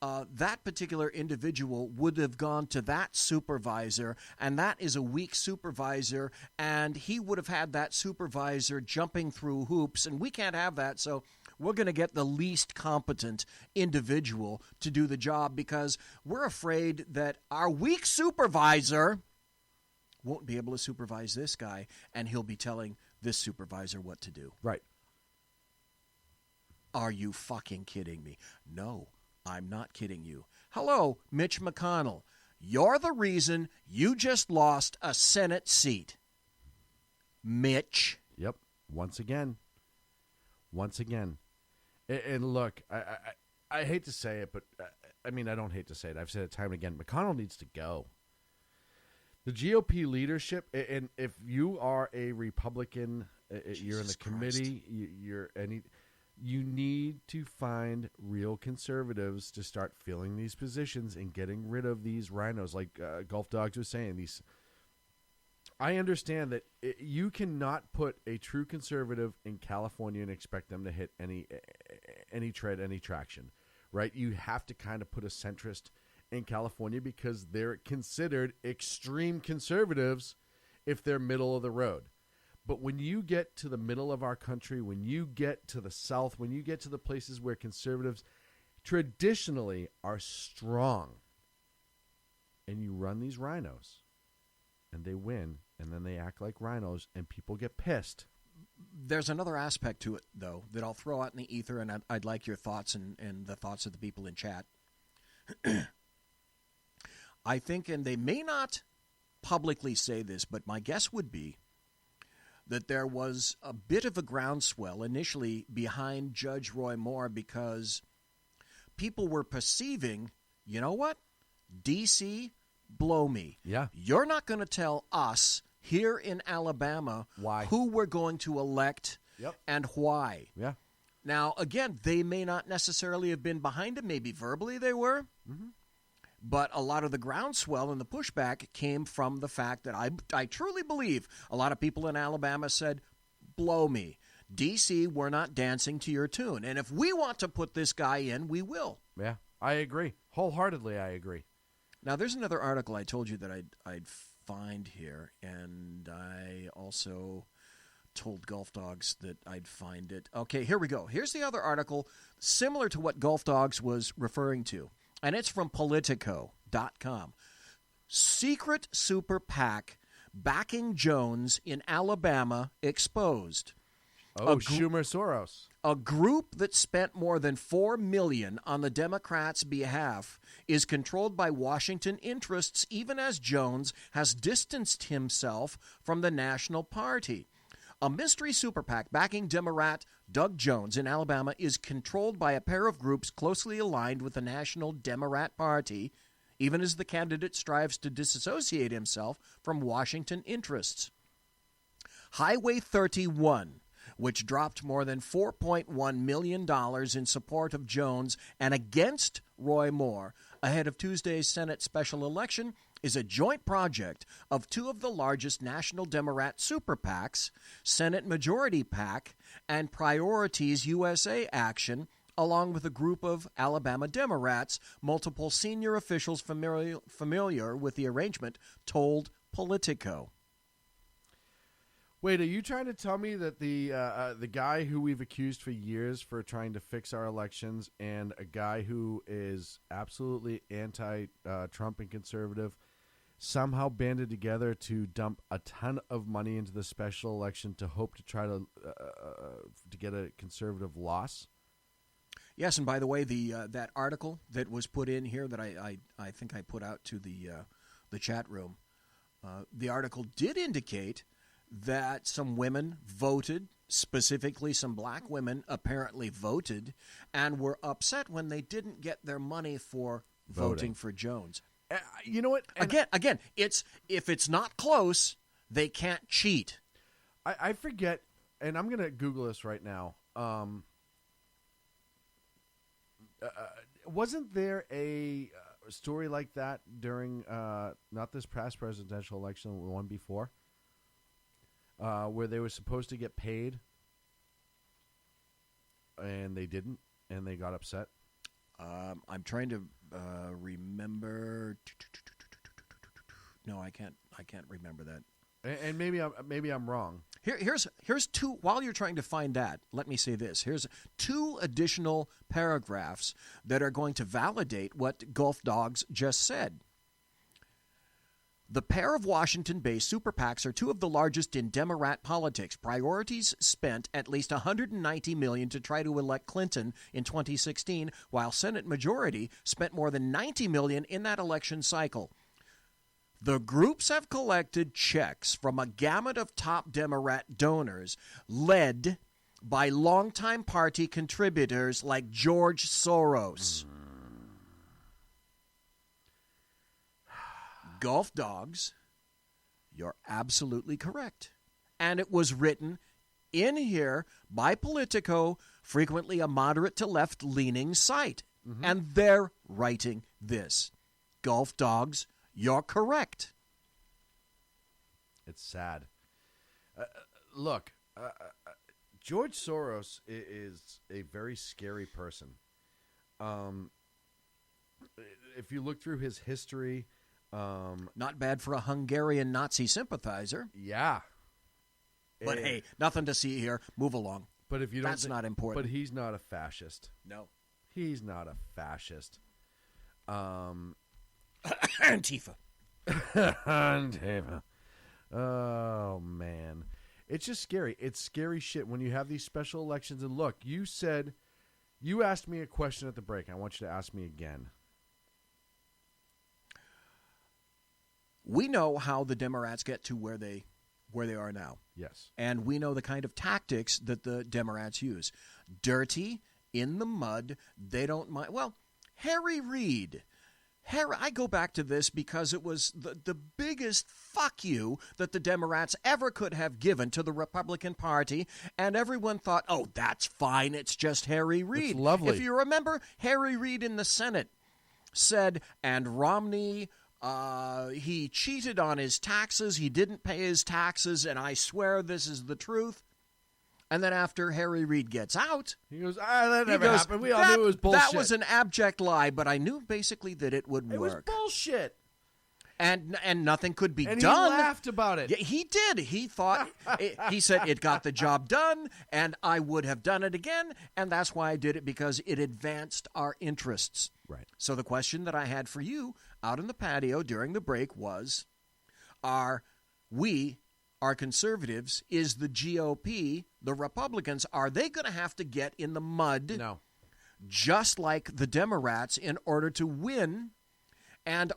S5: that particular individual would have gone to that supervisor, and that is a weak supervisor, and he would have had that supervisor jumping through hoops, and we can't have that, so we're going to get the least competent individual to do the job because we're afraid that our weak supervisor won't be able to supervise this guy, and he'll be telling this supervisor what to do.
S4: Right.
S5: Are you fucking kidding me? No, I'm not kidding you. Hello, Mitch McConnell. You're the reason you just lost a Senate seat. Mitch.
S4: Yep. Once again. And look, I hate to say it, but I mean, I don't hate to say it. I've said it time and again. McConnell needs to go. The GOP leadership, and if you are a Republican, you're in the committee, you need to find real conservatives to start filling these positions and getting rid of these rhinos, like Gulf Dogs was saying. I understand that you cannot put a true conservative in California and expect them to hit any traction, right? You have to kind of put a centrist in California because they're considered extreme conservatives if they're middle of the road. But when you get to the middle of our country, when you get to the South, when you get to the places where conservatives traditionally are strong, and you run these rhinos, and they win, and then they act like rhinos, and people get pissed.
S5: There's another aspect to it, though, that I'll throw out in the ether, and I'd like your thoughts and the thoughts of the people in chat. I think, and they may not publicly say this, but my guess would be that there was a bit of a groundswell initially behind Judge Roy Moore because people were perceiving, you know what? D.C., blow me.
S4: Yeah.
S5: You're not going to tell us here in Alabama who we're going to elect and why.
S4: Yeah.
S5: Now, again, they may not necessarily have been behind him. Maybe verbally they were.
S4: Mm-hmm.
S5: But a lot of the groundswell and the pushback came from the fact that I truly believe a lot of people in Alabama said, blow me. D.C., we're not dancing to your tune. And if we want to put this guy in, we will.
S4: Yeah, I agree. Wholeheartedly, I agree.
S5: Now, there's another article I told you that I'd find here, and I also told Gulf Dogs that I'd find it. Okay, here we go. Here's the other article similar to what Gulf Dogs was referring to, and it's from Politico.com. Secret super PAC backing Jones in Alabama exposed.
S4: Oh, Schumer Soros.
S5: A group that spent more than $4 million on the Democrats' behalf is controlled by Washington interests, even as Jones has distanced himself from the national party. A mystery super PAC backing Democrat Doug Jones in Alabama is controlled by a pair of groups closely aligned with the National Democrat Party, even as the candidate strives to disassociate himself from Washington interests. Highway 31, which dropped more than $4.1 million in support of Jones and against Roy Moore ahead of Tuesday's Senate special election, is a joint project of two of the largest national Democrat super PACs, Senate Majority PAC and Priorities USA Action, along with a group of Alabama Democrats. Multiple senior officials familiar with the arrangement told Politico.
S4: Wait, are you trying to tell me that the guy who we've accused for years for trying to fix our elections and a guy who is absolutely anti-Trump and conservative somehow banded together to dump a ton of money into the special election to hope to try to get a conservative loss?
S5: Yes, and by the way, that article that was put in here that I think I put out to the chat room, the article did indicate that some women voted, specifically some black women apparently voted, and were upset when they didn't get their money for voting for Jones.
S4: You know what?
S5: Again, it's if it's not close, they can't cheat.
S4: I forget, and I'm going to Google this right now. Wasn't there a story like that during not this past presidential election, the one before? Where they were supposed to get paid, and they didn't, and they got upset.
S5: I'm trying to remember. No, I can't remember that.
S4: And maybe I'm wrong.
S5: Here's two. While you're trying to find that, let me say this. Here's two additional paragraphs that are going to validate what Gulf Dogs just said. The pair of Washington-based super PACs are two of the largest in Democrat politics. Priorities spent at least $190 million to try to elect Clinton in 2016, while Senate Majority spent more than $90 million in that election cycle. The groups have collected checks from a gamut of top Democrat donors, led by longtime party contributors like George Soros. Gulf Dogs, you're absolutely correct. And it was written in here by Politico, frequently a moderate to left-leaning site. And they're writing this. Gulf Dogs, you're correct.
S4: It's sad. Look, George Soros is a very scary person. If you look through his history...
S5: not bad for a Hungarian Nazi sympathizer.
S4: Yeah.
S5: But hey, nothing to see here. Move along.
S4: But if you don't
S5: That's not important.
S4: But he's not a fascist.
S5: No.
S4: He's not a fascist.
S5: Antifa.
S4: Antifa. Oh, man. It's just scary. It's scary shit when you have these special elections. And look, you asked me a question at the break. I want you to ask me again.
S5: We know how the Democrats get to where they are now.
S4: Yes.
S5: And we know the kind of tactics that the Democrats use. Dirty, in the mud, they don't mind. Well, Harry Reid. I go back to this because it was the biggest fuck you that the Democrats ever could have given to the Republican Party, and everyone thought, oh, that's fine, it's just Harry Reid.
S4: It's lovely.
S5: If you remember, Harry Reid in the Senate said, and Romney... he cheated on his taxes. He didn't pay his taxes, and I swear this is the truth. And then after Harry Reid gets out,
S4: he goes, that never happened. We all knew it was bullshit.
S5: That was an abject lie, but I knew basically that it would work.
S4: It was bullshit.
S5: And nothing could be
S4: and
S5: done.
S4: He laughed about it.
S5: Yeah, he did. He thought, he said it got the job done, and I would have done it again, and that's why I did it, because it advanced our interests.
S4: Right.
S5: So the question that I had for you out in the patio during the break was, our conservatives, is the GOP, the Republicans, are they going to have to get in the mud?
S4: No.
S5: Just like the Democrats in order to win? And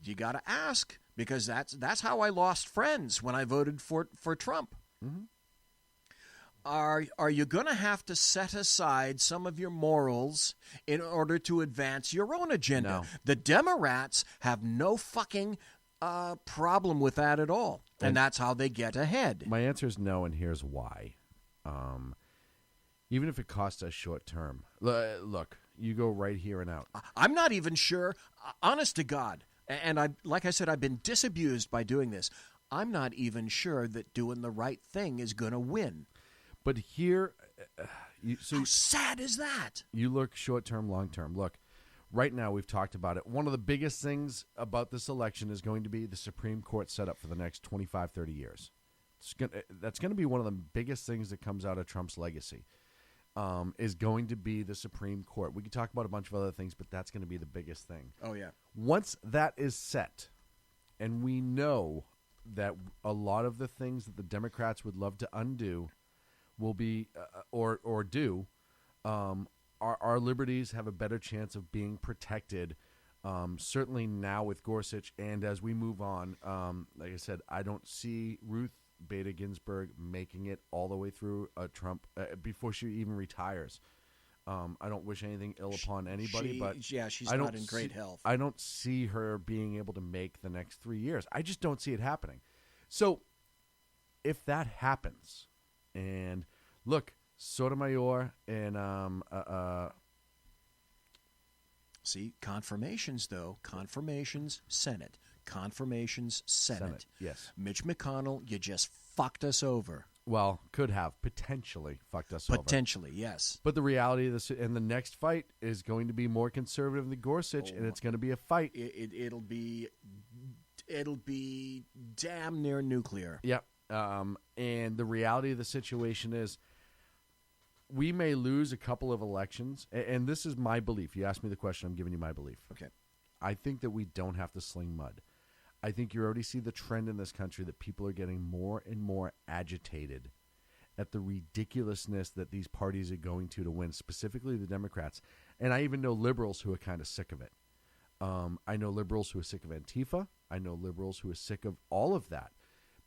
S5: you got to ask, because that's how I lost friends when I voted for Trump.
S4: Mm-hmm.
S5: Are you going to have to set aside some of your morals in order to advance your own agenda?
S4: No.
S5: The Democrats have no fucking problem with that at all, and that's how they get ahead.
S4: My answer is no, and here's why. Even if it costs us short term. Look, you go right here and out.
S5: I'm not even sure, honest to God, and like I said, I've been disabused by doing this. I'm not even sure that doing the right thing is going to win.
S4: But here,
S5: how sad is that?
S4: You look short term, long term. Look, right now we've talked about it. One of the biggest things about this election is going to be the Supreme Court setup for the next 25, 30 years. That's going to be one of the biggest things that comes out of Trump's legacy, is going to be the Supreme Court. We can talk about a bunch of other things, but that's going to be the biggest thing.
S5: Oh, yeah.
S4: Once that is set, and we know that a lot of the things that the Democrats would love to undo will be or do, our liberties have a better chance of being protected. Certainly now with Gorsuch, and as we move on, like I said, I don't see Ruth Bader Ginsburg making it all the way through Trump before she even retires. I don't wish anything ill upon anybody, but
S5: she's not in great health.
S4: I don't see her being able to make the next 3 years. I just don't see it happening. So if that happens, and look, Sotomayor and
S5: see, confirmations, Senate. Confirmations, Senate.
S4: Yes.
S5: Mitch McConnell, you just fucked us over.
S4: Well, could have potentially fucked us over.
S5: Potentially, yes.
S4: But the reality of this, and the next fight is going to be more conservative than Gorsuch, and it's going to be a fight.
S5: It'll be damn near nuclear.
S4: Yep. And the reality of the situation is, we may lose a couple of elections, and this is my belief. You asked me the question, I'm giving you my belief.
S5: Okay.
S4: I think that we don't have to sling mud. I think you already see the trend in this country that people are getting more and more agitated at the ridiculousness that these parties are going to win, specifically the Democrats. And I even know liberals who are kind of sick of it. I know liberals who are sick of Antifa. I know liberals who are sick of all of that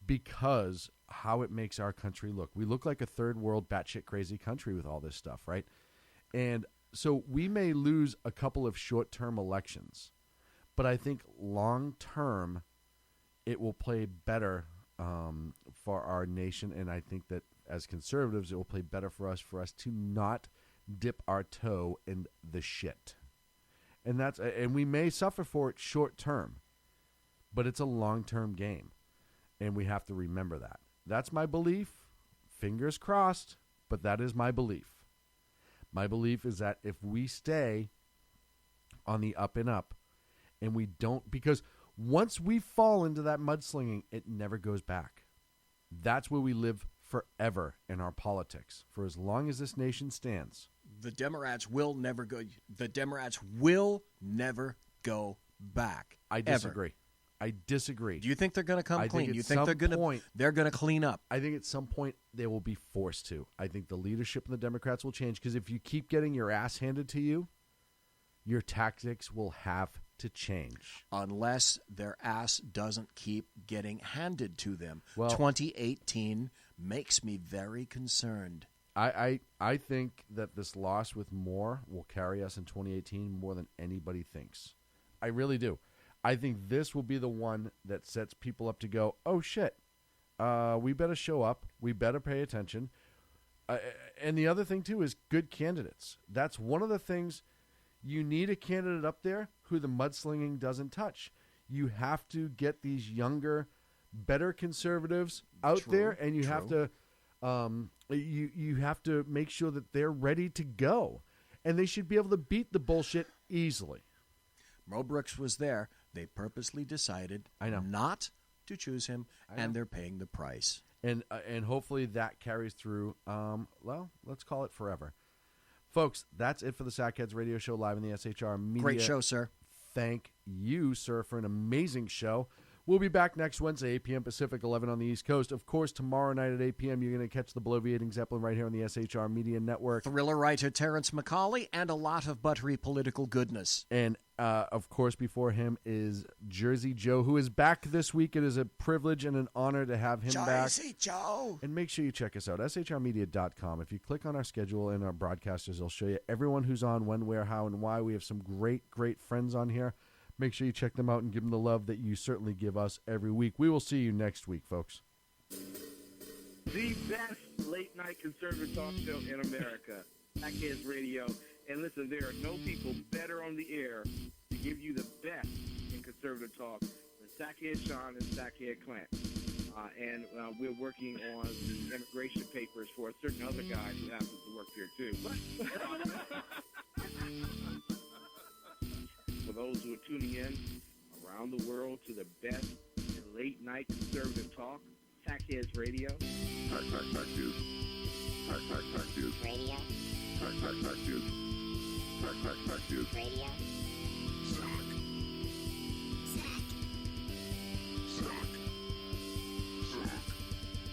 S4: because how it makes our country look. We look like a third world batshit crazy country with all this stuff, right? And so we may lose a couple of short-term elections, but I think long-term it will play better for our nation, and I think that as conservatives, it will play better for us to not dip our toe in the shit. And we may suffer for it short term, but it's a long-term game, and we have to remember that. That's my belief. Fingers crossed, but that is my belief. My belief is that if we stay on the up and up, and we don't, because once we fall into that mudslinging, it never goes back. That's where we live forever in our politics, for as long as this nation stands.
S5: The Democrats will never go. The Democrats will never go back.
S4: I disagree. I disagree.
S5: Do you think they're going to come clean? You think they're going to clean up?
S4: I think at some point they will be forced to. I think the leadership in the Democrats will change, because if you keep getting your ass handed to you, your tactics will have to change.
S5: Unless their ass doesn't keep getting handed to them.
S4: Well,
S5: 2018 makes me very concerned.
S4: I think that this loss with Moore will carry us in 2018 more than anybody thinks. I really do. I think this will be the one that sets people up to go, oh, shit, we better show up. We better pay attention. And the other thing, too, is good candidates. That's one of the things. You need a candidate up there who the mudslinging doesn't touch. You have to get these younger, better conservatives out there, and you have to you have to make sure that they're ready to go, and they should be able to beat the bullshit easily.
S5: Mo Brooks was there. They purposely decided not to choose him, and they're paying the price.
S4: And hopefully that carries through. Well, let's call it forever. Folks, that's it for the Sackheads Radio Show live in the SHR Media.
S5: Great show, sir.
S4: Thank you, sir, for an amazing show. We'll be back next Wednesday, 8 p.m. Pacific, 11 on the East Coast. Of course, tomorrow night at 8 p.m., you're going to catch the Bloviating Zeppelin right here on the SHR Media Network.
S5: Thriller writer Terrence McCauley and a lot of buttery political goodness.
S4: And, of course, before him is Jersey Joe, who is back this week. It is a privilege and an honor to have him back.
S5: Jersey Joe!
S4: And make sure you check us out, shrmedia.com. If you click on our schedule and our broadcasters, it'll show you everyone who's on, when, where, how, and why. We have some great, great friends on here. Make sure you check them out and give them the love that you certainly give us every week. We will see you next week, folks.
S2: The best late-night conservative talk show in America, Sackheads Radio. And listen, there are no people better on the air to give you the best in conservative talk than Sackhead Sean and Sackhead Clint. And we're working on the immigration papers for a certain other guy who happens to work here, too. For those who are tuning in around the world to the best late-night conservative talk, Sackheads Radio.
S13: Sack you. Sack you.
S14: Radio.
S13: Sack you. Sack you.
S14: Radio.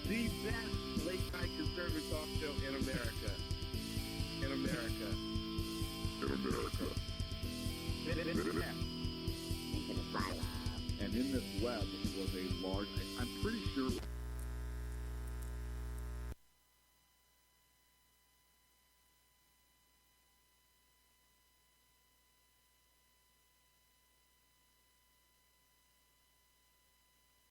S2: The best late-night conservative talk show in America. In America.
S13: In America.
S2: Into the silo.
S3: And in this web was a large, I'm pretty sure